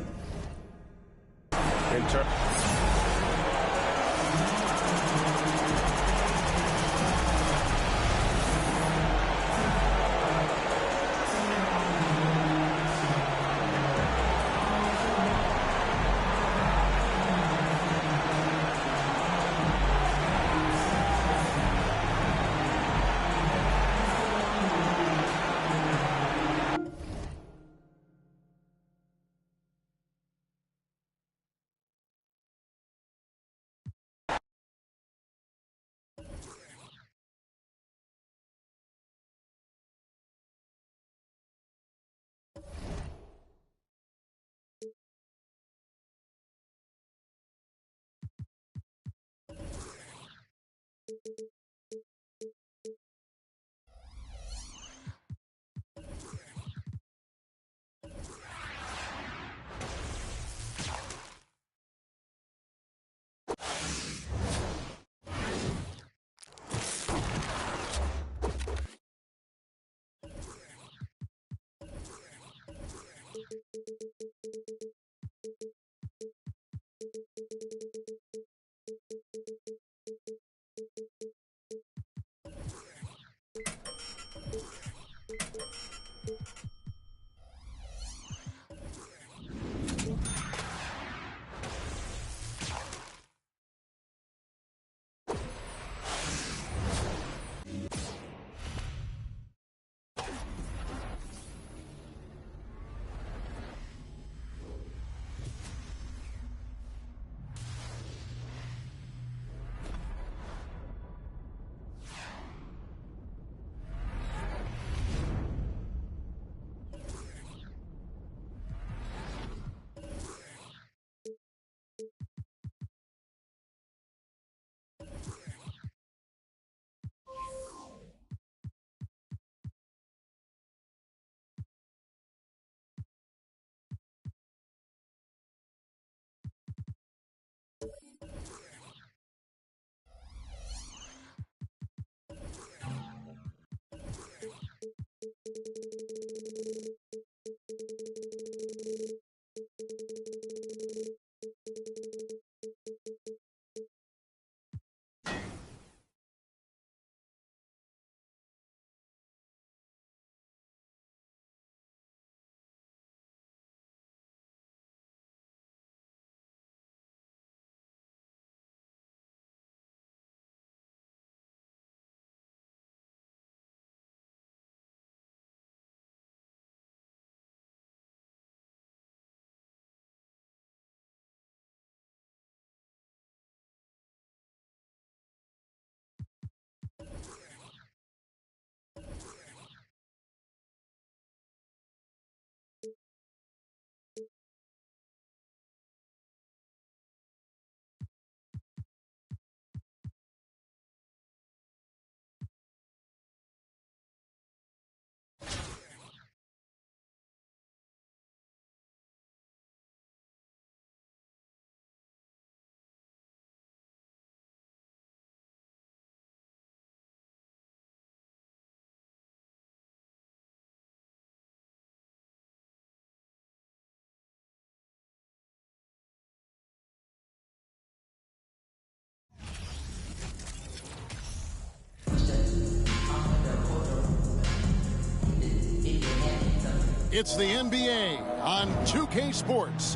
It's the NBA on 2K Sports.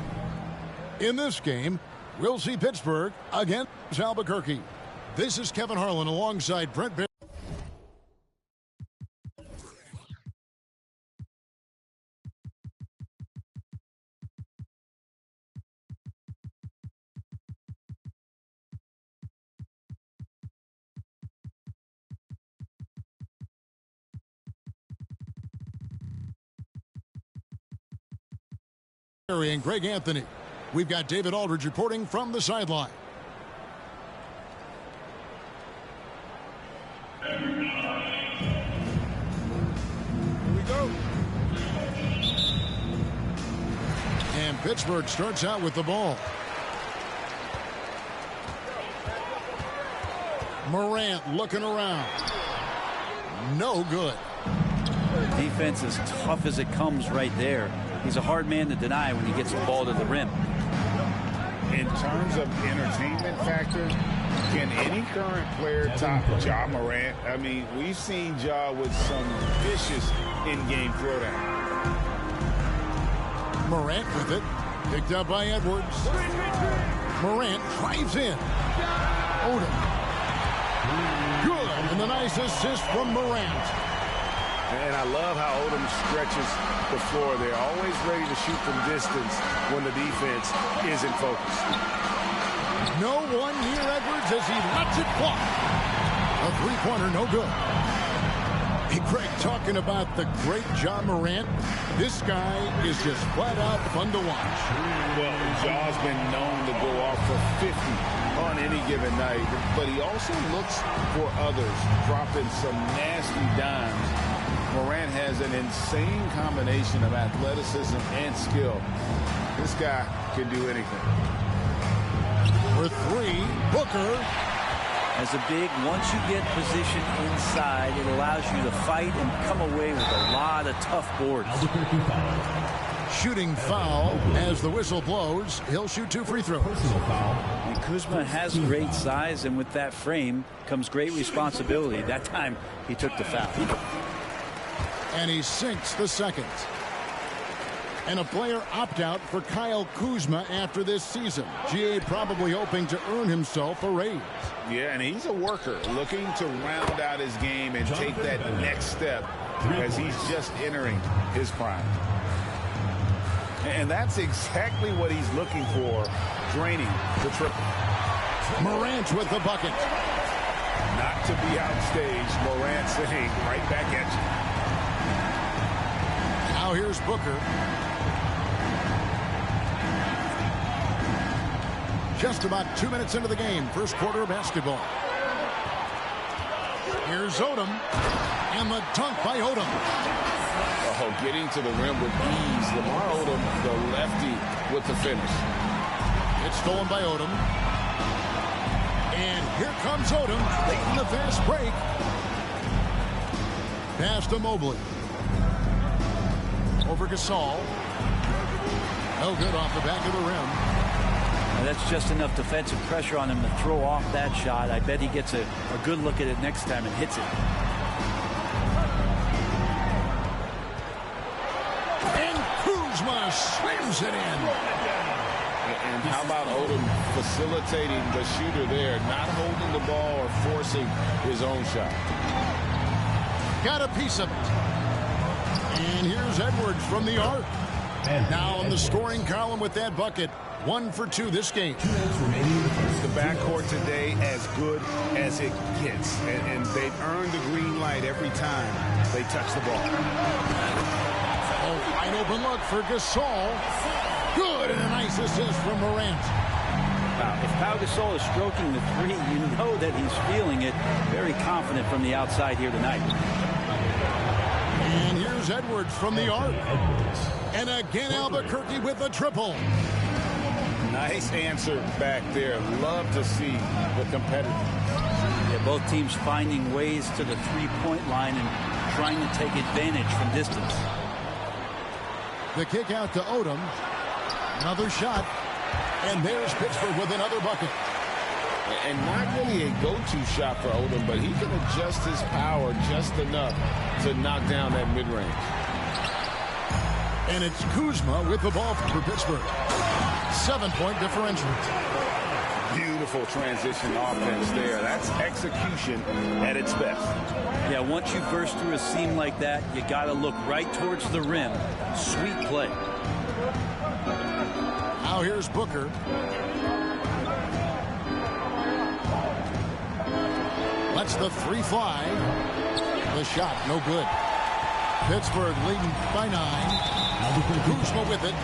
In this game, we'll see Pittsburgh against Albuquerque. This is Kevin Harlan alongside Brent Barry. And Greg Anthony. We've got David Aldridge reporting from the sideline. Here we go. And Pittsburgh starts out with the ball. Morant looking around. No good. Defense is tough as it comes right there. He's a hard man to deny when he gets the ball to the rim. In terms of entertainment factor, can any current player top Ja Morant? I mean, we've seen Ja with some vicious in-game throwdown. Morant with it. Picked up by Edwards. Morant drives in. Odom. Good. And the nice assist from Morant. And I love how Odom stretches the floor. They're always ready to shoot from distance when the defense isn't focused. No one near Edwards as he lets it fly. A three-pointer, no good. Hey, Greg, talking about the great John Morant, this guy is just flat out fun to watch. Well, Jaw's been known to go off for 50 on any given night, but he also looks for others, dropping some nasty dimes. Morant has an insane combination of athleticism and skill. This guy can do anything. For three, Booker. As a big, once you get position inside, it allows you to fight and come away with a lot of tough boards. Shooting foul as the whistle blows. He'll shoot 2 free throws. And Kuzma has great size, and with that frame comes great responsibility. That time he took the foul. And he sinks the second. And a player opt-out for Kyle Kuzma after this season. GA probably hoping to earn himself a raise. Yeah, and he's a worker looking to round out his game and take that next step as he's just entering his prime. And that's exactly what he's looking for, draining the triple. Morant with the bucket. Not to be outstaged, Morant saying right back at you. Now here's Booker. Just about 2 minutes into the game, first quarter of basketball. Here's Odom, and the dunk by Odom. Oh, getting to the rim with ease. Lamar Odom, the lefty, with the finish. It's stolen by Odom. And here comes Odom, late in the fast break. Pass to Mobley. Over Gasol. No good off the back of the rim. Now that's just enough defensive pressure on him to throw off that shot. I bet he gets a good look at it next time and hits it. And Kuzma slams it in. And how about Odom facilitating the shooter there, not holding the ball or forcing his own shot. Got a piece of it. And here's Edwards from the arc. Now in the scoring column with that bucket. 1 for 2 this game. The backcourt today as good as it gets. And they've earned the green light every time they touch the ball. Oh, wide open look for Gasol. Good, and a nice assist from Morant. Now, if Pau Gasol is stroking the three, you know that he's feeling it. Very confident from the outside here tonight. And here's Edwards from the arc. And again, Albuquerque with a triple. Nice answer back there. Love to see the competitor. Yeah, both teams finding ways to the three-point line and trying to take advantage from distance. The kick out to Odom. Another shot. And there's Pittsburgh with another bucket. And not really a go-to shot for Odom, but he can adjust his power just enough to knock down that mid-range. And it's Kuzma with the ball for Pittsburgh. 7-point differential. Beautiful transition offense there. That's execution at its best. Yeah, once you burst through a seam like that, you got to look right towards the rim. Sweet play. Now here's Booker. Lets the three fly. The shot, no good. Pittsburgh leading by 9. Kuzma with it.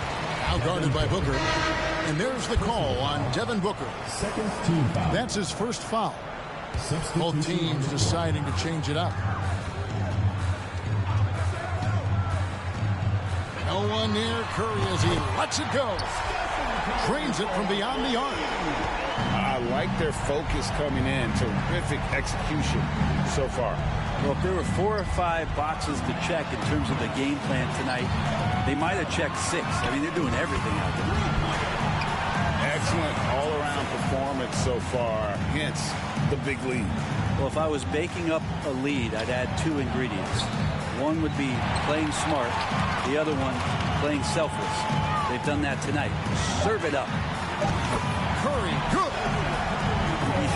Now guarded by Booker. And there's the call on Devin Booker. That's his first foul. Both teams deciding to change it up. No one near Curry as he lets it go. Drains it from beyond the arc. I like their focus coming in. Terrific execution so far. Well, if there were 4 or 5 boxes to check in terms of the game plan tonight, they might have checked 6. I mean, they're doing everything out there. Excellent all-around performance so far, hence the big lead. Well, if I was baking up a lead, I'd add 2 ingredients. One would be playing smart. The other one, playing selfless. They've done that tonight. Serve it up. Curry, good.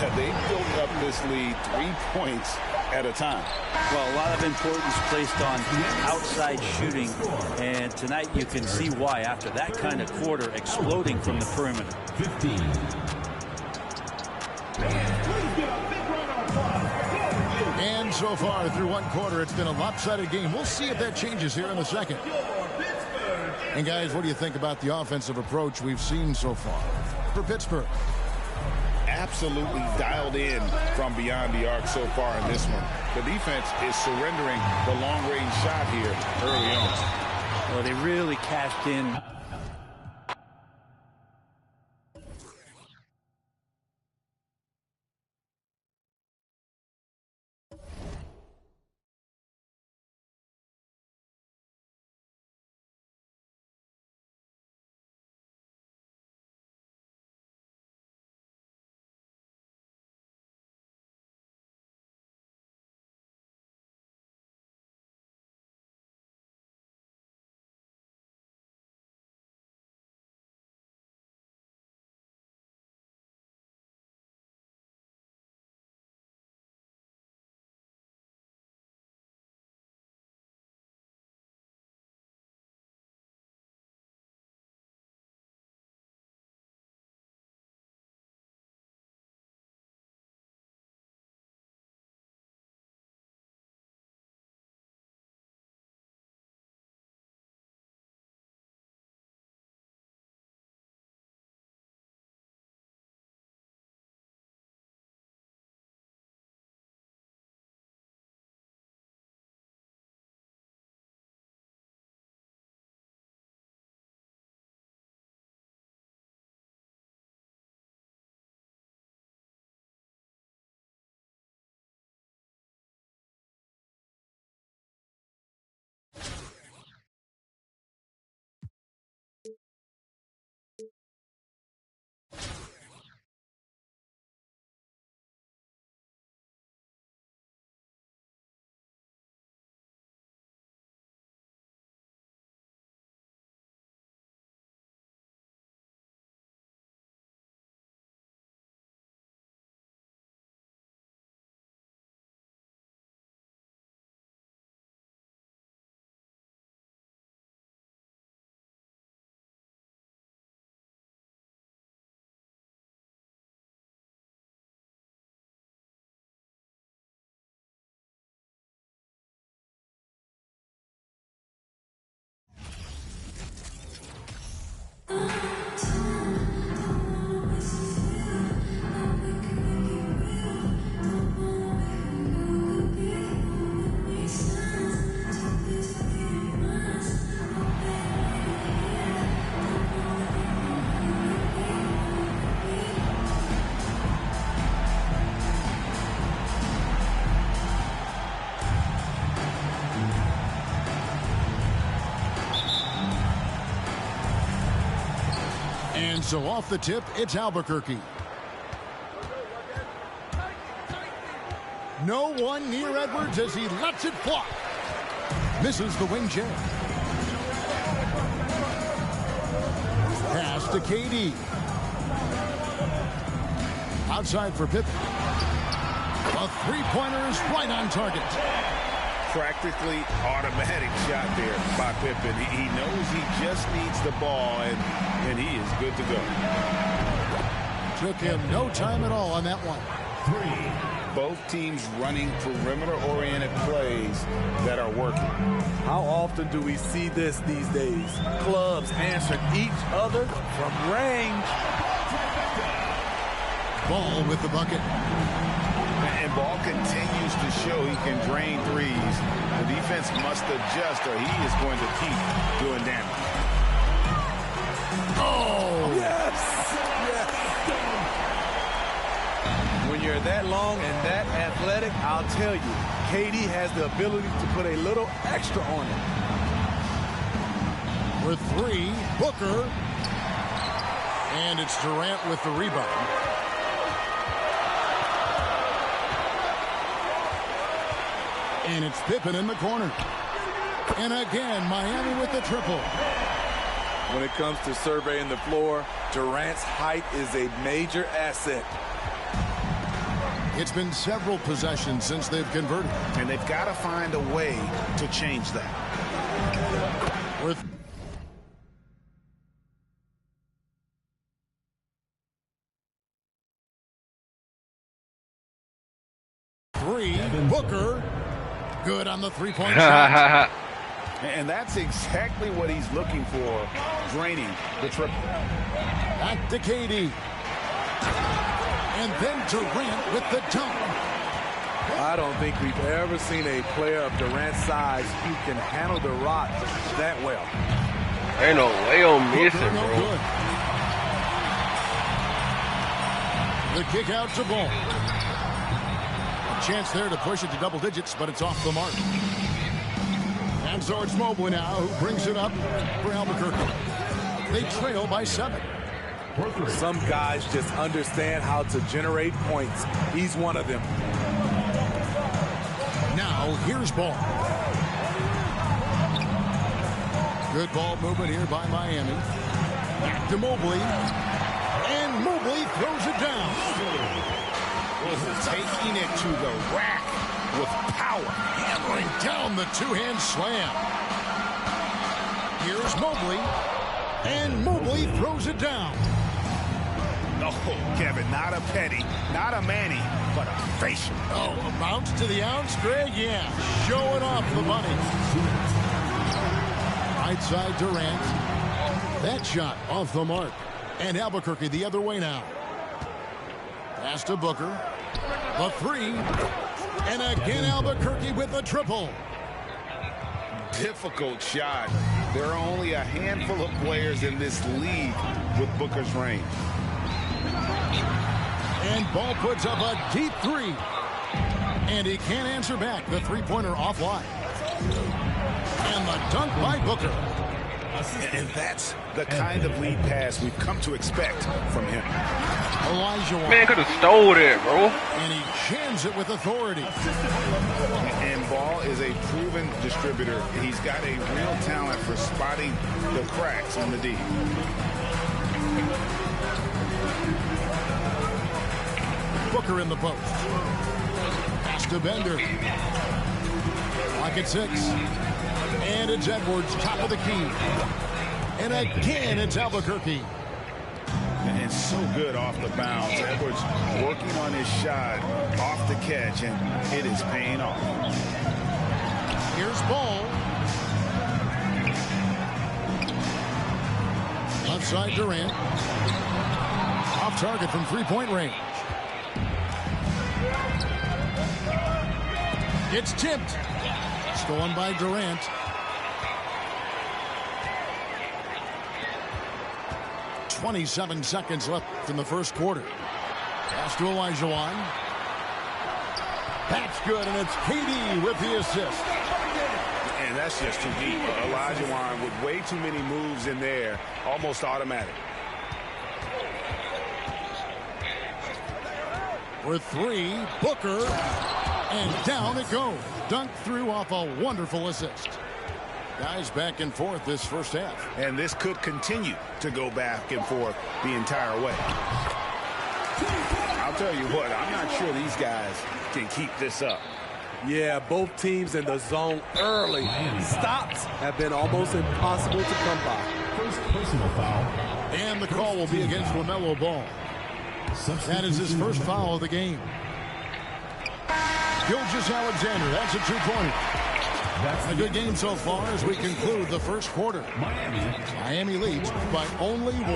Yeah, they built up this lead 3 points at a time. Well, a lot of importance placed on outside shooting, and tonight you can see why after that kind of quarter exploding from the perimeter. 15. And So far through one quarter, it's been a lopsided game. We'll see if that changes here in the second. And guys, what do you think about the offensive approach we've seen so far for Pittsburgh? Absolutely dialed in from beyond the arc so far in this one. The defense is surrendering the long-range shot here early on. Well, they really cashed in. And so off the tip, it's Albuquerque. No one near Edwards as he lets it fly. Misses the wing jab. Pass to KD. Outside for Pippen. A three-pointer is right on target. Practically automatic shot there by Pippen. He knows he just needs the ball, and he is good to go. Took him no time at all on that one. Both teams running perimeter-oriented plays that are working. How often do we see this these days? Clubs answering each other from range. Ball with the bucket. And Ball continues to show he can drain threes. The defense must adjust or he is going to keep doing damage. Oh! Yes! Yes! When you're that long and that athletic, I'll tell you, KD has the ability to put a little extra on it. For three, Booker. And it's Durant with the rebound. And it's Pippen in the corner. And again, Miami with the triple. When it comes to surveying the floor, Durant's height is a major asset. It's been several possessions since they've converted. And they've got to find a way to change that. Worth three, Booker. Good on the three-point shot. And that's exactly what he's looking for, draining the triple. Back to KD. And then Durant with the dunk. I don't think we've ever seen a player of Durant's size who can handle the rock that well. Ain't no way I'm missing, No bro. good. The kick out to Ball. A chance there to push it to double digits, but it's off the mark. And so it's Mobley now who brings it up for Albuquerque. They trail by 7. Some guys just understand how to generate points. He's one of them. Now here's Ball. Good ball movement here by Miami. Back to Mobley. And Mobley throws it down. Taking it to the rack with power. Hammering down the two-hand slam. Here's Mobley. And Mobley throws it down. No, Kevin, not a Petty, not a Manny, but a facial. Oh, a bounce to the ounce, Greg? Yeah, showing off the money. Right side Durant. That shot off the mark. And Albuquerque the other way now. Pass to Booker. The three. And again Albuquerque with a triple. Difficult shot. There are only a handful of players in this league with Booker's range. And Ball puts up a deep three. And he can't answer back. The three-pointer offline. And the dunk by Booker. And that's the kind of lead pass we've come to expect from him. Elijah Man could have stole that, bro. And he jams it with authority. And Ball is a proven distributor. He's got a real talent for spotting the cracks on the D. Booker in the post. Pass to Bender. Clock at 6. And it's Edwards, top of the key. And again, it's Albuquerque. And so good off the bounce. Edwards working on his shot off the catch, and it is paying off. Here's Ball. Left side Durant. Off target from three-point range. It's tipped. Stolen by Durant. .27 seconds left in the first quarter. Pass to Olajuwon. That's good, and it's KD with the assist. And that's just too deep. Olajuwon with way too many moves in there, almost automatic. For three, Booker, and down it goes. Dunked through off a wonderful assist. Guys back and forth this first half. And this could continue to go back and forth the entire way. I'll tell you what, I'm not sure these guys can keep this up. Yeah, both teams in the zone early. Stops have been almost impossible to come by. First personal foul. And the call will be against LaMelo Ball. That is his first foul of the game. Gilgeous-Alexander, that's a two-pointer. A good game so far as we conclude the first quarter. Miami leads by only 1.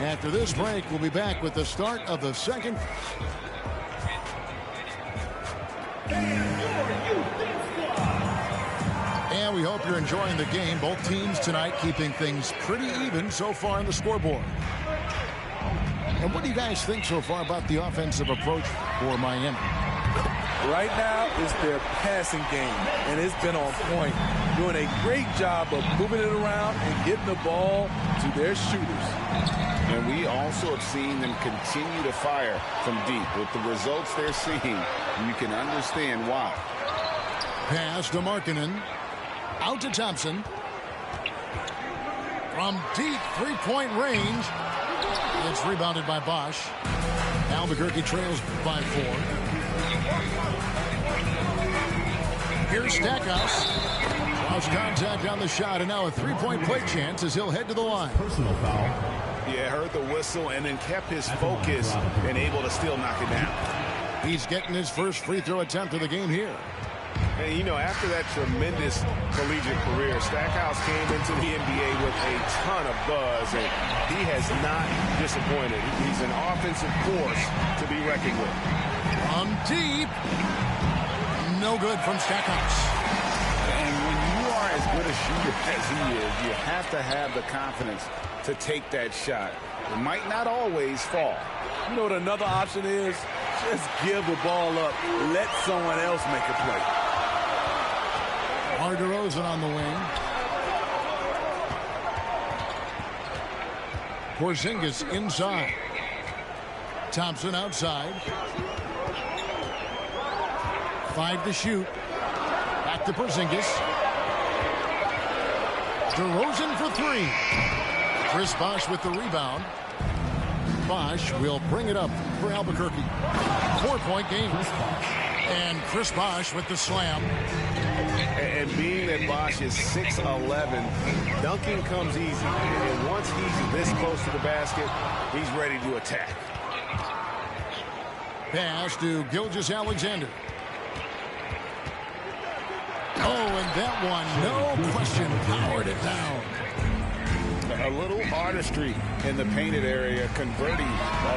After this break, we'll be back with the start of the second. And we hope you're enjoying the game. Both teams tonight keeping things pretty even so far on the scoreboard. And what do you guys think so far about the offensive approach for Miami? Right now, it's their passing game, and it's been on point. Doing a great job of moving it around and getting the ball to their shooters. And we also have seen them continue to fire from deep. With the results they're seeing, you can understand why. Pass to Markkanen. Out to Thompson. From deep three-point range. It's rebounded by Bosch. Albuquerque trails by 4. Here's Stackhouse. Lost contact on the shot, and now a three-point play chance as he'll head to the line. Personal foul. Yeah, heard the whistle and then kept his focus and able to still knock it down. He's getting his first free throw attempt of the game here. And, you know, after that tremendous collegiate career, Stackhouse came into the NBA with a ton of buzz, and he has not disappointed. He's an offensive force to be reckoned with. From deep. No good from Stackhouse. And when you are as good a shooter as he is, you have to have the confidence to take that shot. It might not always fall. You know what another option is? Just give the ball up. Let someone else make a play. DeRozan on the wing. Porzingis inside. Thompson outside. 5 to shoot. Back to Porzingis. DeRozan for 3. Chris Bosh with the rebound. Bosh will bring it up for Albuquerque. 4-point game. And Chris Bosh with the slam. And being that Bosh is 6'11", dunking comes easy. And once he's this close to the basket, he's ready to attack. Pass to Gilgeous-Alexander. Oh, and that one, no question, powered it down. A little artistry in the painted area, converting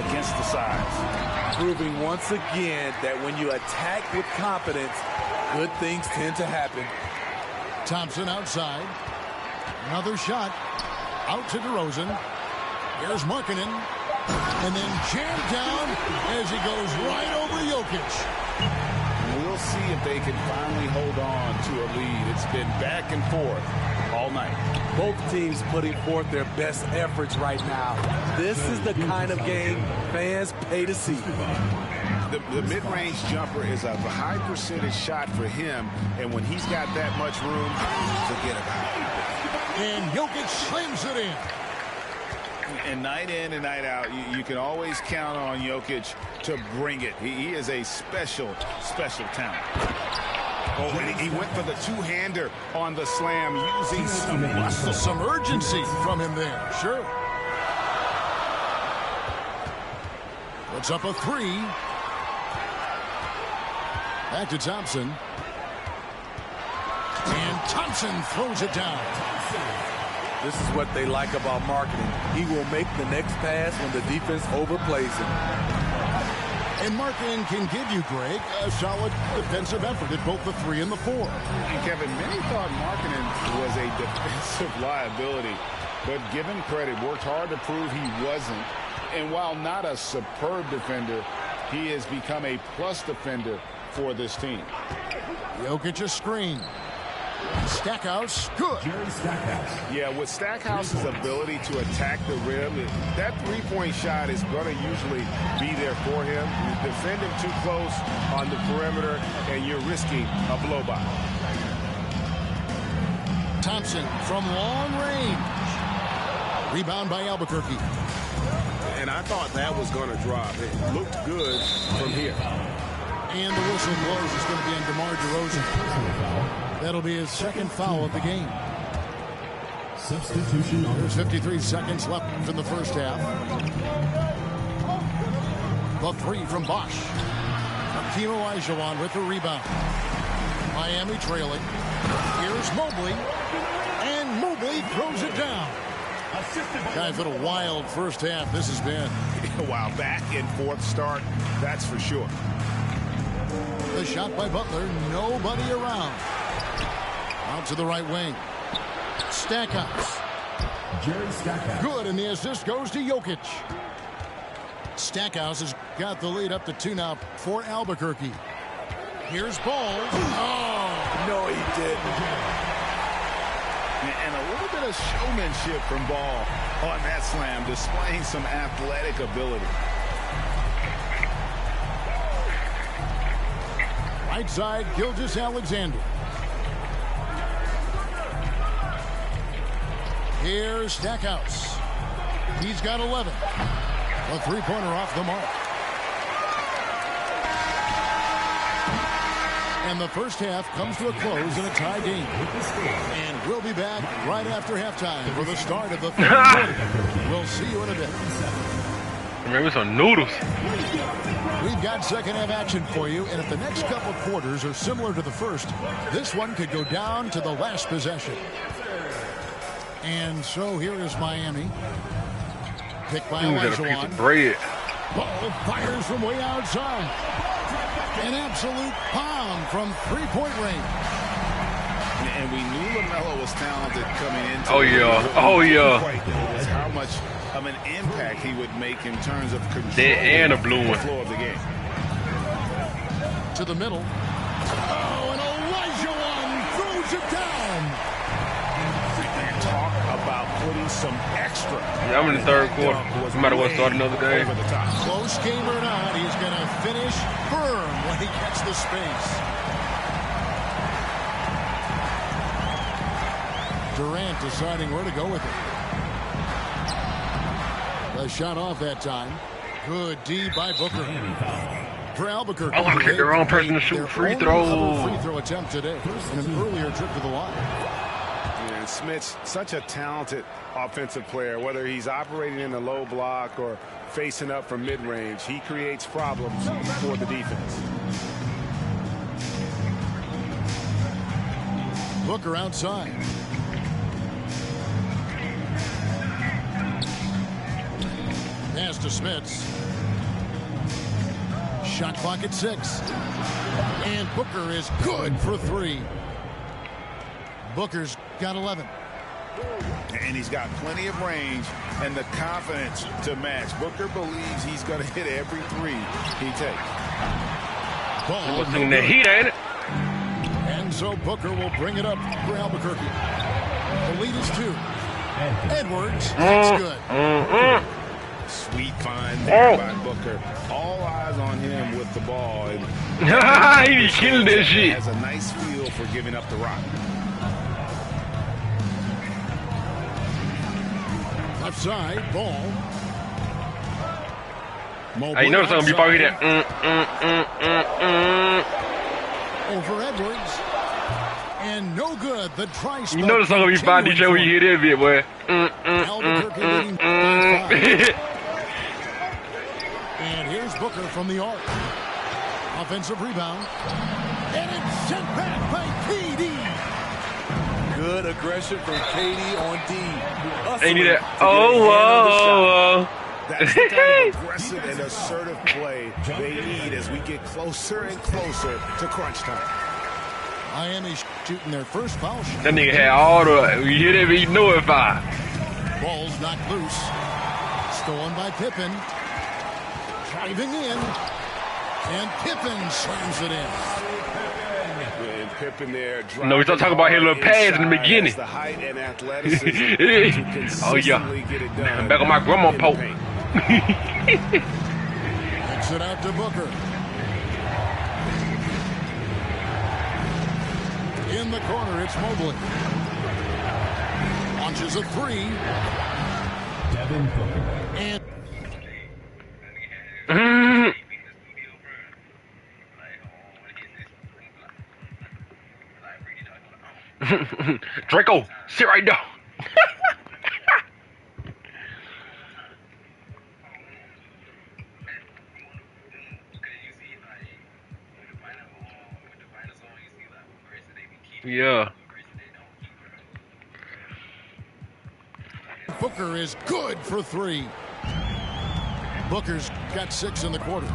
against the size. Proving once again that when you attack with confidence, good things tend to happen. Thompson outside. Another shot. Out to DeRozan. Here's Markkanen. And then jammed down as he goes right over Jokic. We'll see if they can finally hold on to a lead. It's been back and forth all night. Both teams putting forth their best efforts right now. This is the kind of game fans pay to see. The mid-range jumper is a high percentage shot for him, and when he's got that much room, forget about it. And Jokic slams it in. And night in and night out, you can always count on Jokic to bring it. He is a special, special talent. Oh, and he went for the two-hander on the slam, using some muscle. Some urgency from him there, sure. Puts up a 3. Back to Thompson. And Thompson throws it down. This is what they like about Markkanen. He will make the next pass when the defense overplays him. And Markkanen can give you, Greg, a solid defensive effort at both the 3 and the 4. And Kevin, many thought Markkanen was a defensive liability, but given credit, worked hard to prove he wasn't. And while not a superb defender, he has become a plus defender for this team. Jokic a screen. Stackhouse, good. Yeah, with Stackhouse's ability to attack the rim, that three-point shot is going to usually be there for him. You defend him too close on the perimeter, and you're risking a blow-by. Thompson from long range. Rebound by Albuquerque. And I thought that was going to drop. It looked good from here. And the whistle blows. It's going to be on DeMar DeRozan. That'll be his second foul of the game. Substitution. There's 53 seconds left in the first half. The 3 from Bosh. Hakeem Olajuwon with the rebound. Miami trailing. Here's Mobley. And Mobley throws it down. Guys, what a wild first half this has been. Wow, back and forth start, that's for sure. The shot by Butler, nobody around. Out to the right wing. Stackhouse. Jerry Stackhouse. Good, and the assist goes to Jokic. Stackhouse has got the lead up to 2 now for Albuquerque. Here's Ball. Oh, no, he didn't. And a little bit of showmanship from Ball on that slam, displaying some athletic ability. Right side, Gilgeous-Alexander. Here's Stackhouse. He's got 11. A three-pointer off the mark. And the first half comes to a close in a tie game. And we'll be back right after halftime for the start of the third quarter. We'll see you in a bit. Remember some noodles. We've got second half action for you, and if the next couple quarters are similar to the first, this one could go down to the last possession. And so here is Miami. Picked by Elijah. Piece of bread. Ball fires from way outside. An absolute bomb from three-point range. And we knew LaMelo was talented coming into Oh, yeah. Oh, yeah. How much of an impact he would make in terms of control and a blue one. the floor of the game. To the middle. Oh, and Elijah throws it down. And talk about putting some extra. Yeah, I'm in the third quarter. No matter what, start another day. Close game or not, he's going to finish firm when he gets the space. Durant deciding where to go with it. The shot off that time. Good D by Booker. For Albuquerque. Oh, okay, the wrong person to shoot free throw. Free throw attempt today in an earlier trip to the line. And Smith's such a talented offensive player, whether he's operating in the low block or facing up from mid-range. He creates problems for the defense. Booker outside. Pass to Smits. Shot clock at 6. And Booker is good for 3. Booker's got 11. And he's got plenty of range and the confidence to match. Booker believes he's going to hit every 3 he takes. Ball What's in the heat, ain't it? And so Booker will bring it up for Albuquerque. The lead is 2. Edwards, that's good. Sweet find there by Booker. All eyes on him with the ball. And he be killing this shit. Has a nice feel for giving up the rock. Left side, ball. I know something before he did. Over Edwards. And no good. The try-spot. You know the song before DJ when you hear that bit, boy. Albuquerque leading by 5. And here's Booker from the arc. Offensive rebound. And it's sent back by KD. Good aggression from KD on D. Ain't he that? Oh. That's the kind of aggressive and assertive play they need as we get closer and closer to crunch time. Miami shooting their first foul shot. That nigga had all the, you hear that, you know it by. Ball's knocked loose. Stolen by Pippen. Driving in. And Pippen slams it in. And Pippen there. No, we start talking about his little pads in the beginning. The height and athleticism Oh, yeah. get it done. Back on my grandma poke. Kicks it out to Booker. In the corner, it's Mobley. Launches a 3. Devin Booker. And Draco, sit right down. Yeah. Booker is good for 3. Booker's got 6 in the quarter.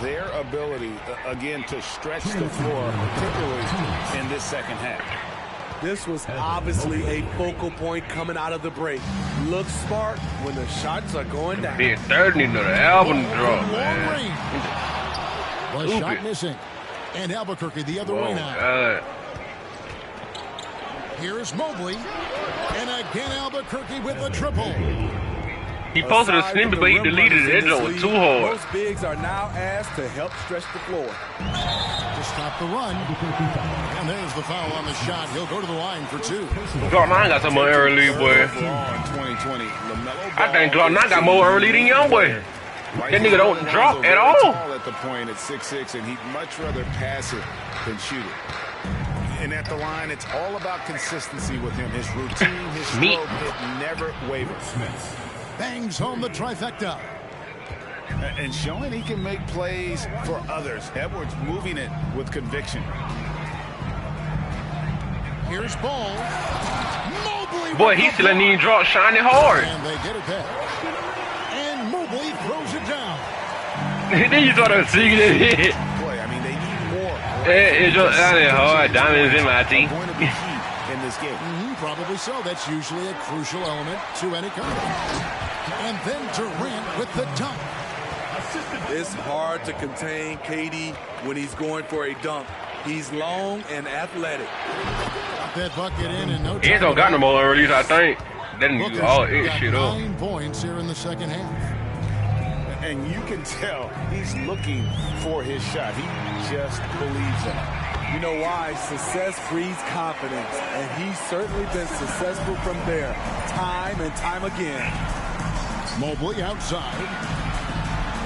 Their ability, again, to stretch the floor, particularly in this second half. This was obviously a focal point coming out of the break. Looks smart when the shots are going down. Being third need another album drop, Long man. range. The shot missing. And Albuquerque the other way now. God. Here's Mobley. And again Albuquerque with a triple. He posted a snippet, but he deleted it. That joke was too hard. Most bigs are now asked to help stretch the floor. To stop the run. And there's the foul on the shot. He'll go to the line for 2. Clark 9 got some more early, boy. In 2020, I think Clark 9 got more early than young boy. That nigga don't drop at all. At the point at 6'6", and he'd much rather pass it than shoot it. And at the line, it's all about consistency with him. His routine, his stroke, it never wavers. Bangs home the trifecta. And showing he can make plays for others. Edwards moving it with conviction. Here's ball. Mobley. Boy, he still need drop shining hard. And they get it back. And Mobley throws it down. Then you thought I was seeing it. Boy, I mean, they need more. It's just shining hard. Diamonds in my team. Going to be key in this game. Probably so. That's usually a crucial element to any contest. And then Durant with the dunk. It's hard to contain KD when he's going for a dunk. He's long and athletic. Got that bucket in no time. He don't got no more release, I think. Then you all it shit up. 9 points here in the second half. And you can tell he's looking for his shot. He just believes in it. You know why? Success breeds confidence, and he's certainly been successful from there, time and time again. Mobley outside.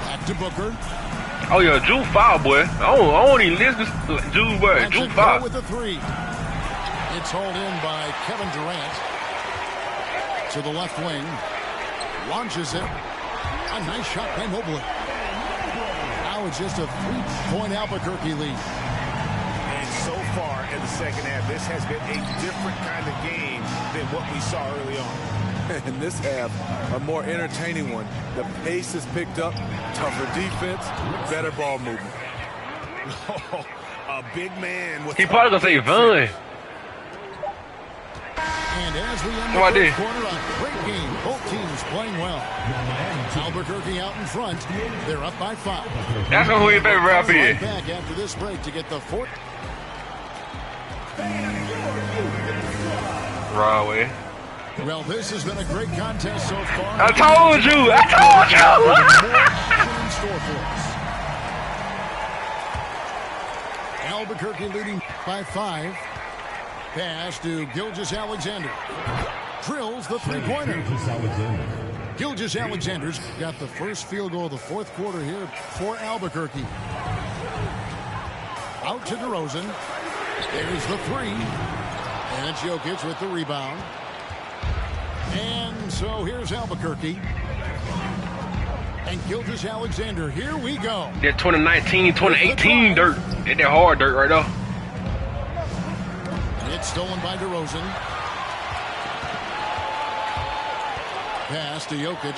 Back to Booker. Oh yeah, Drew foul, boy. I don't even listen to Drew, boy. Drew foul. With the three. It's hauled in by Kevin Durant. To the left wing. Launches it. A nice shot by Mobley. Now it's just a 3-point Albuquerque lead. So far in the second half, this has been a different kind of game than what we saw early on. And this half, a more entertaining one. The pace is picked up, tougher defense, better ball movement. A big man with... He probably gonna say Vaughn. And as we end the first quarter, a great game. Both teams playing well. Albuquerque out in front. They're up by 5. That's who your favorite rap is. Back after this break to get the fourth. Rahway. Well, this has been a great contest so far. I told you! Albuquerque leading by 5. Pass to Gilgeous-Alexander. Drills the three-pointer. Gilgeous-Alexander's got the first field goal of the fourth quarter here for Albuquerque. Out to DeRozan. There's the three. And it's Jokic with the rebound. And so here's Albuquerque. And Gilgeous-Alexander, here we go. That 2019, 2018 dirt. That hard dirt right now. It's stolen by DeRozan. Pass to Jokic.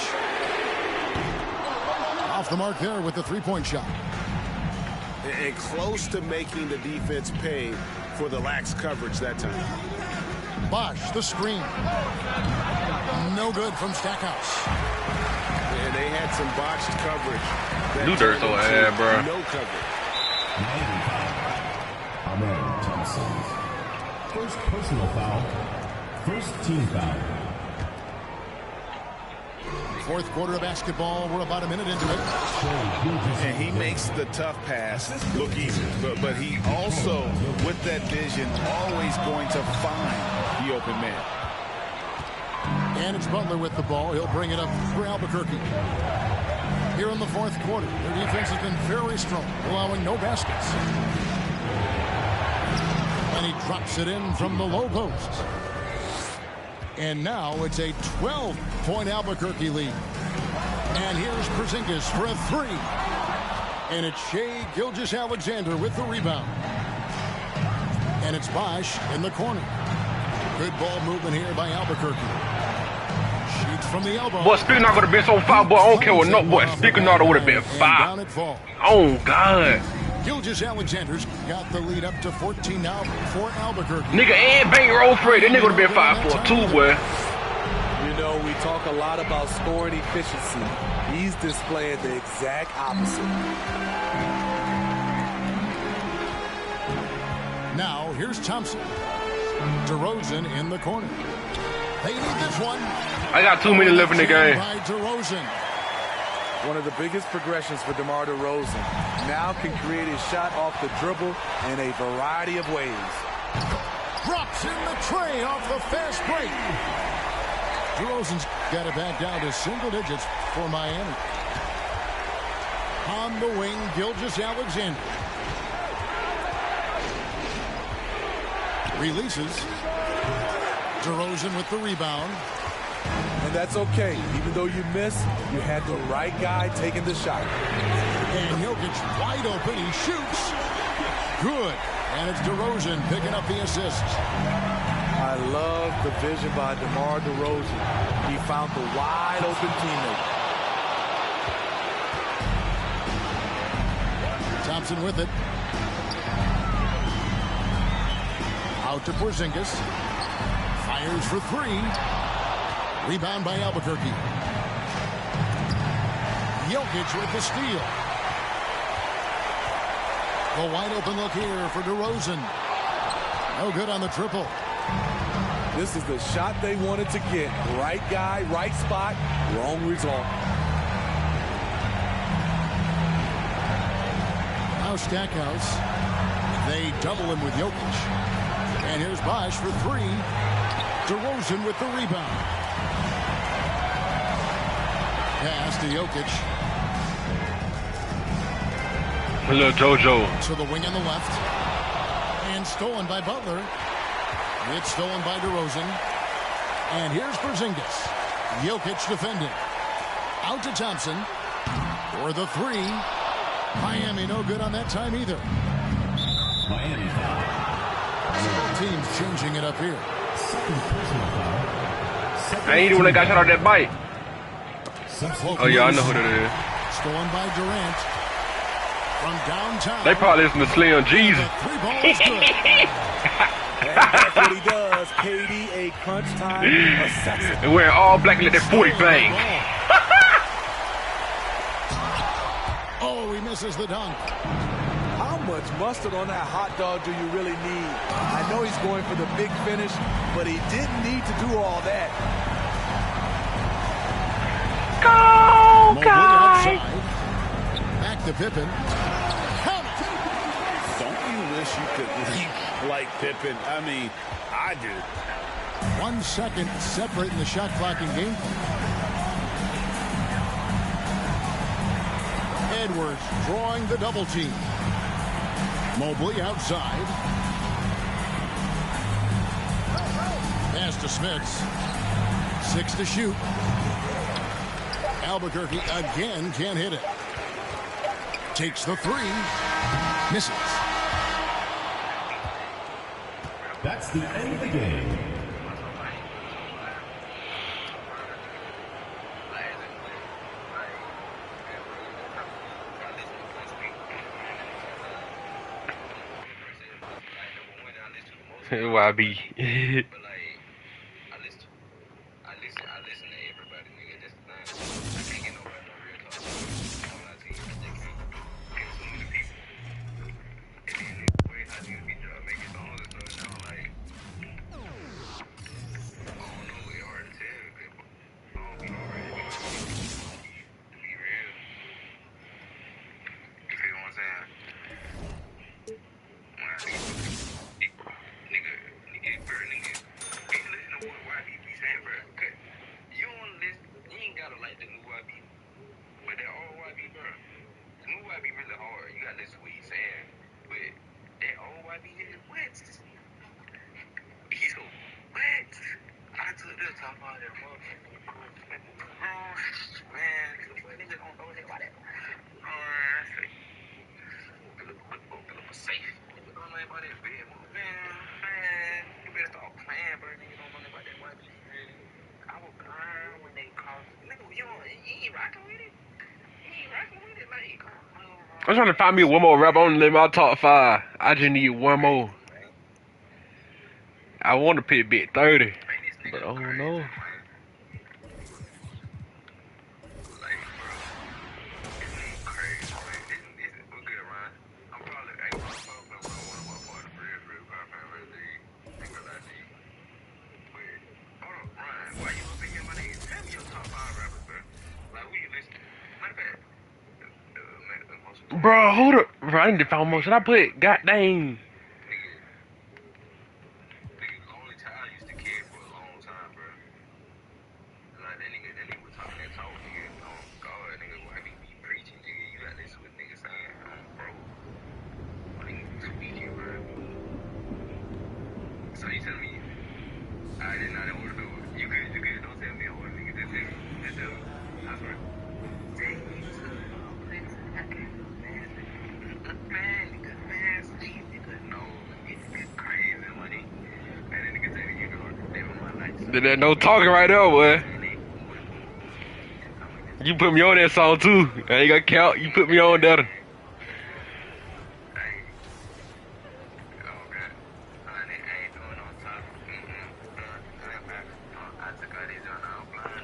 Off the mark there with the three-point shot. And close to making the defense pay for the lax coverage that time. Bosch, the screen. No good from Stackhouse. And they had some botched coverage. New dirt, so bro. No coverage. First personal foul. First team foul. Fourth quarter of basketball. We're about a minute into it. And he makes the tough pass look easy. But he also, with that vision, always going to find the open man. And it's Butler with the ball. He'll bring it up for Albuquerque. Here in the fourth quarter, their defense has been very strong, allowing no baskets. And he drops it in from the low post. And now it's a 12-point Albuquerque lead. And here's Porzingis for a three. And it's Shai Gilgeous-Alexander with the rebound. And it's Bosch in the corner. Good ball movement here by Albuquerque. Shoots from the elbow. Boy, speaking not would have been so foul, boy. I don't care what no boy. Speaking not would have been foul. Oh God. Gilgeous-Alexander's got the lead up to 14 now for Albuquerque. Nigga and bankroll for it. That nigga would have been 5 for 2, boy. You know, we talk a lot about scoring efficiency. He's displaying the exact opposite. Now, here's Thompson. DeRozan in the corner. They need this one. I got 2 minutes left in the game. By DeRozan. One of the biggest progressions for DeMar DeRozan. Now can create his shot off the dribble in a variety of ways. Drops in the tray off the fast break. DeRozan's got it back down to single digits for Miami. On the wing, Gilgeous-Alexander. Releases. DeRozan with the rebound. And and that's okay. Even though you missed, you had the right guy taking the shot. And Jokic wide open. He shoots. Good. And it's DeRozan picking up the assist. I love the vision by DeMar DeRozan. He found the wide open teammate. Thompson with it. Out to Porzingis. Fires for three. Rebound by Albuquerque. Jokic with the steal. The wide open look here for DeRozan. No good on the triple. This is the shot they wanted to get. Right guy, right spot, wrong result. Now Stackhouse. They double him with Jokic. And here's Bosch for three. DeRozan with the rebound. Pass to Jokic. A little JoJo. To the wing on the left. And stolen by Butler. It's stolen by DeRozan. And here's Porzingis. Jokic defending. Out to Thompson. For the three. Miami no good on that time either. Miami foul. Both teams changing it up here. I ain't the one that got shot out that bite. Oh, yeah, I know who that is. Stolen by Durant. From downtown. They probably listen to Slim Jesus. Three balls good. That's what he does. KD, a crunch time assassin. And wearing all black and let that 40 bang. Oh, he misses the dunk. How much mustard on that hot dog do you really need? I know he's going for the big finish, but he didn't need to do all that. Go, guys! Back to Pippen. Don't you wish you could leap like Pippen? I mean, I do. 1 second separating the shot clock in game. Edwards drawing the double team. Mobley outside. Pass to Smits. 6 to shoot. Albuquerque again can't hit it. Takes the three. Misses. That's the end of the game. YB. I'm trying to find me one more rapper on my top 5. I just need one more. I want to pick Big 30, but I don't know. Bro, hold up. Bro, I need to find more. Should I put goddamn? Did that no talking right there, boy. You put me on that song too. I ain't got count. You put me on that.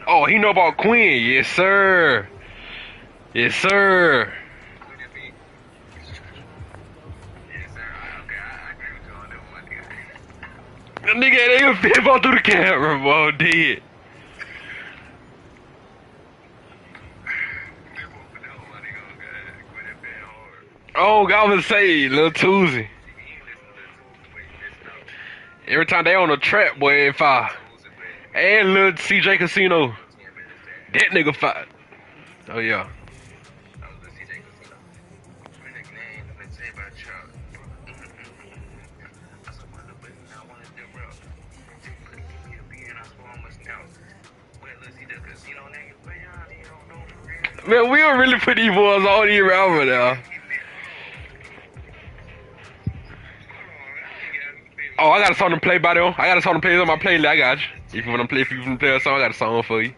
Oh, he know about Queen. Yes, sir. Yes, sir. The nigga ain't even fit about through the camera, bro. Dead. Oh, God was say, Lil Tuesday. Every time they on a trap, boy, if I and Lil CJ Casino, that nigga fight. Oh yeah. Man, we don't really put these boys all year round now. Oh, I got a song to play by them. I got a song to play on my playlist. I got you. If you wanna play a song, I got a song for you.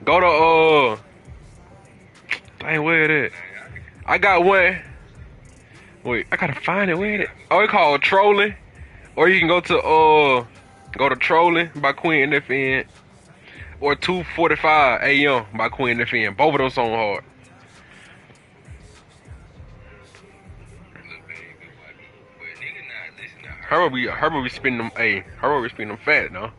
Go to dang, where it at? I got one. Wait, I gotta find it. Where it? Oh, it's called Trolling. Or you can go to Trolling by Queen NFN. Or 2:45 AM by Queen NFN. Both of them songs hard. Her be spinning them. Hey, her be spinning them fat, no?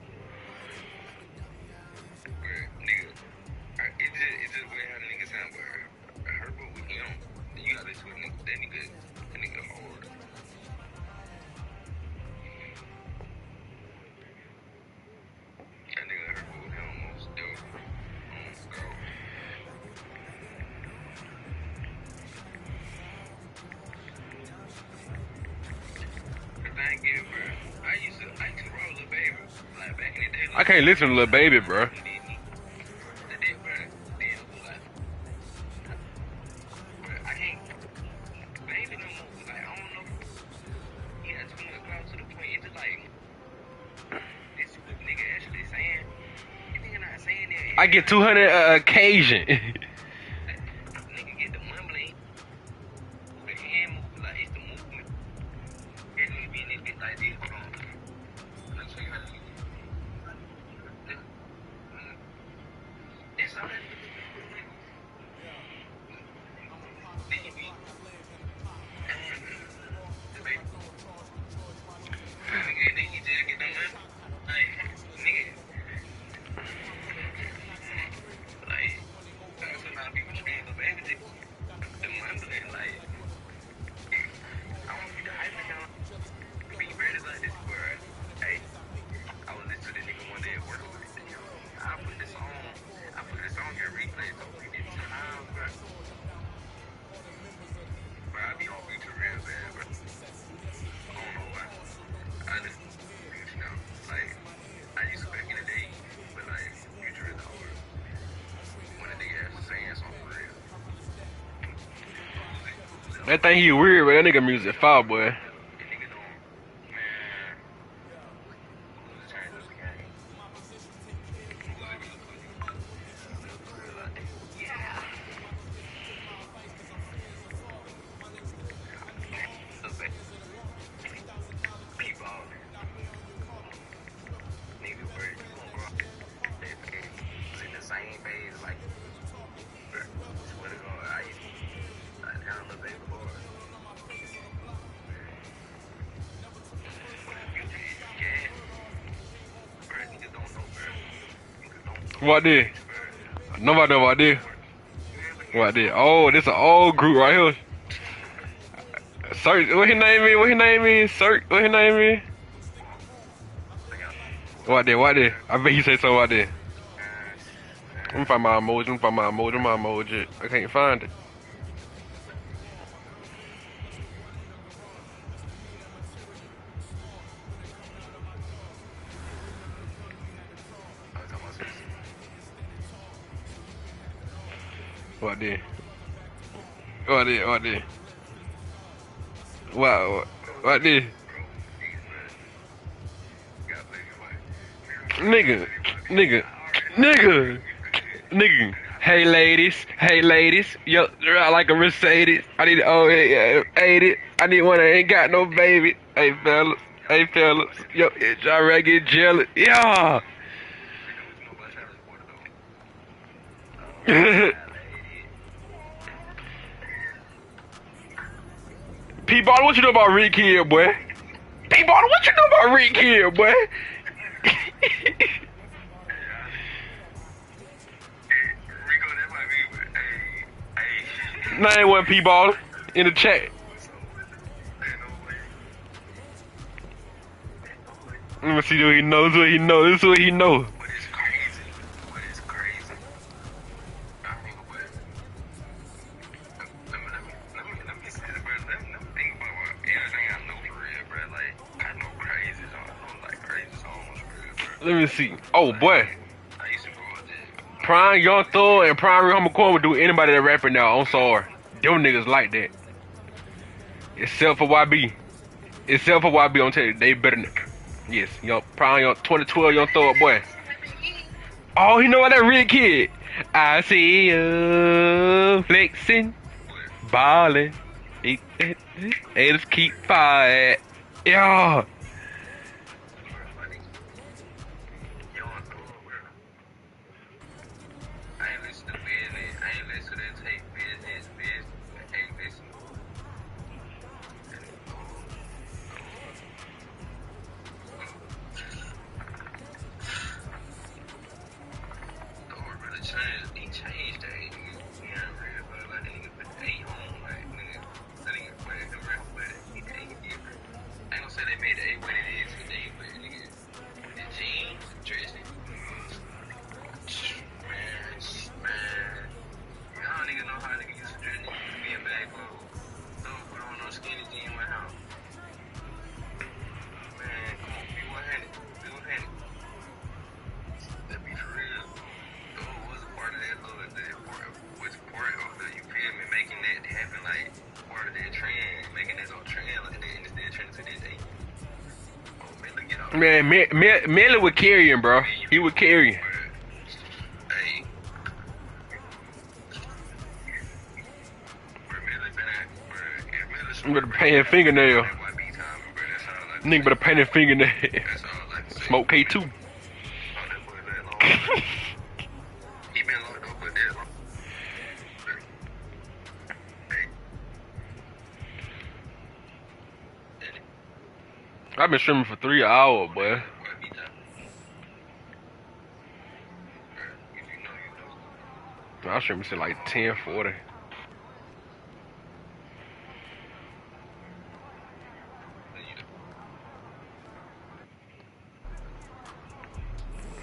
I can't listen to Lil Baby, bro. I get 200 occasion. That thing he weird, but that nigga music foul, boy. What did? Nobody know what did. What did? Oh, this an old group right here. Search. What his name is? What his name is? Search. What his name is? What did? What did? I bet you say something. What did? Let me find my emoji. Let me find my emoji. My emoji. I can't find it. What did? What did? What did? Wow. What did? Nigga. Hey ladies, yo, I like a Mercedes. I need 80. I need one that ain't got no baby. Hey fellas, yo, y'all ready to get jealous? Yeah. P-Ball, what you know about Rick here, boy? P-Ball, what you know about Rick here, boy? Name one P-Ball in the chat. Let me see what he knows. This is what he knows. Let me see. Oh boy. Prime Young Thug and Prime Real Homie would do anybody that rapping now. I'm sorry. Them niggas like that. Except for YB. I'm telling you, they better than. Yes, Prime Young 2012 Young Thug boy. Oh, he know what that real kid. I see you flexing, ballin'. Haters keep fire. Yeah. Man, Melly was carrying, bro. He was carrying. I'm gonna paint his fingernail. Nigga better paint his fingernail. Smoke K2. I've been streaming for 3 hours, boy. I was streaming till like 10:40.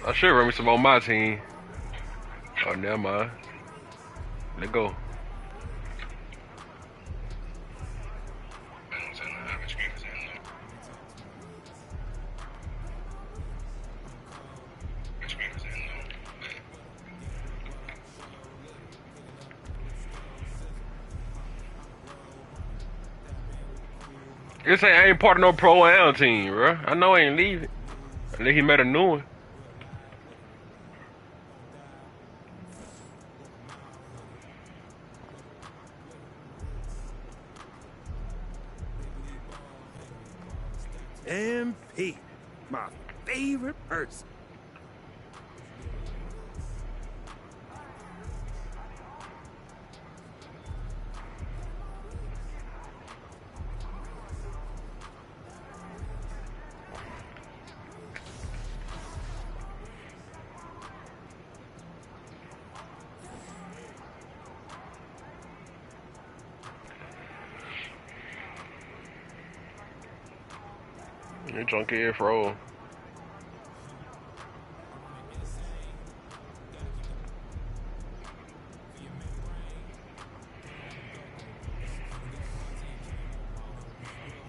I should run me some on my team. Oh, never mind. Let's go. This ain't part of no pro-am team, bro. I know I ain't leaving. Unless he met a new one. MP, my favorite person. You junkie air fro.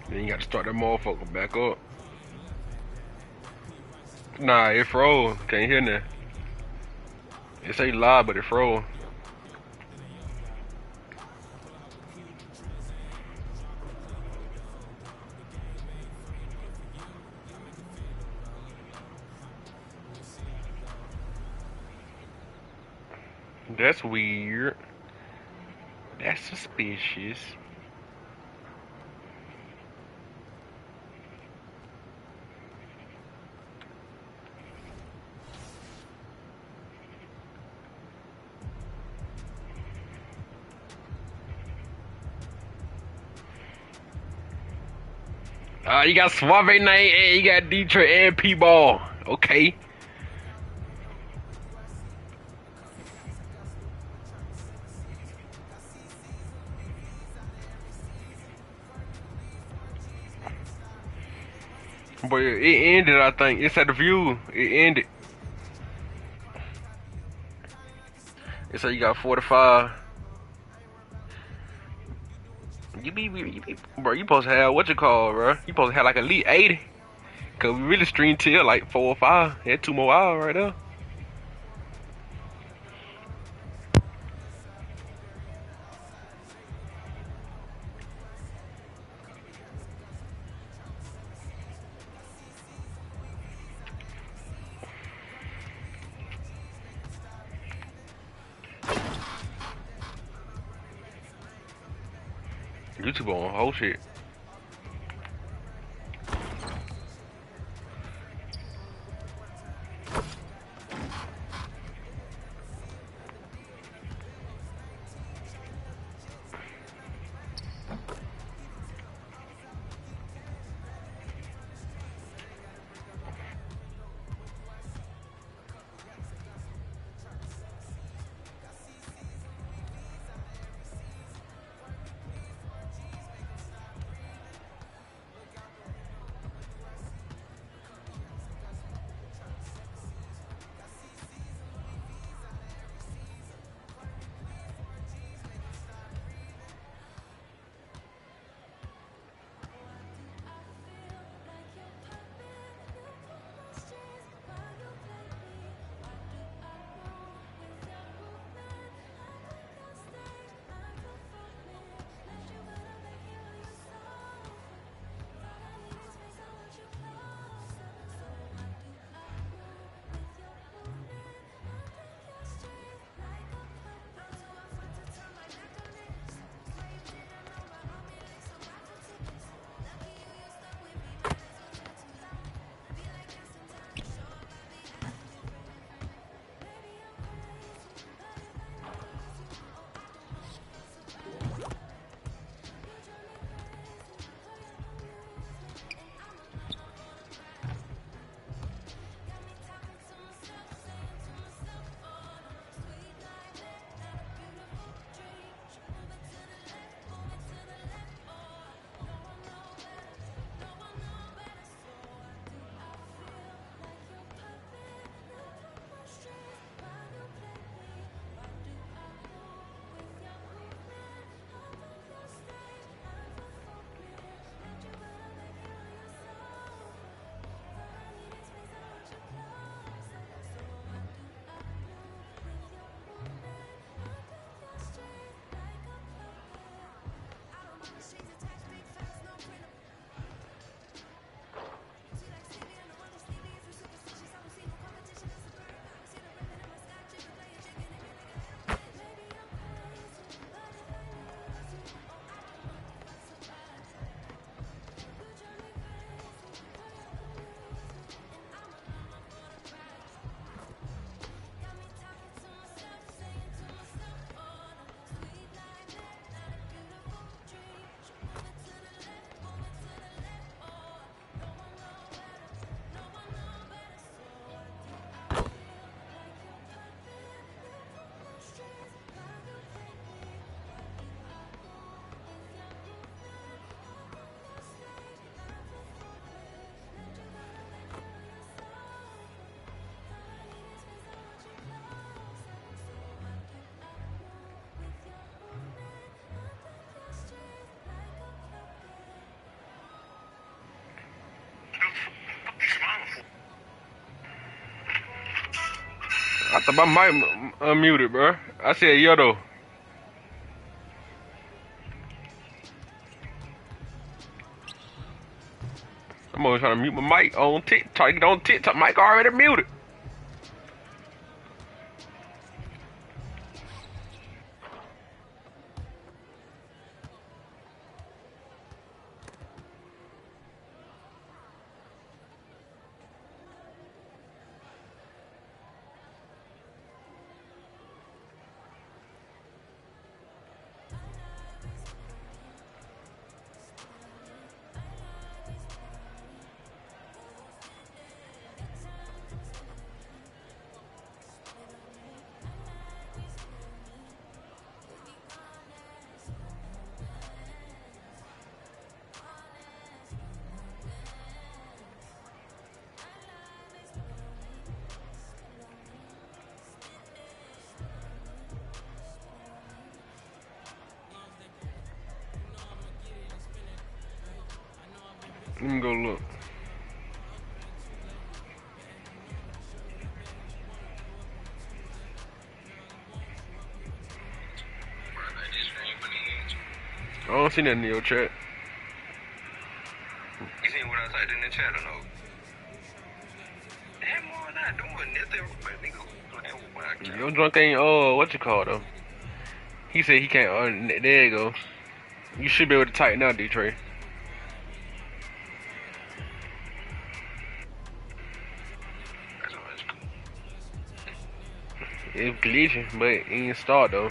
Then you got to start that motherfucker back up. Nah, it froze. Can't hear that. It say live, but it froze. That's weird. That's suspicious. You got Suave name and you got Detroit and P-Ball. Okay. But it ended, I think. It's at the View. It ended. It said you got 45. Bro, you supposed to have, what you call, bro? You supposed to have like at least 80. Cause we really stream till like 4 or 5. Had 2 more hours right there. YouTube on whole shit. I thought my mic unmuted, bro. I said yo though. I'm always trying to mute my mic on TikTok. Try to get on TikTok. Mic already muted. Let me go look. I don't see nothing in your chat. You seen what I typed in the chat or no? Damn, more not doing nothing, but nigga playing with my account. Your drunk ain't, what you call though? He said he can't, there you go. You should be able to tighten out, D-Trey. It's glitching, but it ain't start though.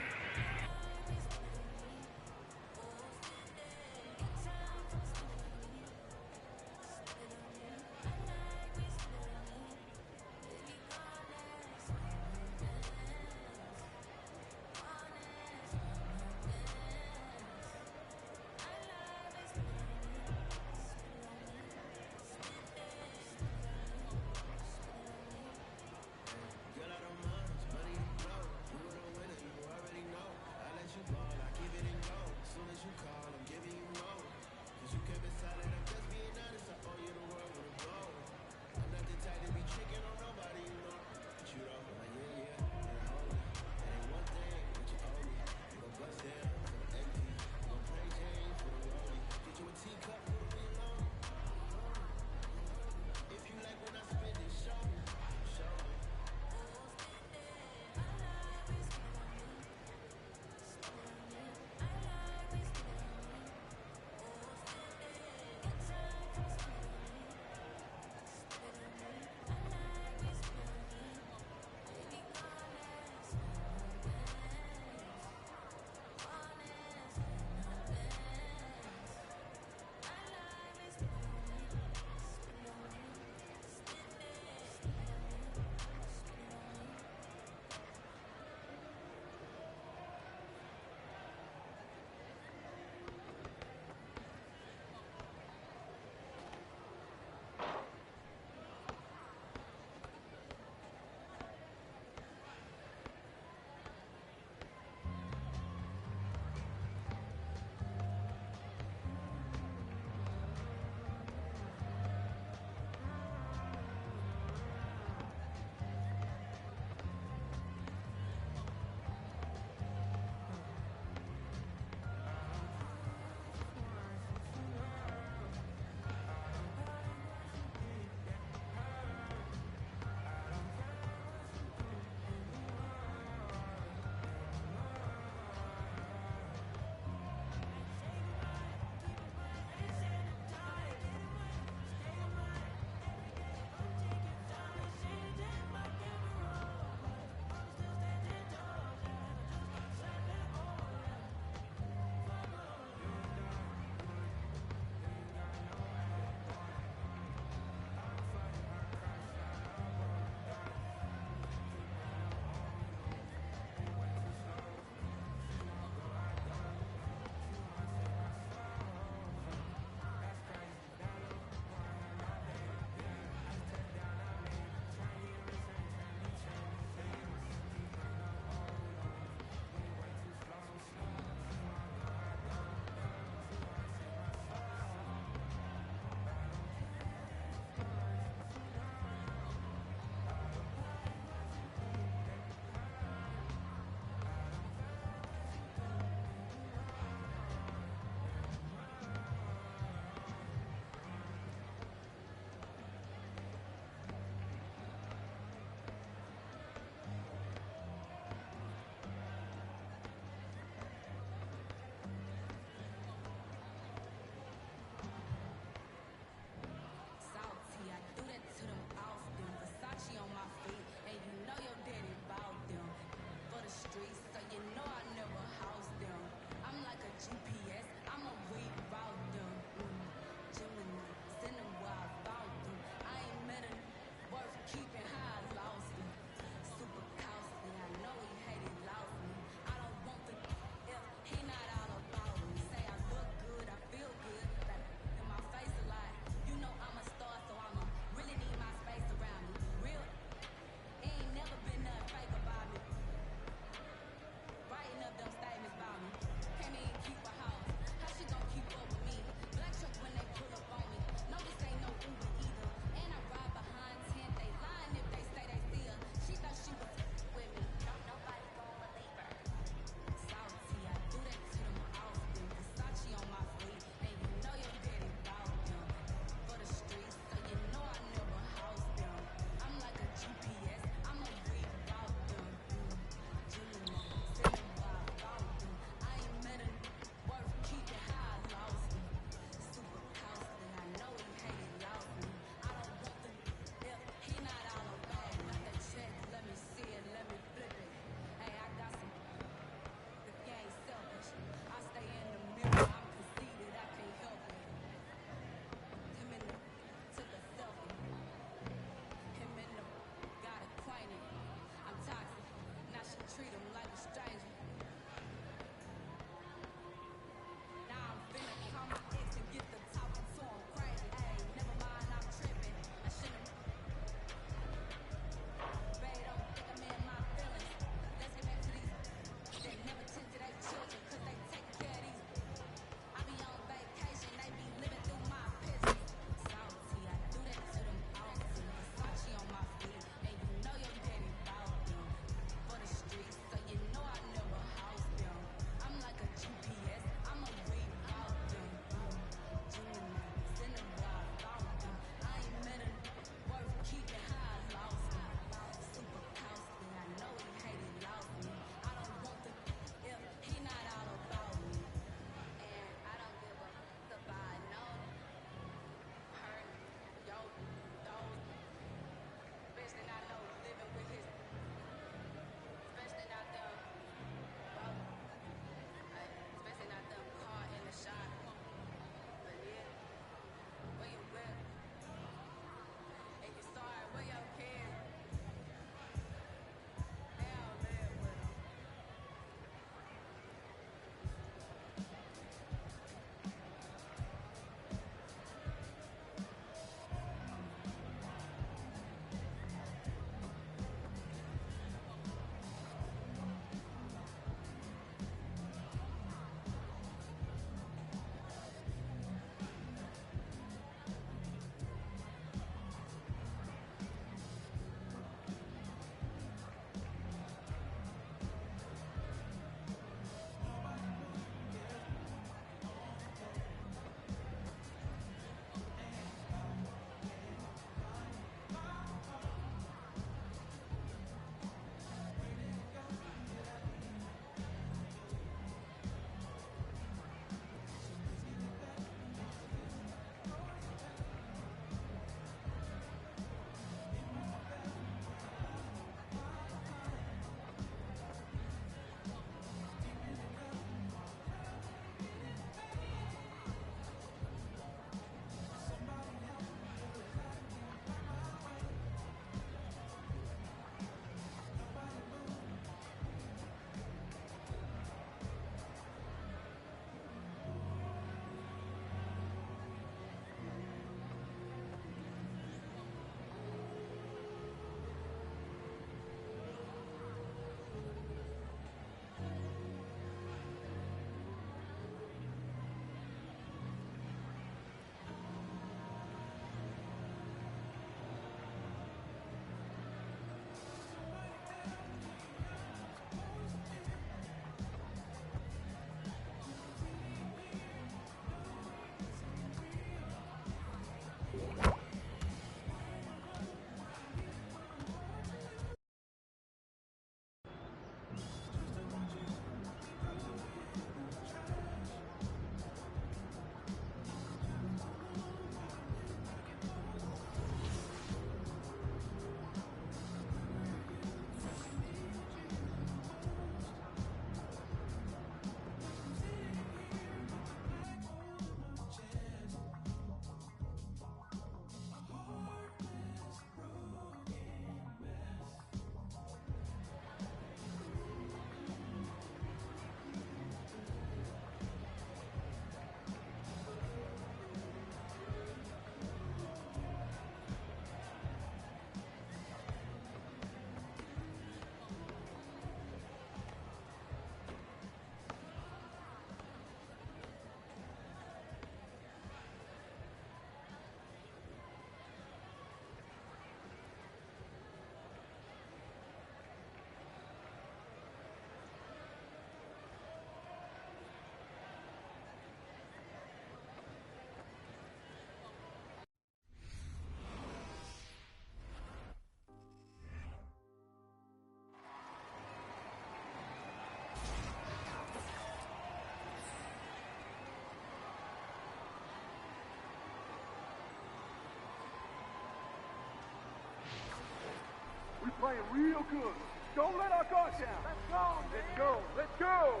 We playing real good. Don't let our guard down. Let's go. Let's go. Let's go.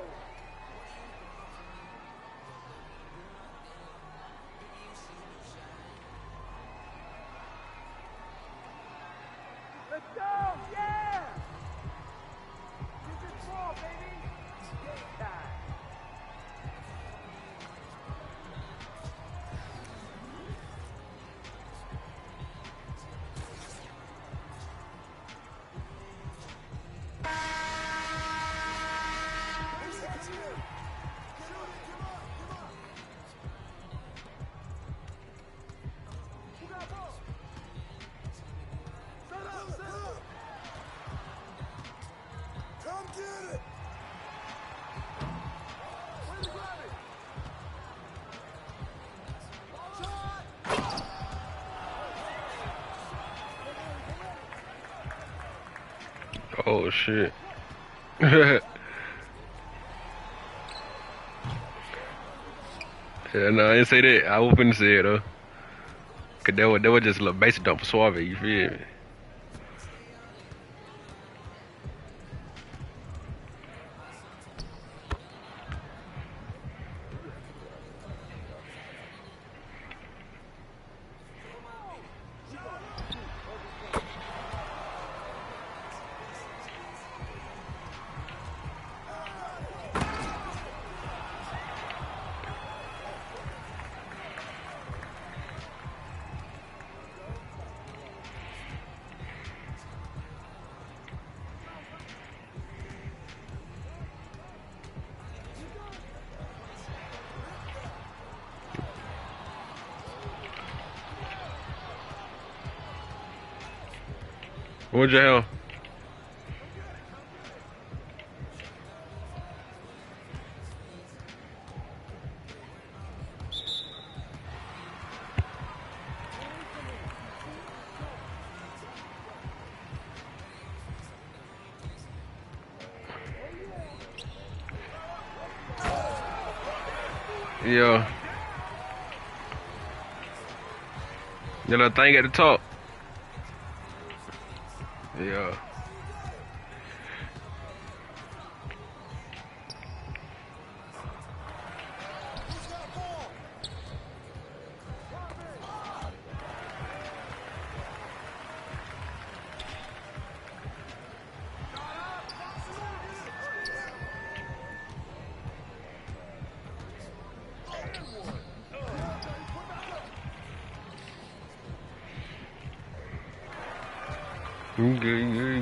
Let's go. Yeah. Get this ball, baby. Game time. Oh shit. Yeah, no, I didn't say that. I was finna say it though. Cause that was just a little basic dump for Suave, you feel me? What'd you hell? Yeah. You know, thing at the top. Yeah.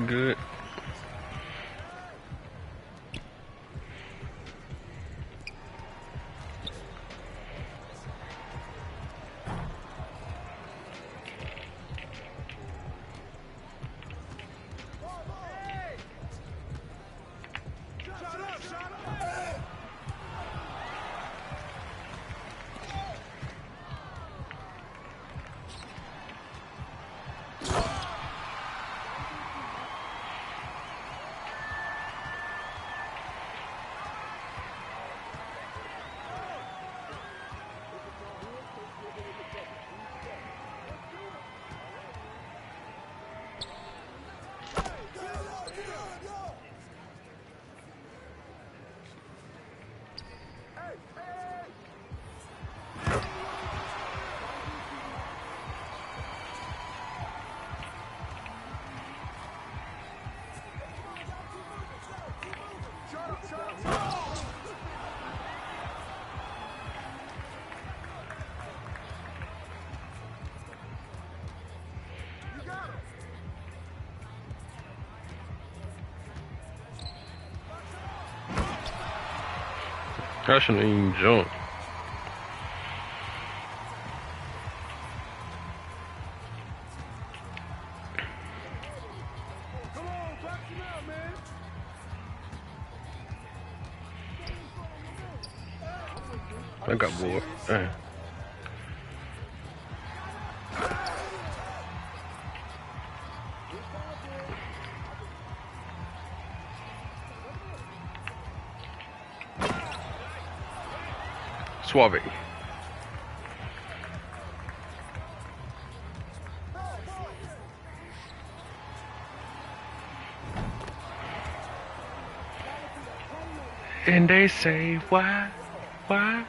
Good. I shouldn't even jump. I got bored. Dang. Suave. And they say, why? Why?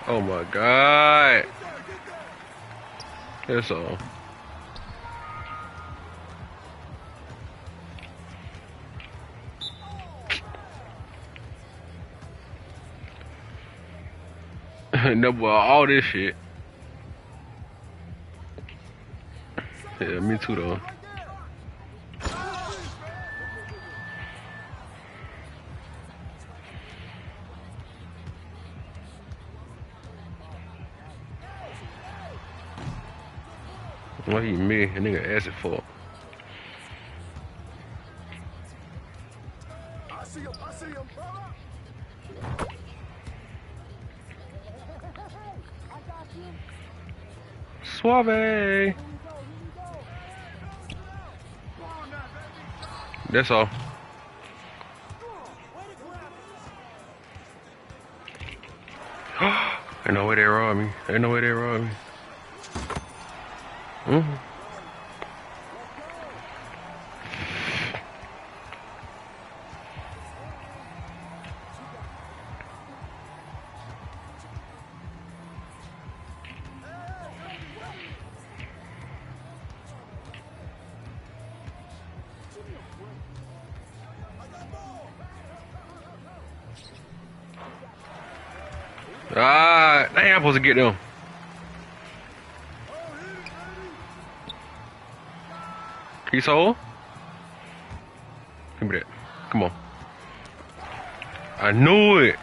Oh my God. That's all. No, boy, all this shit. Yeah, me too, though. Why he me? A nigga asked it for. I see him, brother. I got you. Suave. That's all. Ain't no way they robbed me. Ain't no way they robbed me. Ah, damn, I'm supposed to get them. He sold? Give me that. Come on. I knew it.